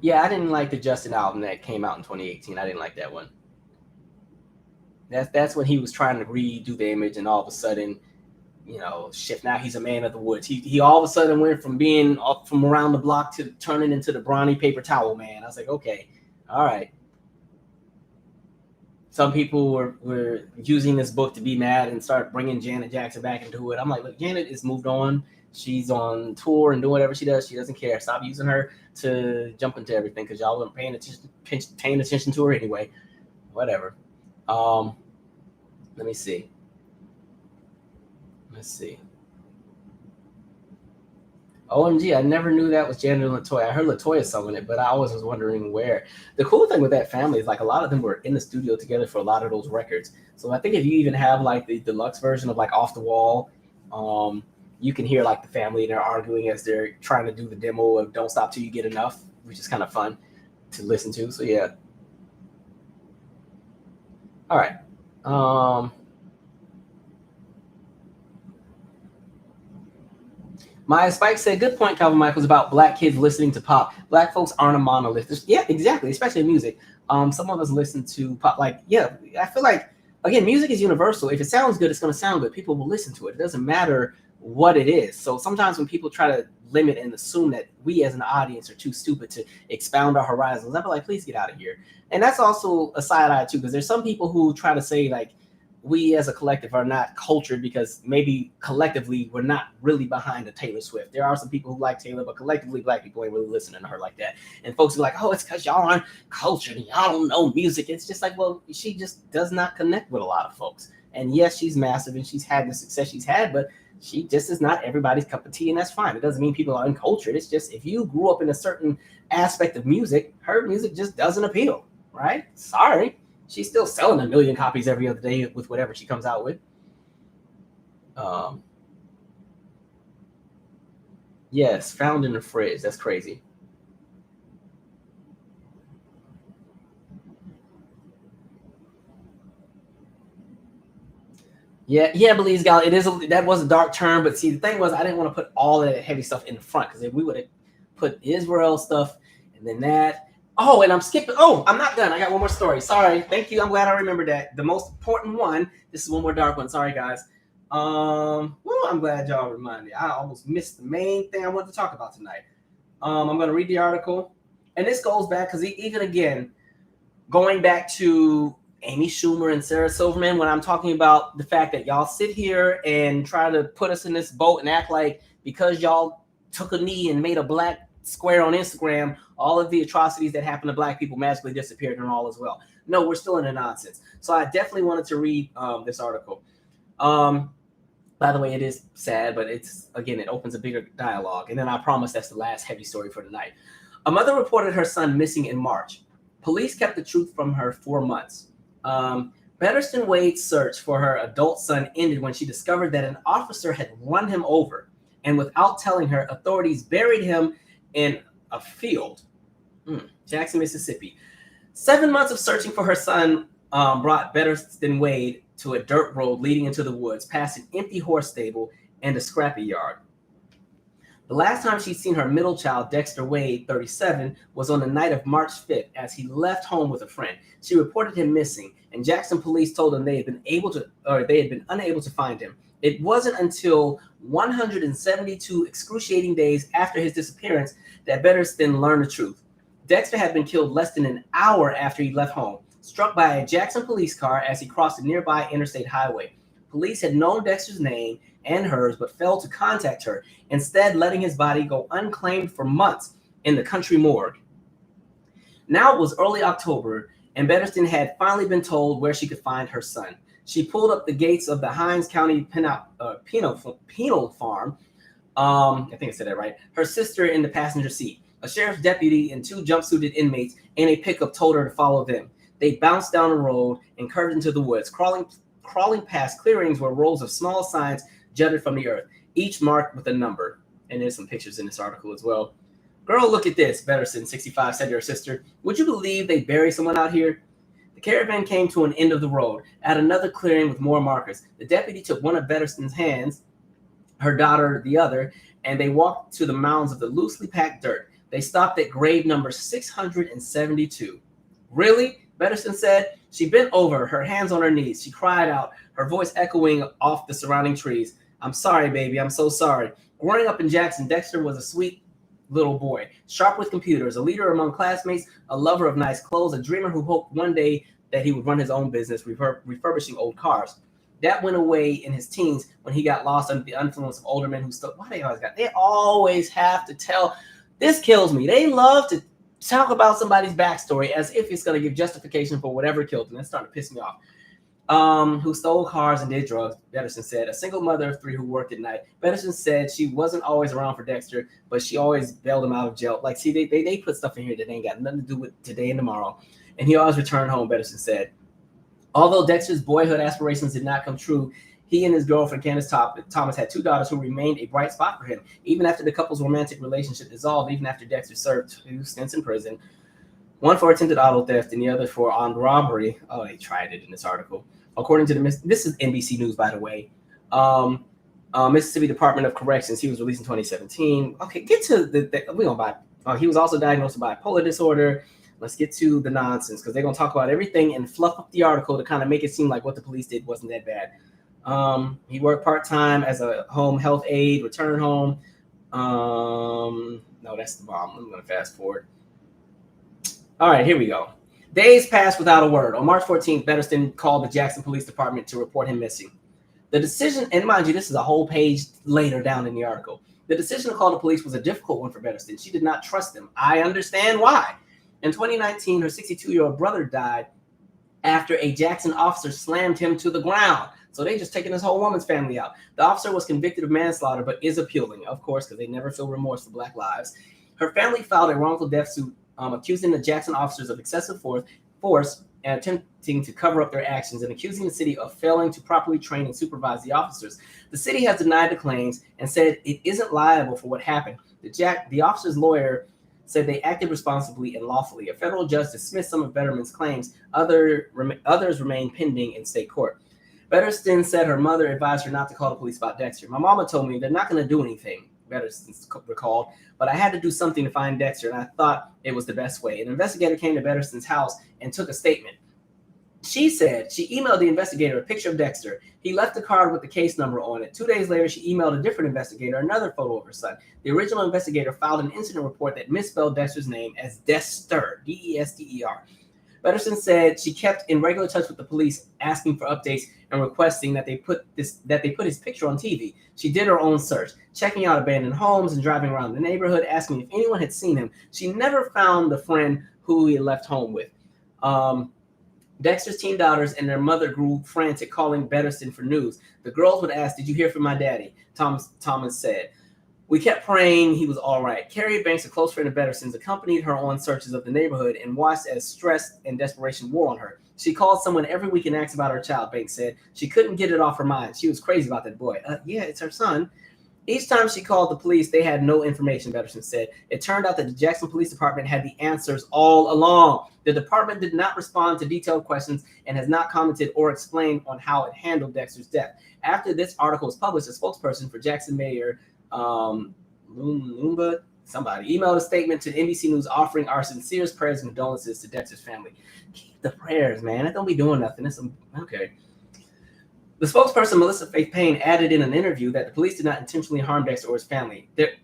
Yeah, I didn't like the Justin album that came out in 2018. I didn't like that one. That's when he was trying to redo the image, and all of a sudden, shift. Now he's a man of the woods. He all of a sudden went from being up from around the block to turning into the brawny paper towel man. I was like, okay, all right. Some people were using this book to be mad and start bringing Janet Jackson back into it. I'm like, look, Janet is moved on. She's on tour and doing whatever she does. She doesn't care. Stop using her to jump into everything, because y'all weren't paying attention to her anyway. Whatever. Let me see. Let's see. OMG, I never knew that was Janet and LaToya. I heard LaToya singing it, but I always was wondering where. The cool thing with that family is, like, a lot of them were in the studio together for a lot of those records. So I think if you even have, like, the deluxe version of, like, Off the Wall, you can hear, like, the family, and they're arguing as they're trying to do the demo of Don't Stop Till You Get Enough, which is kind of fun to listen to. So, yeah. All right. Maya Spike said, good point, Calvin Michaels, about black kids listening to pop. Black folks aren't a monolith. Yeah, exactly, especially in music. Some of us listen to pop. Like, yeah, I feel like, again, music is universal. If it sounds good, it's going to sound good. People will listen to it. It doesn't matter what it is. So sometimes when people try to limit and assume that we as an audience are too stupid to expound our horizons, I'm like, please get out of here. And that's also a side eye too, because there's some people who try to say, like, we as a collective are not cultured because maybe collectively we're not really behind a Taylor Swift. There are some people who like Taylor, but collectively black people ain't really listening to her like that. And folks are like, oh, it's because y'all aren't cultured and y'all don't know music. It's just like, well, she just does not connect with a lot of folks. And yes, she's massive and she's had the success she's had, but she just is not everybody's cup of tea, and that's fine. It doesn't mean people are uncultured. It's just if you grew up in a certain aspect of music, her music just doesn't appeal, right? Sorry. She's still selling 1 million copies every other day with whatever she comes out with. Yes, found in the fridge. That's crazy. Yeah, Belize Gal. That was a dark turn, but see, the thing was, I didn't want to put all of that heavy stuff in the front, because if we would have put Israel stuff and then that. Oh, and I'm skipping. Oh, I'm not done. I got one more story. Sorry. Thank you. I'm glad I remembered that. The most important one. This is one more dark one. Sorry, guys. Well, I'm glad y'all reminded me. I almost missed the main thing I wanted to talk about tonight. I'm going to read the article. And this goes back, because even again, going back to Amy Schumer and Sarah Silverman, when I'm talking about the fact that y'all sit here and try to put us in this boat and act like because y'all took a knee and made a black square on Instagram, all of the atrocities that happen to black people magically disappeared and all as well. No, we're still in the nonsense. So I definitely wanted to read this article. By the way, it is sad, but it's, again, it opens a bigger dialogue. And then I promise that's the last heavy story for tonight. A mother reported her son missing in March. Police kept the truth from her for months. Betterston Wade's search for her adult son ended when she discovered that an officer had run him over, and without telling her, authorities buried him in a field, Jackson, Mississippi. 7 months of searching for her son brought Betterston Wade to a dirt road leading into the woods, past an empty horse stable and a scrappy yard. The last time she'd seen her middle child, Dexter Wade, 37, was on the night of March 5th as he left home with a friend. She reported him missing, and Jackson police told them they had been unable to find him. It wasn't until 172 excruciating days after his disappearance that Betterston learned the truth. Dexter had been killed less than an hour after he left home, struck by a Jackson police car as he crossed a nearby interstate highway. Police had known Dexter's name and hers, but failed to contact her, instead letting his body go unclaimed for months in the country morgue. Now it was early October, and Betterston had finally been told where she could find her son. She pulled up the gates of the Hinds County Penal Farm. I think I said that right. Her sister in the passenger seat. A sheriff's deputy and 2 jumpsuited inmates in a pickup told her to follow them. They bounced down the road and curved into the woods, crawling past clearings where rows of small signs jutted from the earth, each marked with a number. And there's some pictures in this article as well. Girl, look at this, Betterston, 65, said to her sister. Would you believe they buried someone out here? The caravan came to an end of the road, at another clearing with more markers. The deputy took one of Betterston's hands, her daughter the other, and they walked to the mounds of the loosely packed dirt. They stopped at grave number 672. Really? Betterston said. She bent over, her hands on her knees. She cried out, her voice echoing off the surrounding trees. I'm sorry, baby. I'm so sorry. Growing up in Jackson, Dexter was a sweet little boy, sharp with computers, a leader among classmates, a lover of nice clothes, a dreamer who hoped one day that he would run his own business, refurbishing old cars. That went away in his teens when he got lost under the influence of older men who they always have to tell. This kills me. They love to talk about somebody's backstory as if it's going to give justification for whatever killed them. That's starting to piss me off. Who stole cars and did drugs, Betterston said. A single mother of 3 who worked at night. Betterston said she wasn't always around for Dexter, but she always bailed him out of jail. Like, see, they put stuff in here that ain't got nothing to do with today and tomorrow. And he always returned home, Betterston said. Although Dexter's boyhood aspirations did not come true, he and his girlfriend, Candace Thomas, had 2 daughters who remained a bright spot for him, even after the couple's romantic relationship dissolved, even after Dexter served 2 stints in prison, one for attempted auto theft and the other for armed robbery. Oh, they tried it in this article. According to this is NBC News, by the way. Mississippi Department of Corrections, he was released in 2017. Okay, get to we gonna buy. He was also diagnosed with bipolar disorder. Let's get to the nonsense, because they're gonna talk about everything and fluff up the article to kind of make it seem like what the police did wasn't that bad. He worked part-time as a home health aide, return home. No, that's the bomb. I'm gonna fast forward. All right, here we go. Days passed without a word. On March 14th, Betterston called the Jackson Police Department to report him missing. The decision, and mind you, this is a whole page later down in the article. The decision to call the police was a difficult one for Betterston. She did not trust them. I understand why. In 2019, her 62-year-old brother died after a Jackson officer slammed him to the ground. So they just taking this whole woman's family out. The officer was convicted of manslaughter, but is appealing, of course, because they never feel remorse for Black lives. Her family filed a wrongful death suit accusing the Jackson officers of excessive force and attempting to cover up their actions, and accusing the city of failing to properly train and supervise the officers. The city has denied the claims and said it isn't liable for what happened. The officers' lawyer said they acted responsibly and lawfully. A federal judge dismissed some of Betterman's claims. Others remain pending in state court. Betterston said her mother advised her not to call the police about Dexter. My mama told me they're not going to do anything, Betterston recalled, but I had to do something to find Dexter, and I thought it was the best way. An investigator came to Betterston's house and took a statement. She said she emailed the investigator a picture of Dexter. He left a card with the case number on it. 2 days later, she emailed a different investigator another photo of her son. The original investigator filed an incident report that misspelled Dexter's name as Dexter, D-E-S-T-E-R. Betterston said she kept in regular touch with the police, asking for updates and requesting that they put his picture on TV. She did her own search, checking out abandoned homes and driving around the neighborhood, asking if anyone had seen him. She never found the friend who he left home with. Dexter's teen daughters and their mother grew frantic, calling Betterston for news. The girls would ask, "Did you hear from my daddy?" Thomas said. "We kept praying he was all right." Carrie Banks, a close friend of Betterston's, accompanied her on searches of the neighborhood and watched as stress and desperation wore on her. "She called someone every week and asked about her child," Banks said. "She couldn't get it off her mind. She was crazy about that boy." Yeah, it's her son. "Each time she called the police, they had no information," Betterson said. "It turned out that the Jackson Police Department had the answers all along. The department did not respond to detailed questions and has not commented or explained on how it handled Dexter's death." After this article was published, a spokesperson for Jackson Mayor Lumba, somebody, emailed a statement to NBC News offering our sincerest prayers and condolences to Dexter's family. Keep the prayers, man. It don't be doing nothing. Okay. The spokesperson, Melissa Faith Payne, added in an interview that the police did not intentionally harm Dexter or his family. Let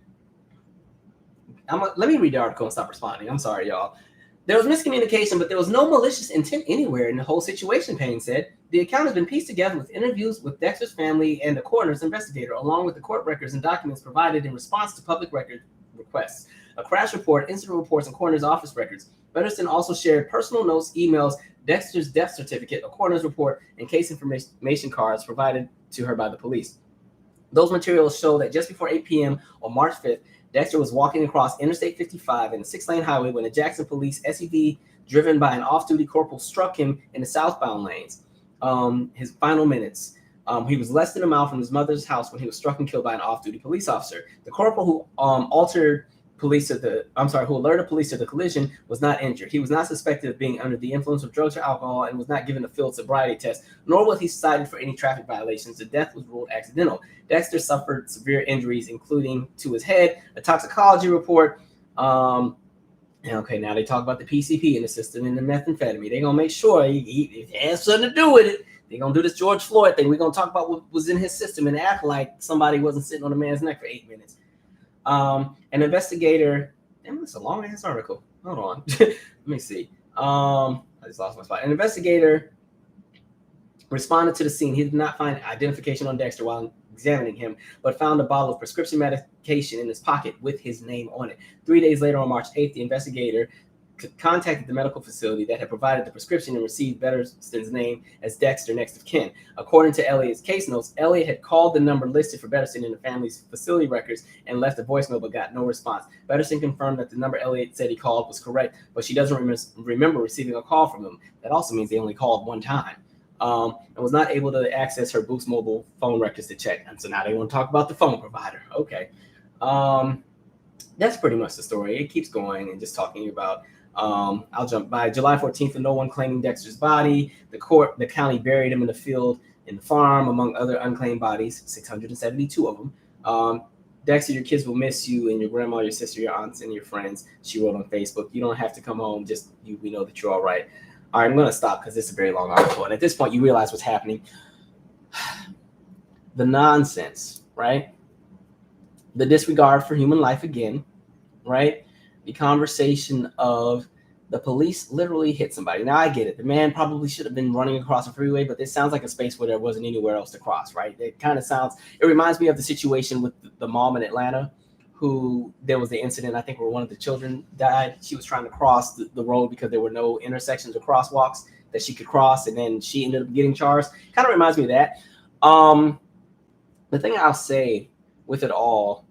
me read the article and stop responding. I'm sorry, y'all. "There was miscommunication, but there was no malicious intent anywhere in the whole situation," Payne said. "The account has been pieced together with interviews with Dexter's family and the coroner's investigator, along with the court records and documents provided in response to public record requests. A crash report, incident reports, and coroner's office records. Betterston also shared personal notes, emails, Dexter's death certificate, a coroner's report, and case information cards provided to her by the police. Those materials show that just before 8 p.m. on March 5th, Dexter was walking across Interstate 55 in a 6-lane highway when a Jackson police SUV driven by an off-duty corporal struck him in the southbound lanes. His final minutes. He was less than a mile from his mother's house when he was struck and killed by an off-duty police officer. The corporal who alerted police to the collision was not injured. He was not suspected of being under the influence of drugs or alcohol and was not given a field sobriety test, nor was he cited for any traffic violations. The death was ruled accidental. Dexter suffered severe injuries, including to his head, a toxicology report. Okay, now they talk about the PCP in the system and the methamphetamine. They're going to make sure it has something to do with it. They're going to do this George Floyd thing. We're going to talk about what was in his system and act like somebody wasn't sitting on a man's neck for 8 minutes. An investigator, damn, it's a long ass article. Hold on. Let me see. I just lost my spot. An investigator responded to the scene. He did not find identification on Dexter while examining him, but found a bottle of prescription medication in his pocket with his name on it. 3 days later, on March 8th, the investigator contacted the medical facility that had provided the prescription and received Betterston's name as Dexter next of kin. According to Elliott's case notes, Elliott had called the number listed for Betterston in the family's facility records and left a voicemail but got no response. Betterston confirmed that the number Elliott said he called was correct, but she doesn't remember receiving a call from him. That also means they only called one time. And was not able to access her Boost mobile phone records to check. And so now they want to talk about the phone provider. Okay. That's pretty much the story. It keeps going and just talking about I'll jump by July 14th, with no one claiming Dexter's body. The county buried him in the field in the farm, among other unclaimed bodies, 672 of them. Dexter, your kids will miss you, and your grandma, your sister, your aunts, and your friends. She wrote on Facebook. You don't have to come home. We know that you're all right. All right, I'm going to stop because this is a very long article. And at this point, you realize what's happening. The nonsense, right? The disregard for human life again, right? The conversation of the police literally hit somebody. Now, I get it. The man probably should have been running across a freeway, but this sounds like a space where there wasn't anywhere else to cross, right? It reminds me of the situation with the mom in Atlanta, who there was the incident, I think, where one of the children died. She was trying to cross the road because there were no intersections or crosswalks that she could cross, and then she ended up getting charged. Kind of reminds me of that. The thing I'll say with it all,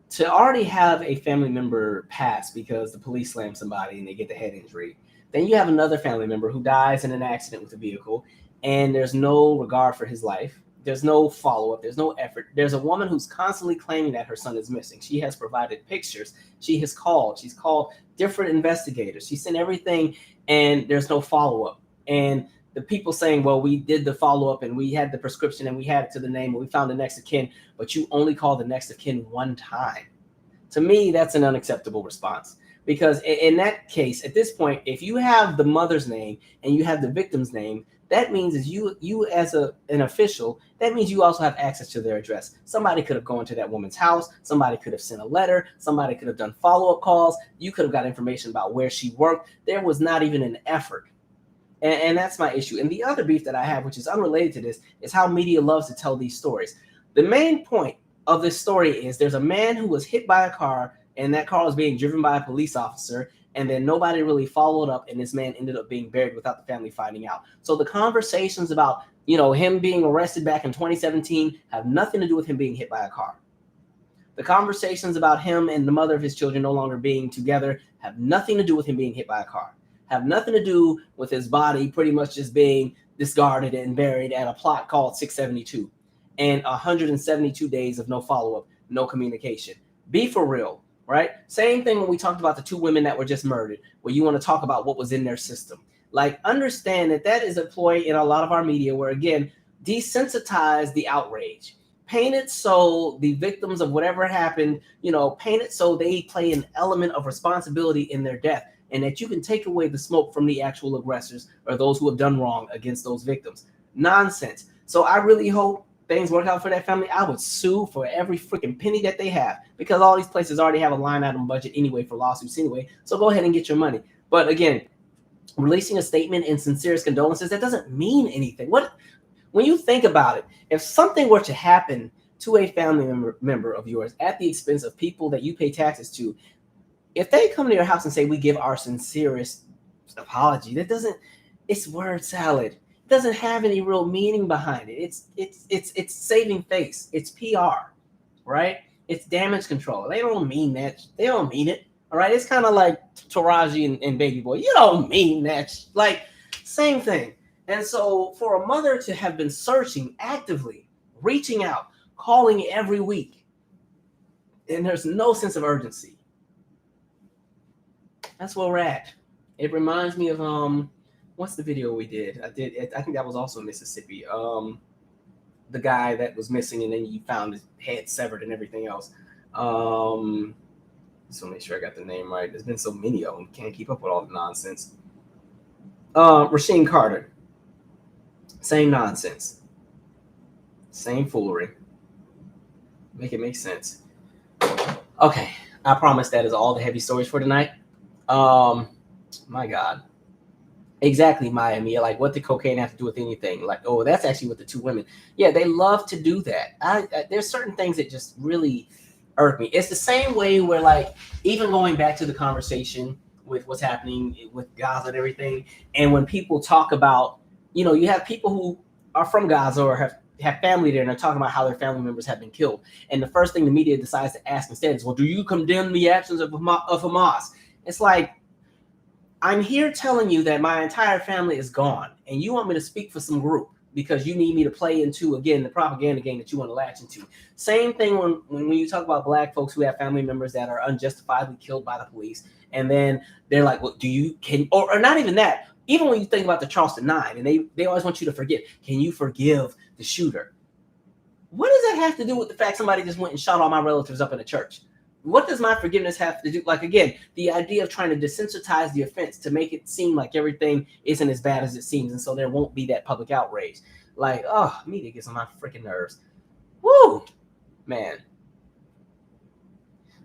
to already have a family member pass because the police slam somebody and they get the head injury, then you have another family member who dies in an accident with a vehicle, and there's no regard for his life. There's no follow-up. There's no effort. There's a woman who's constantly claiming that her son is missing. She has provided pictures. She's called different investigators. She sent everything, and there's no follow-up. And the people saying, well, we did the follow-up, and we had the prescription, and we had it to the name, and we found the next of kin, but you only called the next of kin one time. To me, that's an unacceptable response. Because in that case, at this point, if you have the mother's name and you have the victim's name, that means is you as an official, that means you also have access to their address. Somebody could have gone to that woman's house. Somebody could have sent a letter. Somebody could have done follow-up calls. You could have got information about where she worked. There was not even an effort. And that's my issue. And the other beef that I have, which is unrelated to this, is how media loves to tell these stories. The main point of this story is there's a man who was hit by a car and that car was being driven by a police officer, and then nobody really followed up, and this man ended up being buried without the family finding out. So the conversations about, him being arrested back in 2017 have nothing to do with him being hit by a car. The conversations about him and the mother of his children no longer being together have nothing to do with him being hit by a car. Have nothing to do with his body pretty much just being discarded and buried at a plot called 672. And 172 days of no follow-up, no communication. Be for real, right? Same thing when we talked about the 2 women that were just murdered, where you want to talk about what was in their system. Like, understand that is a ploy in a lot of our media where, again, desensitize the outrage. Paint it so the victims of whatever happened, paint it so they play an element of responsibility in their death, and that you can take away the smoke from the actual aggressors or those who have done wrong against those victims. Nonsense. So I really hope things work out for that family. I would sue for every freaking penny that they have, because all these places already have a line item budget anyway for lawsuits anyway. So go ahead and get your money. But again, releasing a statement in sincerest condolences, that doesn't mean anything. When you think about it, if something were to happen to a family member of yours at the expense of people that you pay taxes to, if they come to your house and say, we give our sincerest apology, it's word salad. It doesn't have any real meaning behind it. It's saving face. It's PR, right? It's damage control. They don't mean that. They don't mean it. All right. It's kind of like Taraji and Baby Boy. You don't mean that. Like, same thing. And so for a mother to have been searching actively, reaching out, calling every week, and there's no sense of urgency. That's where we're at. It reminds me of what's the video we did? I think that was also in Mississippi. The guy that was missing, and then you found his head severed and everything else. So make sure I got the name right. There's been so many of them, can't keep up with all the nonsense. Rasheen Carter. Same nonsense. Same foolery. Make it make sense. Okay, I promise that is all the heavy stories for tonight. My God. Exactly, Miami. Like, what did cocaine have to do with anything? Like, oh, that's actually with the 2 women. Yeah, they love to do that. There's certain things that just really irk me. It's the same way where, like, even going back to the conversation with what's happening with Gaza and everything, and when people talk about, you have people who are from Gaza or have family there, and they're talking about how their family members have been killed. And the first thing the media decides to ask instead is, well, do you condemn the actions of Hamas? It's like, I'm here telling you that my entire family is gone, and you want me to speak for some group because you need me to play into, again, the propaganda game that you want to latch into. Same thing when you talk about Black folks who have family members that are unjustifiably killed by the police, and then they're like, well, or not even that. Even when you think about the Charleston 9, and they always want you to forget, can you forgive the shooter? What does that have to do with the fact somebody just went and shot all my relatives up in a church? What does my forgiveness have to do? Like, again, the idea of trying to desensitize the offense to make it seem like everything isn't as bad as it seems, and so there won't be that public outrage. Like, oh, media gets on my freaking nerves. Woo, man.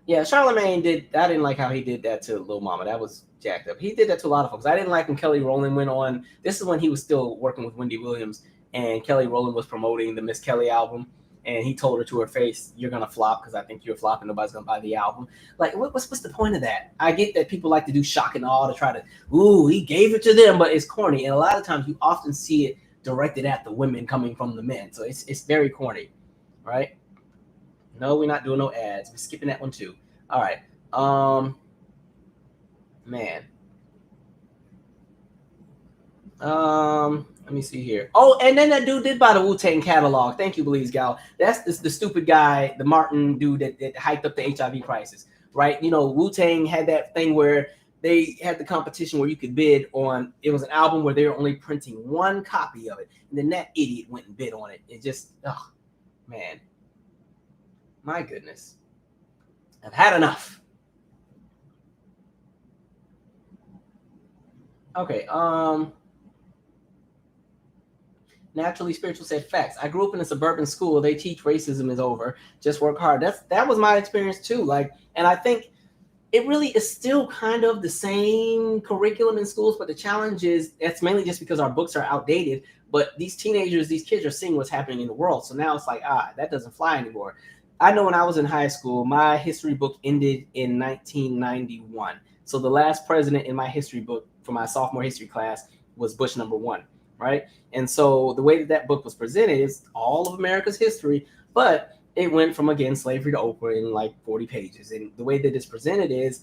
Yeah, Charlemagne I didn't like how he did that to Lil Mama. That was jacked up. He did that to a lot of folks. I didn't like when Kelly Rowland went on. This is when he was still working with Wendy Williams, and Kelly Rowland was promoting the Miss Kelly album. And he told her to her face, you're going to flop because I think you're flopping. Nobody's going to buy the album. Like, what's the point of that? I get that people like to do shock and awe to try to, he gave it to them, but it's corny. And a lot of times you often see it directed at the women coming from the men. So it's very corny, right? No, we're not doing no ads. We're skipping that one too. All right. Man. Let me see here. Oh, and then that dude did buy the Wu-Tang catalog. Thank you, Belize Gal. That's the stupid guy, the Martin dude that hyped up the HIV crisis, right? Wu-Tang had that thing where they had the competition where you could bid on. It was an album where they were only printing one copy of it, and then that idiot went and bid on it. It just, man, my goodness, I've had enough. Okay, Naturally Spiritual said facts. I grew up in a suburban school. They teach racism is over. Just work hard. That was my experience too. Like, and I think it really is still kind of the same curriculum in schools, but the challenge is that's mainly just because our books are outdated. But these teenagers, these kids are seeing what's happening in the world. So now it's like, that doesn't fly anymore. I know when I was in high school, my history book ended in 1991. So the last president in my history book for my sophomore history class was Bush #1, right? And so the way that that book was presented is all of America's history, but it went from, again, slavery to Oprah in like 40 pages. And the way that it's presented is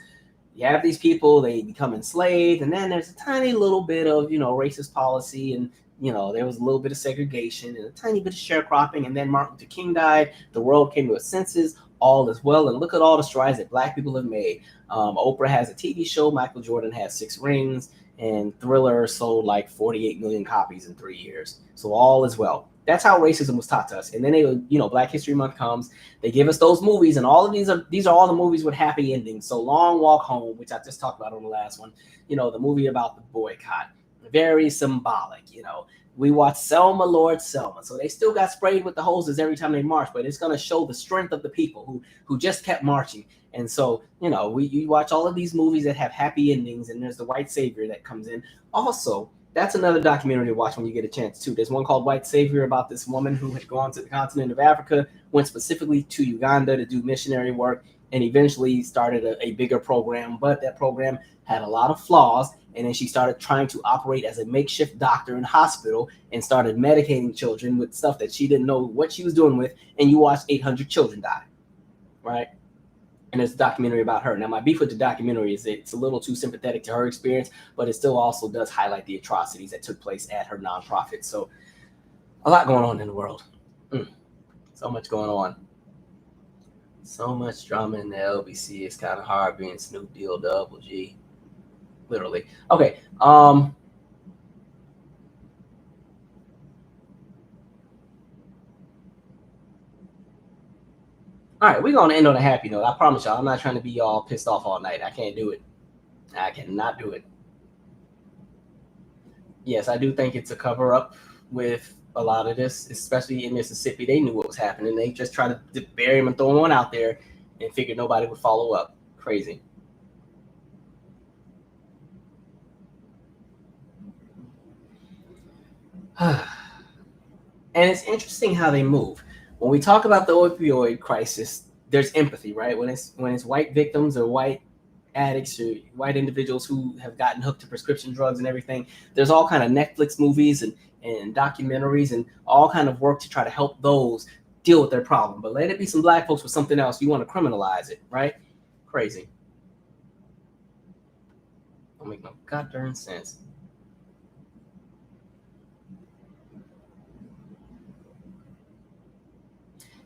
you have these people, they become enslaved, and then there's a tiny little bit of, racist policy, and there was a little bit of segregation and a tiny bit of sharecropping, and then Martin Luther King died, the world came to its senses, all is well, and look at all the strides that Black people have made. Oprah has a TV show, Michael Jordan has 6 rings, and Thriller sold like 48 million copies in 3 years. So all is well. That's how racism was taught to us. And then Black History Month comes, they give us those movies, and all of these are all the movies with happy endings. So Long Walk Home, which I just talked about on the last one, the movie about the boycott, very symbolic. We watched Selma, Lord Selma. So they still got sprayed with the hoses every time they marched, but it's going to show the strength of the people who just kept marching. And so, you watch all of these movies that have happy endings, and there's the white savior that comes in. Also, that's another documentary to watch when you get a chance too. There's one called White Savior about this woman who had gone to the continent of Africa, went specifically to Uganda to do missionary work, and eventually started a bigger program. But that program had a lot of flaws. And then she started trying to operate as a makeshift doctor in hospital and started medicating children with stuff that she didn't know what she was doing with. And you watched 800 children die, right? And there's a documentary about her. Now, my beef with the documentary is it's a little too sympathetic to her experience, but it still also does highlight the atrocities that took place at her nonprofit. So a lot going on in the world. So much going on. So much drama in the LBC. It's kind of hard being Snoop Deal Double G. Literally. Okay. All right, we're going to end on a happy note. I promise y'all, I'm not trying to be all pissed off all night. I can't do it. I cannot do it. Yes, I do think it's a cover up with a lot of this, especially in Mississippi. They knew what was happening. They just tried to bury him and throw one out there and figured nobody would follow up. Crazy. And it's interesting how they move. When we talk about the opioid crisis, there's empathy, right? When it's white victims or white addicts or white individuals who have gotten hooked to prescription drugs and everything, there's all kind of Netflix movies and documentaries and all kind of work to try to help those deal with their problem. But let it be some Black folks with something else, you want to criminalize it, right? Crazy. Don't make no goddamn sense.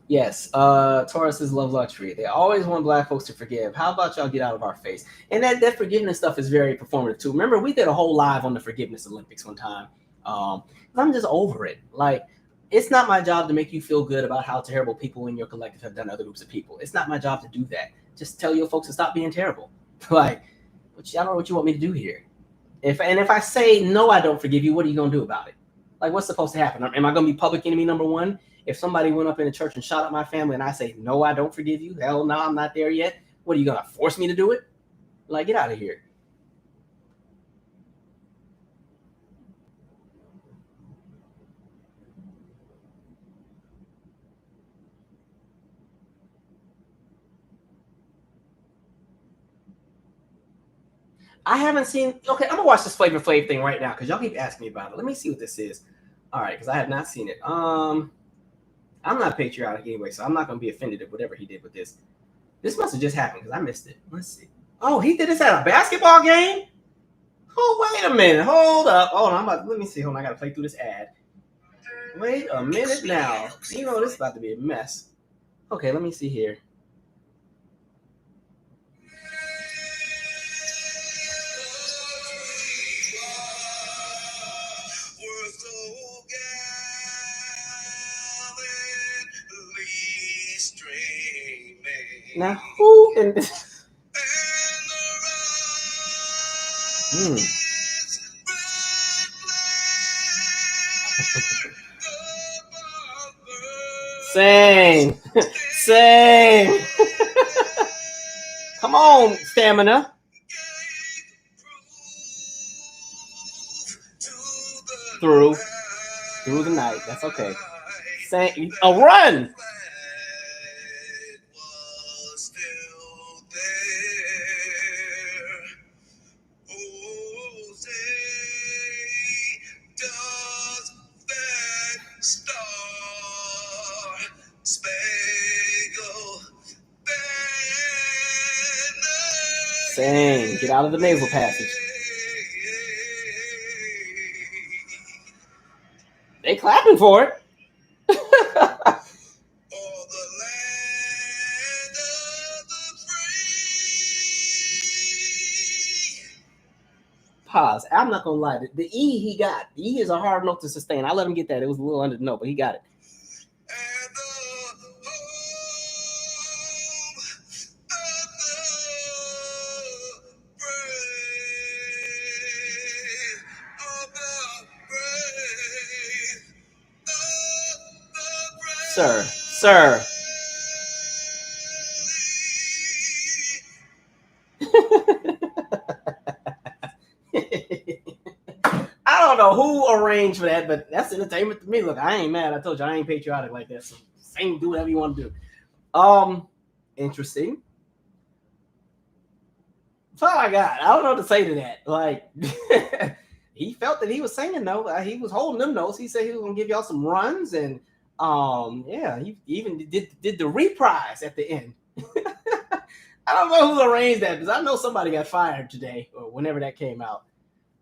Yes, Tauruses love luxury. They always want Black folks to forgive. How about y'all get out of our face? And that forgiveness stuff is very performative too. Remember, we did a whole live on the forgiveness Olympics one time. I'm just over it. Like, it's not my job to make you feel good about how terrible people in your collective have done other groups of people. It's not my job to do that. Just tell your folks to stop being terrible. Like, I don't know what you want me to do here. If I say no, I don't forgive you, what are you gonna do about it? Like, what's supposed to happen? Am I gonna be public enemy #1? If somebody went up in a church and shot up my family and I say, no, I don't forgive you, hell no, I'm not there yet, what are you going to force me to do it? Like, get out of here. I haven't seen. Okay, I'm going to watch this Flavor Flav thing right now because y'all keep asking me about it. Let me see what this is. All right, because I have not seen it. I'm not patriotic anyway, so I'm not going to be offended at whatever he did with this. This must have just happened because I missed it. Let's see. Oh, he did this at a basketball game? Oh, wait a minute. Hold up. Hold on. Let me see. Hold on. I got to play through this ad. Wait a minute now. This is about to be a mess. Okay, let me see here. Now, who in this? Same. Same. Come on, Stamina. Through the night. That's okay. Same. A run. Sing. Get out of the nasal passage. They clapping for it. Pause. I'm not gonna lie. The E he got. The E is a hard note to sustain. I let him get that. It was a little under the note, but he got it. Sir. I don't know who arranged for that, but that's entertainment to me. Look, I ain't mad. I told you I ain't patriotic like that. So same, do whatever you want to do. Interesting. That's all I got. I don't know what to say to that. Like, he felt that he was singing though. He was holding them notes. He said he was gonna give y'all some runs, and yeah, he even did the reprise at the end. I don't know who arranged that because I know somebody got fired today or whenever that came out.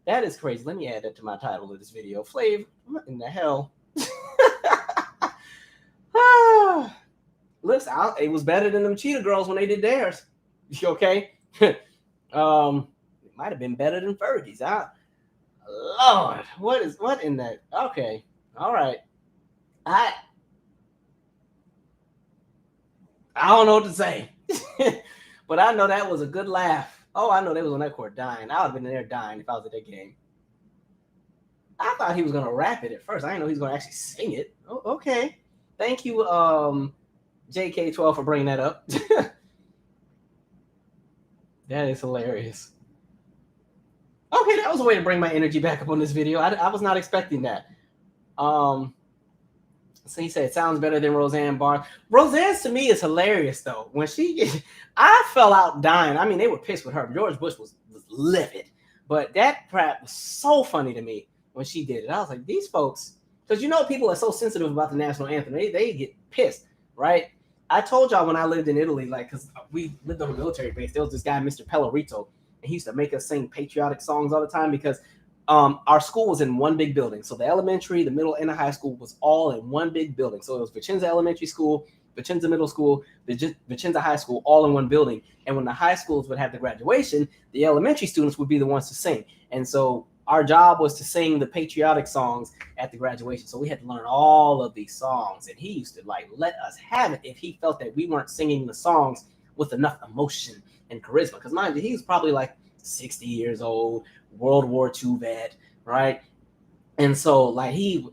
That is crazy. Let me add that to my title of this video. Flav, what in the hell? Listen, it was better than them Cheetah Girls when they did theirs. Okay? It might have been better than Fergie's. Lord, what in that? Okay. All right. I don't know what to say. But I know that was a good laugh. Oh, I know they was on that court dying. I would have been in there dying if I was at that game. I thought he was going to rap it at first. I didn't know he was going to actually sing it. Oh, okay. Thank you, JK12, for bringing that up. That is hilarious. Okay, that was a way to bring my energy back up on this video. I was not expecting that. So he said it sounds better than Roseanne Barr. Roseanne's to me is hilarious though. When I fell out dying. I mean, they were pissed with her. George Bush was livid, but that crap was so funny to me when she did it. I was like, these folks, because people are so sensitive about the national anthem. They get pissed, right? I told y'all when I lived in Italy, like, because we lived on a military base, there was this guy, Mr. Pellerito, and he used to make us sing patriotic songs all the time because our school was in one big building. So the elementary, the middle, and the high school was all in one big building. So it was Vicenza Elementary School, Vicenza Middle School, Vicenza High School, all in one building. And when the high schools would have the graduation, the elementary students would be the ones to sing. And so our job was to sing the patriotic songs at the graduation. So we had to learn all of these songs. And he used to let us have it if he felt that we weren't singing the songs with enough emotion and charisma. Because mind you, he was probably 60 years old, World War II vet, right? And so he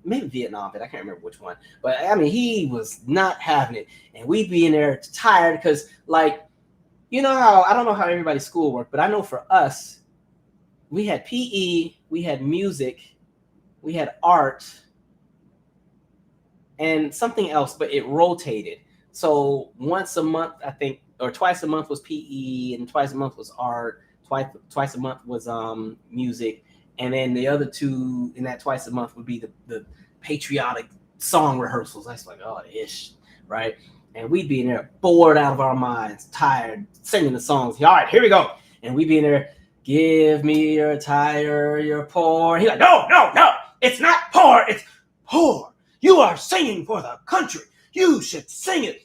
maybe Vietnam vet, I can't remember which one, but I mean he was not having it, and we'd be in there tired because how I don't know how everybody's school worked, but I know for us we had PE, we had music, we had art, and something else, but it rotated. So once a month, I think, or twice a month was PE, and twice a month was art. Twice a month was music, and then the other two in that twice a month would be the patriotic song rehearsals. That's ish, right? And we'd be in there bored out of our minds, tired, singing the songs. All right, here we go. And we'd be in there, give me your tire, you're poor. He's like, no, it's not poor, it's poor. You are singing for the country. You should sing it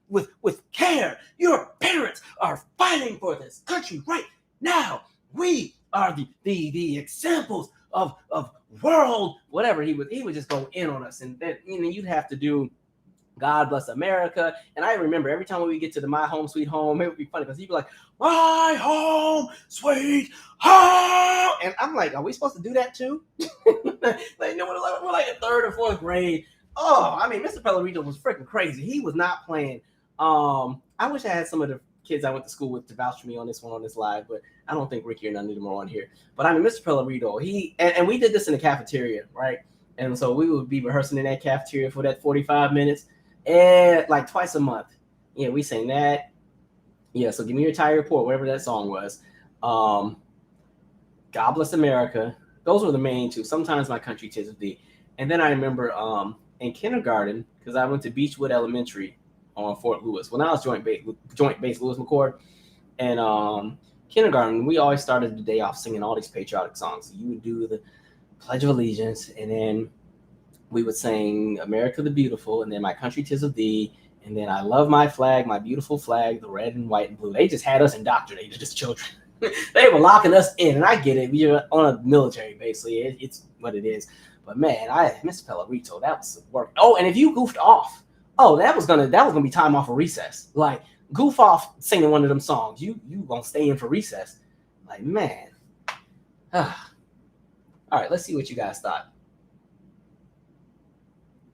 with care. Your parents are fighting for this country right now. We are the examples of world whatever. He would just go in on us, and then you'd have to do God Bless America. And I remember every time we get to the My Home Sweet Home, it would be funny because he'd be like, my home sweet home, and I'm like, are we supposed to do that too? We're in third or fourth grade. Oh, I mean, Mr. Pellerito was freaking crazy. He was not playing. I wish I had some of the kids I went to school with to vouch for me on this live, but I don't think Ricky or none of them are on here. But I mean, Mr. Pellerito, and we did this in the cafeteria, right? And so we would be rehearsing in that cafeteria for that 45 minutes, and twice a month. Yeah, we sang that. Yeah, so give me your tire report, whatever that song was. God Bless America. Those were the main two. Sometimes My Country 'Tis of Thee. And then I remember in kindergarten, because I went to Beechwood Elementary on Fort Lewis. When I was Joint Base Lewis McCord, And kindergarten, we always started the day off singing all these patriotic songs. So you would do the Pledge of Allegiance, and then we would sing America the Beautiful, and then My Country 'Tis of Thee, and then I Love My Flag, My Beautiful Flag, the red and white and blue. They just had us indoctrinated as children. They were locking us in, and I get it. We are on a military base, so it's what it is. But man, Miss Pellerito, that was some work. Oh, and if you goofed off, that was gonna be time off for recess. Like goof off singing one of them songs, you gonna stay in for recess. Like man. All right, let's see what you guys thought.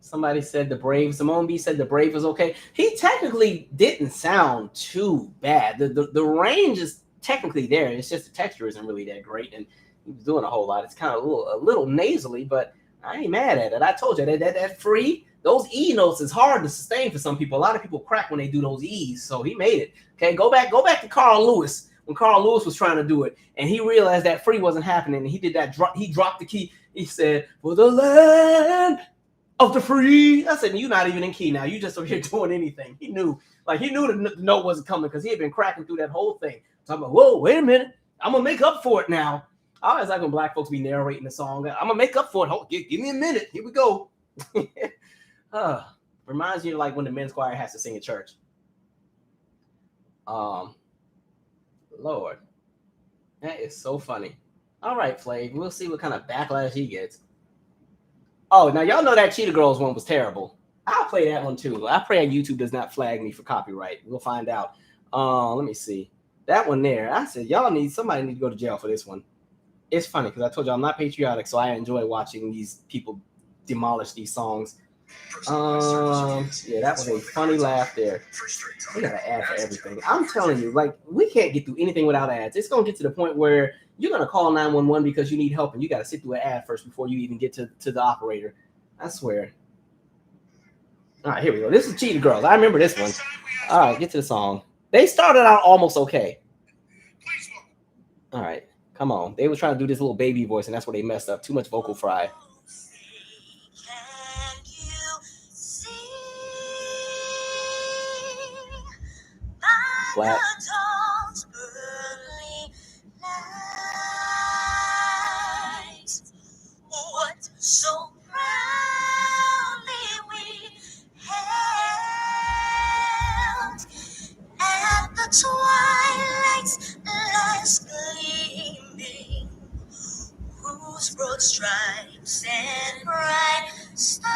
Somebody said the Brave. Simone B said the Brave was okay. He technically didn't sound too bad. The range is technically there. It's just the texture isn't really that great, and he was doing a whole lot. It's kind of a little nasally, but I ain't mad at it. I told you that free. Those E notes is hard to sustain for some people. A lot of people crack when they do those E's, so he made it. Okay, go back to Carl Lewis when Carl Lewis was trying to do it, and he realized that free wasn't happening, and he did that drop. He dropped the key. He said, "For the land of the free." I said, "You're not even in key now. You just over here doing anything." He knew the note wasn't coming because he had been cracking through that whole thing. So I'm like, whoa, wait a minute. I'm gonna make up for it now. I always like when black folks be narrating the song. I'm gonna make up for it. Give me a minute. Here we go. Reminds you of like when the men's choir has to sing in church. Lord, that is so funny. All right, Flav, we'll see what kind of backlash he gets. Oh, now y'all know that Cheetah Girls one was terrible. I'll play that one too. I pray YouTube does not flag me for copyright. We'll find out. Let me see. That one there. I said somebody need to go to jail for this one. It's funny because I told you I'm not patriotic, so I enjoy watching these people demolish these songs. Yeah, that was a funny laugh there. We got an ad for everything. I'm telling you, like, we can't get through anything without ads. It's gonna get to the point where you're gonna call 911 because you need help, and you got to sit through an ad first before you even get to the operator. I swear. All right, here we go. This is Cheetah Girls. I remember this one. All right, get to the song. They started out almost okay. All right, come on. They were trying to do this little baby voice, and that's where they messed up. Too much vocal fry. Flat. What so proudly we held at the twilight's last gleaming, whose broad stripes and bright stars.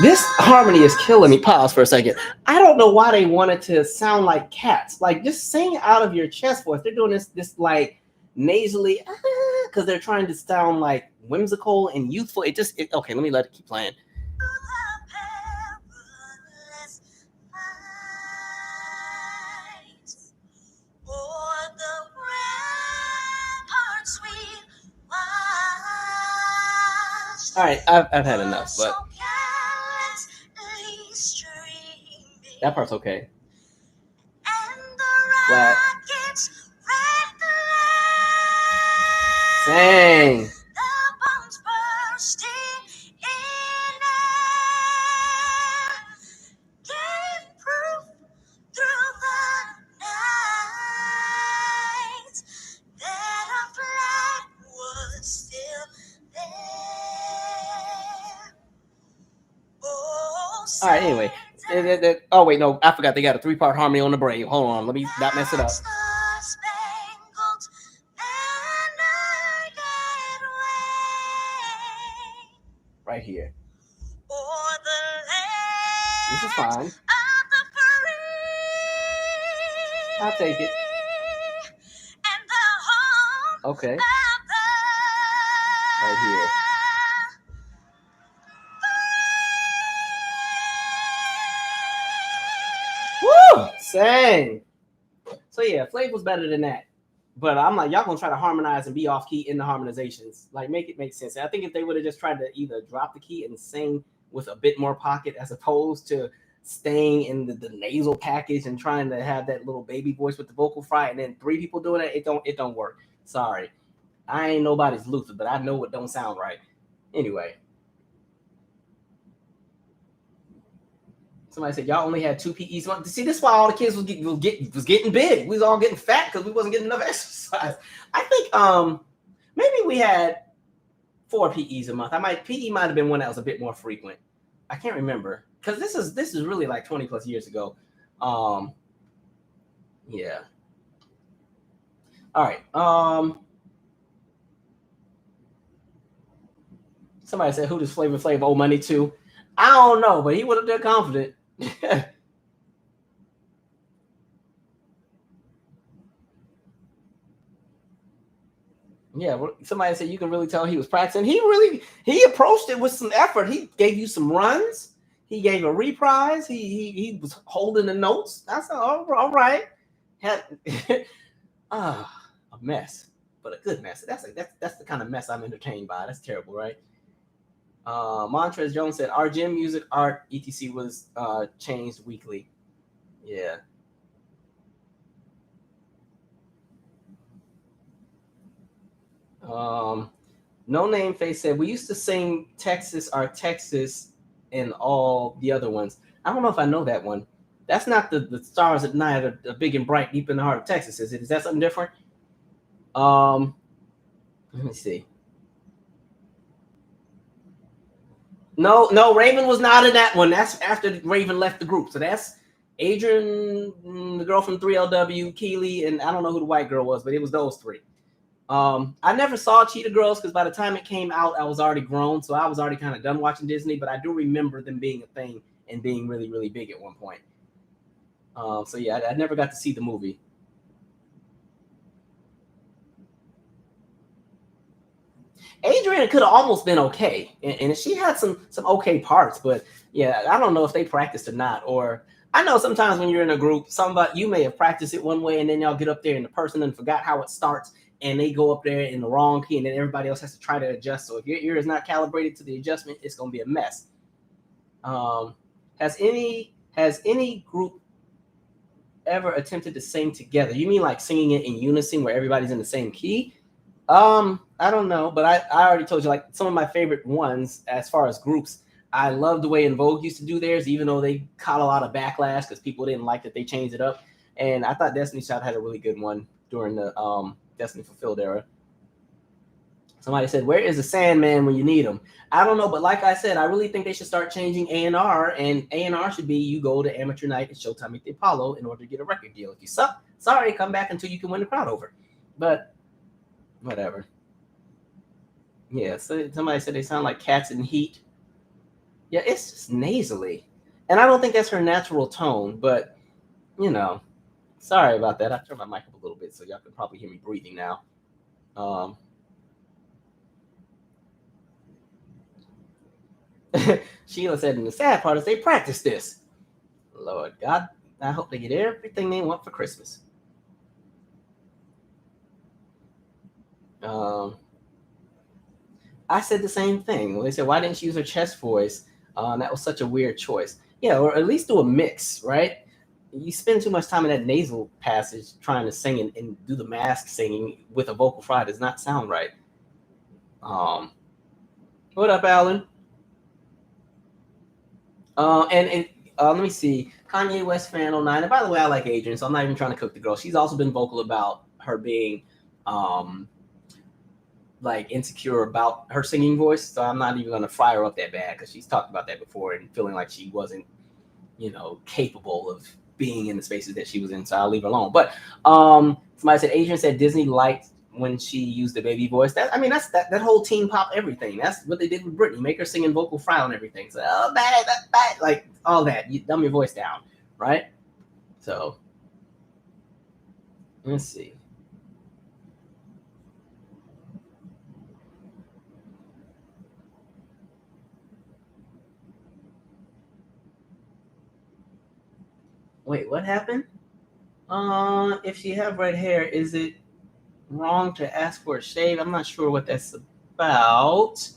This harmony is killing me. Pause for a second. I don't know why they wanted to sound like cats. Like, just sing out of your chest voice. They're doing this like nasally, because they're trying to sound like whimsical and youthful. Okay, let me let it keep playing. All right, I've had enough, but that part's okay. Flat. Sing. All right, anyway. Oh, wait, no, I forgot they got a 3-part harmony on the Brave. Hold on, let me not mess it up. Right here. This is fine. I'll take it. Okay. Right here. Woo! Sing. So yeah, Flav was better than that. But I'm like, y'all gonna try to harmonize and be off key in the harmonizations. Like, make it make sense. I think if they would have just tried to either drop the key and sing with a bit more pocket as opposed to staying in the nasal package and trying to have that little baby voice with the vocal fry and then 3 people doing it, it don't work. Sorry. I ain't nobody's Luther, but I know what don't sound right. Anyway. Somebody said y'all only had 2 PEs. See, this is why all the kids was getting big. We was all getting fat because we wasn't getting enough exercise. I think maybe we had 4 PEs a month. PE might have been one that was a bit more frequent. I can't remember because this is really like 20 plus years ago. Yeah. All right. Somebody said, who does Flavor Flav owe money to? I don't know, but he would have been confident. Yeah, somebody said you can really tell he was practicing. He approached it with some effort. He gave you some runs. He gave a reprise. He was holding the notes. That's all right. A mess, but a good mess. That's the kind of mess I'm entertained by. That's terrible, right? Montrez Jones said our gym, music, art, etc. was changed weekly. Yeah. No Name Face said we used to sing Texas, our Texas, and all the other ones. I don't know if I know that one. That's not the stars at night are big and bright deep in the heart of Texas, is it? Is that something different? Let me see. No, Raven was not in that one. That's after Raven left the group. So that's Adrian, the girl from 3LW, Keely, and I don't know who the white girl was, but it was those 3. I never saw Cheetah Girls because by the time it came out, I was already grown, so I was already kind of done watching Disney. But I do remember them being a thing and being really, really big at one point. So yeah, I never got to see the movie. Adrian could have almost been okay, and she had some okay parts, but yeah, I don't know if they practiced or not. Or I know sometimes when you're in a group, you may have practiced it one way, and then y'all get up there and the person then forgot how it starts, and they go up there in the wrong key, and then everybody else has to try to adjust. So if your ear is not calibrated to the adjustment, it's going to be a mess. Has any group ever attempted to sing together? You mean like singing it in unison where everybody's in the same key? I don't know, but I already told you, like, some of my favorite ones as far as groups. I love the way En Vogue used to do theirs, even though they caught a lot of backlash because people didn't like that they changed it up. And I thought Destiny Child had a really good one during the Destiny Fulfilled era. Somebody said, where is the Sandman when you need him? I don't know, but like I said, I really think they should start changing A&R, and A&R should be you go to Amateur Night at Showtime at the Apollo in order to get a record deal. If you suck, sorry, come back until you can win the crowd over. But whatever. Yeah, so somebody said they sound like cats in heat. Yeah, it's just nasally. And I don't think that's her natural tone, but, you know, sorry about that. I turned my mic up a little bit so y'all can probably hear me breathing now. Sheila said, and the sad part is they practice this. Lord God, I hope they get everything they want for Christmas. I said the same thing. They said, why didn't she use her chest voice? That was such a weird choice. Yeah, or at least do a mix, right? You spend too much time in that nasal passage trying to sing and do the mask singing with a vocal fry does not sound right. What up, Alan? And let me see. Kanye West fan 09. And by the way, I like Adrian, so I'm not even trying to cook the girl. She's also been vocal about her being like insecure about her singing voice. So I'm not even going to fry her up that bad because she's talked about that before and feeling like she wasn't, capable of being in the spaces that she was in. So I'll leave her alone. But somebody said Adrian said Disney liked when she used the baby voice. That's that whole teen pop everything. That's what they did with Britney. Make her singing vocal fry on everything. So bad, like all that. You dumb your voice down, right? So let's see. Wait, what happened? If she have red hair, is it wrong to ask for a shave? I'm not sure what that's about.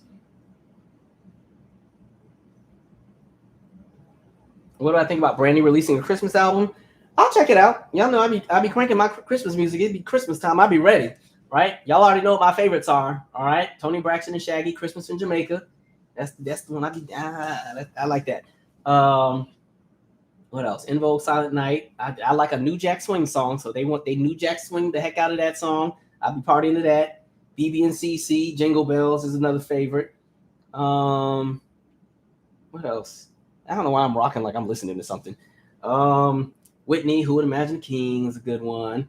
What do I think about Brandy releasing a Christmas album? I'll check it out. Y'all know I be cranking my Christmas music. It'd be Christmas time. I'll be ready, right? Y'all already know what my favorites are. All right, Tony Braxton and Shaggy, Christmas in Jamaica. That's the one I like that. What else? In Vogue, Silent Night. I like a New Jack Swing song, so they New Jack Swing the heck out of that song. I'll be partying to that. BB and CC, Jingle Bells is another favorite. What else? I don't know why I'm rocking like I'm listening to something. Whitney, Who Would Imagine the King is a good one.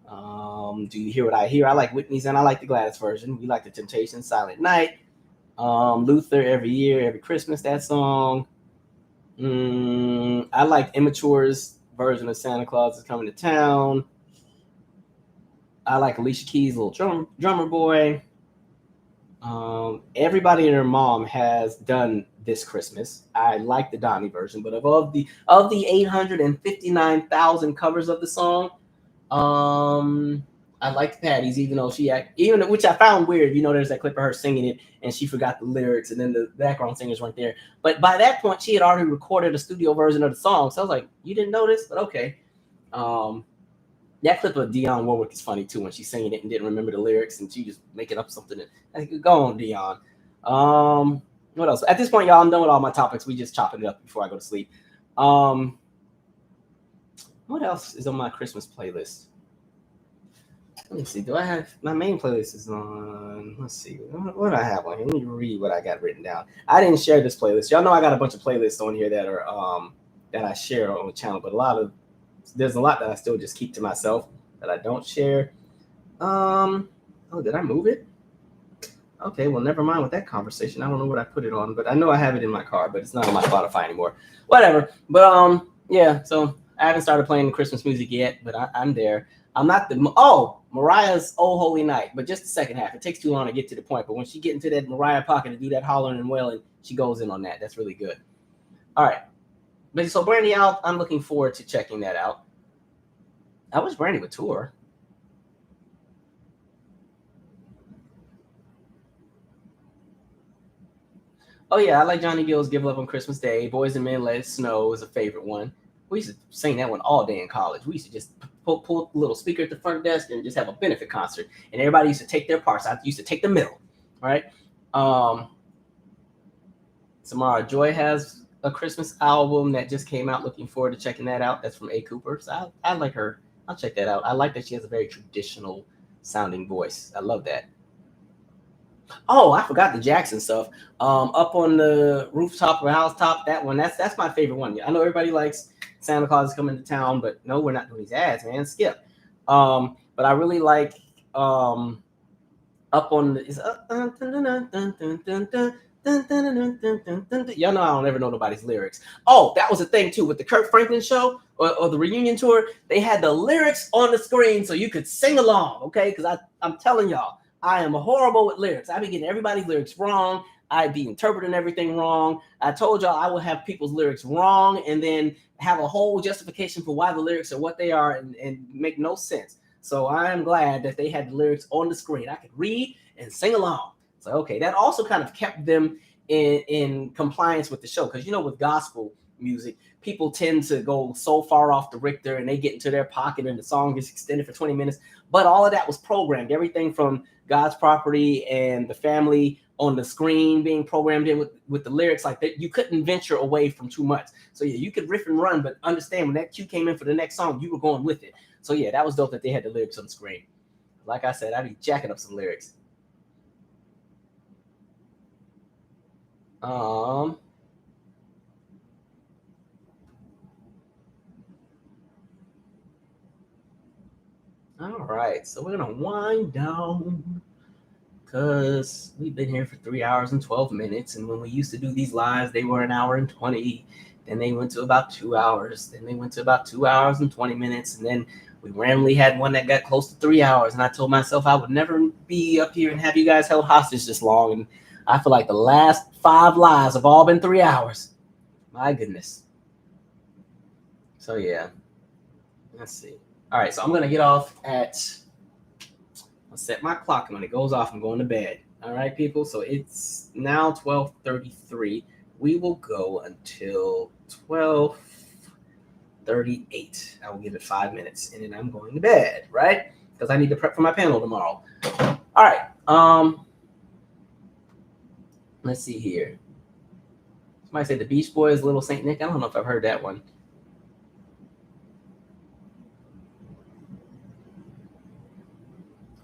Do You Hear What I Hear? I like Whitney's and I like the Gladys version. We like the Temptations, Silent Night. Luther, Every Year, Every Christmas, that song. I like Immature's version of Santa Claus Is Coming to Town. I like Alicia Keys' Little Drummer Boy. Everybody and their mom has done This Christmas. I like the Donnie version, but of the 859,000 covers of the song, I liked Patty's, even though which I found weird. There's that clip of her singing it and she forgot the lyrics, and then the background singers weren't there. But by that point, she had already recorded a studio version of the song, so I was like, "You didn't know this?" But okay. That clip of Dionne Warwick is funny too, when she's singing it and didn't remember the lyrics and she just making up something. Go on, Dionne. What else? At this point, y'all, I'm done with all my topics. We just chopping it up before I go to sleep. What else is on my Christmas playlist? Let me see. Do I have my main playlist is on? Let's see. What do I have on here? Let me read what I got written down. I didn't share this playlist. Y'all know I got a bunch of playlists on here that are that I share on the channel, but there's a lot that I still just keep to myself that I don't share. Oh, did I move it? Okay, well, never mind with that conversation. I don't know what I put it on, but I know I have it in my car, but it's not on my Spotify anymore. Whatever. But yeah. So I haven't started playing Christmas music yet, but I'm there. I'm not Mariah's "Oh Holy Night," but just the second half. It takes too long to get to the point, but when she get into that Mariah pocket to do that hollering and wailing, she goes in on that. That's really good. All right. But so Brandy out, I'm looking forward to checking that out. I wish Brandy would tour. Oh yeah, I like Johnny Gill's "Give Love on Christmas Day." "Boys and Men Let It Snow" is a favorite one. We used to sing that one all day in college. We used to just pull a little speaker at the front desk and just have a benefit concert, and everybody used to take their parts. I used to take the middle, right? Samara Joy has a Christmas album that just came out. Looking forward to checking that out. That's from A. Cooper. So I like her. I'll check that out. I like that she has a very traditional sounding voice. I love that. Oh, I forgot the Jackson stuff. Up on the rooftop or housetop, that one. That's my favorite one. I know everybody likes Santa Claus Is Coming to Town, but no, we're not doing these ads, man. Skip. But I really like up on the. Y'all know I don't ever know nobody's lyrics. Oh, that was a thing too with the Kirk Franklin show or the reunion tour. They had the lyrics on the screen so you could sing along. Okay, because I'm telling y'all, I am horrible with lyrics. I be getting everybody's lyrics wrong. I be interpreting everything wrong. I told y'all I will have people's lyrics wrong and then have a whole justification for why the lyrics are what they are and make no sense. So I am glad that they had the lyrics on the screen. I could read and sing along. So okay, that also kind of kept them in compliance with the show, because with gospel music, people tend to go so far off the Richter and they get into their pocket and the song gets extended for 20 minutes. But all of that was programmed. Everything from God's Property and The Family on the screen being programmed in with the lyrics like that. You couldn't venture away from too much. So yeah, you could riff and run, but understand when that cue came in for the next song, you were going with it. So yeah, that was dope that they had the lyrics on the screen. Like I said, I'd be jacking up some lyrics. All right, so we're gonna wind down because we've been here for 3 hours and 12 minutes, and when we used to do these lives, they were 1 hour and 20. Then they went to about 2 hours. Then they went to about 2 hours and 20 minutes, and then we randomly had one that got close to 3 hours. And I told myself I would never be up here and have you guys held hostage this long. And I feel like the last 5 lives have all been 3 hours. My goodness. So yeah, let's see. All right, so I'm gonna get off I'll set my clock, and when it goes off, I'm going to bed. All right, people. So it's now 12:33. We will go until 12:38. I will give it 5 minutes, and then I'm going to bed, right? Because I need to prep for my panel tomorrow. All right. Let's see here. Somebody said the Beach Boys, Little Saint Nick. I don't know if I've heard that one.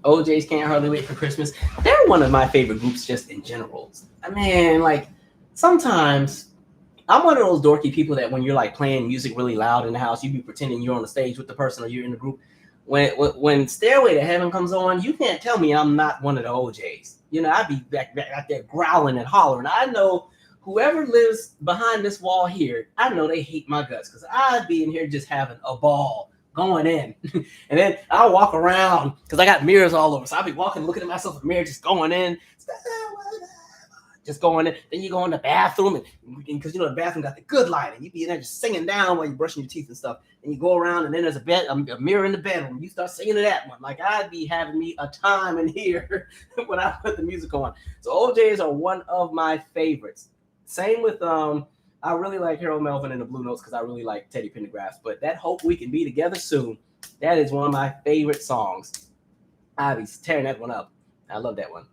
OJ's Can't Hardly Wait for Christmas. They're one of my favorite groups just in general. I mean, like, sometimes I'm one of those dorky people that when you're like playing music really loud in the house, you be pretending you're on the stage with the person or you're in the group. When Stairway to Heaven comes on, you can't tell me I'm not one of the OJs. You know, I'd be back there growling and hollering. I know whoever lives behind this wall here, I know they hate my guts because I'd be in here just having a ball going in. And then I'll walk around because I got mirrors all over. So I'll be walking, looking at myself in the mirror, just going in. Just going in. Then you go in the bathroom and because you know the bathroom got the good lighting. You be in there just singing down while you're brushing your teeth and stuff. And you go around and then there's a mirror in the bedroom. You start singing to that one. Like I'd be having me a time in here when I put the music on. So OJs are one of my favorites. Same with I really like Harold Melvin and the Blue Notes because I really like Teddy Pendergrass. But that Hope We Can Be Together Soon, that is one of my favorite songs. I'll be tearing that one up. I love that one.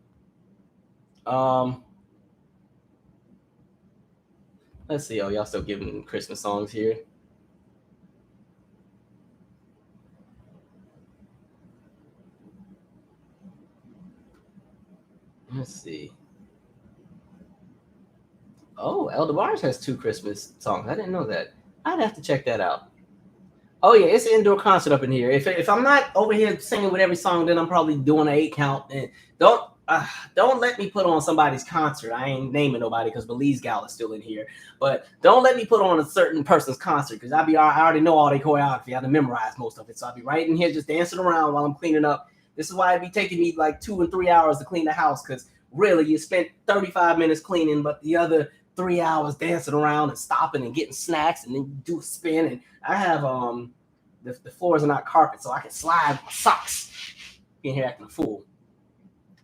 Let's see. Oh, y'all still giving Christmas songs here. Let's see. Oh, Elder Barnes has 2 Christmas songs. I didn't know that. I'd have to check that out. Oh yeah, it's an indoor concert up in here. If I'm not over here singing with every song, then I'm probably doing an 8 count. And don't let me put on somebody's concert. I ain't naming nobody because Belize Gal is still in here. But don't let me put on a certain person's concert because I already know all their choreography. I have to memorize most of it. So I'll be right in here just dancing around while I'm cleaning up. This is why it'd be taking me like 2 and 3 hours to clean the house because really you spent 35 minutes cleaning, but the other 3 hours dancing around and stopping and getting snacks and then you do a spin. And I have the floors are not carpet, so I can slide my socks in here acting a fool.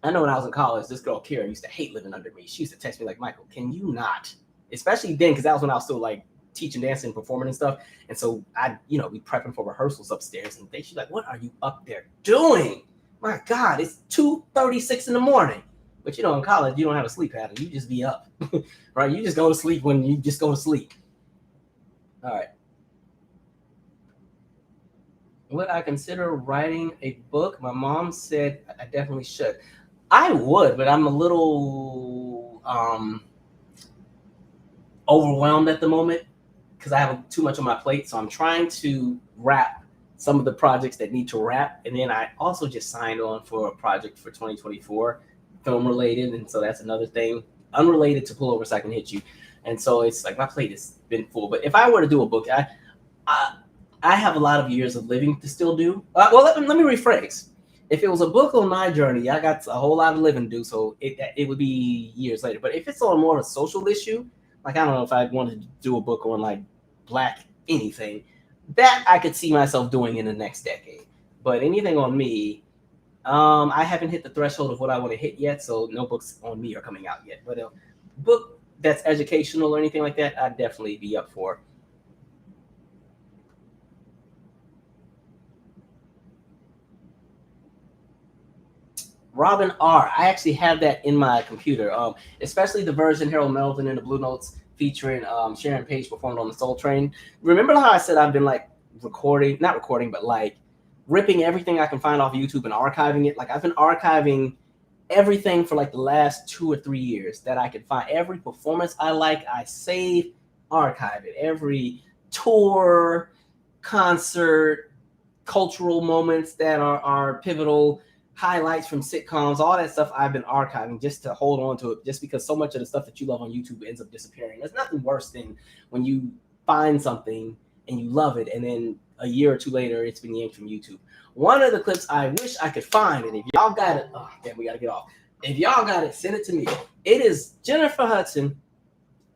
I know when I was in college, this girl Kira used to hate living under me. She used to text me like, Michael, can you not? Especially then, because that was when I was still like teaching dancing, performing and stuff. And so I'd, be prepping for rehearsals upstairs. And she's like, what are you up there doing? My God, it's 2:36 in the morning. But in college, you don't have a sleep pattern. You just be up, right? You just go to sleep when you just go to sleep. All right. Would I consider writing a book? My mom said I definitely should. I would, but I'm a little overwhelmed at the moment because I have too much on my plate. So I'm trying to wrap some of the projects that need to wrap. And then I also just signed on for a project for 2024, film related. And so that's another thing unrelated to Pull Over So I Can Hit You. And so it's like my plate has been full. But if I were to do a book, I have a lot of years of living to still do. Well, let me rephrase. If it was a book on my journey, I got a whole lot of living to do, so it would be years later. But if it's on more of a social issue, like I don't know if I wanted to do a book on like Black anything, that I could see myself doing in the next decade. But anything on me, I haven't hit the threshold of what I want to hit yet, so no books on me are coming out yet. But a book that's educational or anything like that, I'd definitely be up for. Robin R. I actually have that in my computer, especially the version Harold Melvin and the Blue Notes featuring Sharon Page performed on the Soul Train. Remember how I said I've been like not recording, but like ripping everything I can find off YouTube and archiving it? Like I've been archiving everything for like the last 2 or 3 years that I can find. Every performance I like, I save, archive it. Every tour, concert, cultural moments that are pivotal, highlights from sitcoms, all that stuff I've been archiving just to hold on to it, just because so much of the stuff that you love on YouTube ends up disappearing. There's nothing worse than when you find something and you love it and then a year or 2 later it's been yanked from YouTube. One of the clips I wish I could find, and if y'all got it, oh damn, we gotta get off. If y'all got it, send it to me. It is Jennifer Hudson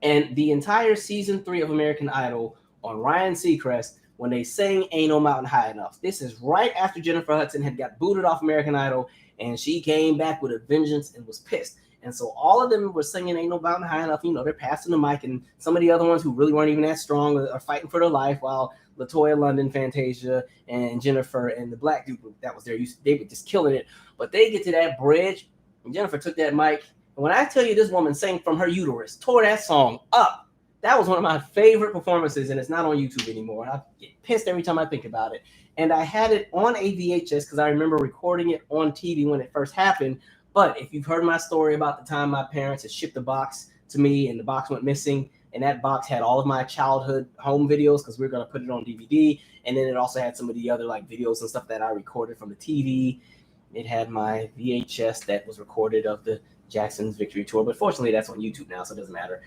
and the entire season 3 of American Idol on Ryan Seacrest when they sang Ain't No Mountain High Enough. This is right after Jennifer Hudson had got booted off American Idol, and she came back with a vengeance and was pissed. And so all of them were singing Ain't No Mountain High Enough. They're passing the mic, and some of the other ones who really weren't even that strong are fighting for their life, while LaToya London, Fantasia, and Jennifer and the black dude that was there, they were just killing it. But they get to that bridge, and Jennifer took that mic. And when I tell you this woman sang from her uterus, tore that song up, That was one of my favorite performances, and it's not on YouTube anymore. I get pissed every time I think about it. And I had it on a VHS because I remember recording it on TV when it first happened. But if you've heard my story about the time my parents had shipped a box to me and the box went missing, and that box had all of my childhood home videos because we were going to put it on DVD, and then it also had some of the other like videos and stuff that I recorded from the TV. It had my VHS that was recorded of the Jackson's Victory Tour, but fortunately that's on YouTube now, so it doesn't matter.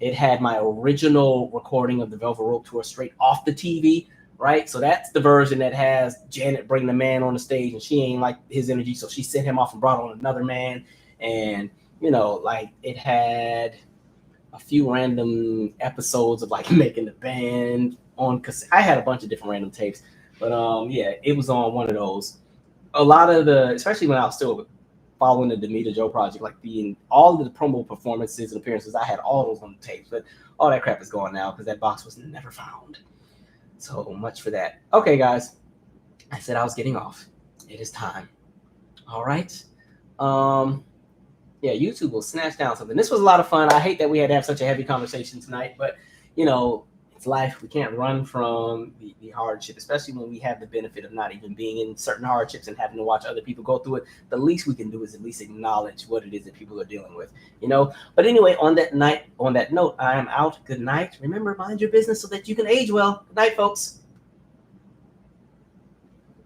It had my original recording of the Velvet Rope Tour straight off the TV, right? So that's the version that has Janet bring the man on the stage, and she ain't like his energy, so she sent him off and brought on another man. And like it had a few random episodes of like making the band on cassette. I had a bunch of different random tapes, but yeah, it was on one of those. A lot of the, especially when I was still following the Demeter Joe project, like all of the promo performances and appearances, I had all those on the tapes, but all that crap is gone now because that box was never found. So much for that. Okay, guys, I said I was getting off. It is time. All right. Yeah, YouTube will snatch down something. This was a lot of fun. I hate that we had to have such a heavy conversation tonight, but it's life. We can't run from the hardship, especially when we have the benefit of not even being in certain hardships and having to watch other people go through it. The least we can do is at least acknowledge what it is that people are dealing with, But anyway, on that note, I am out. Good night. Remember, mind your business so that you can age well. Good night, folks.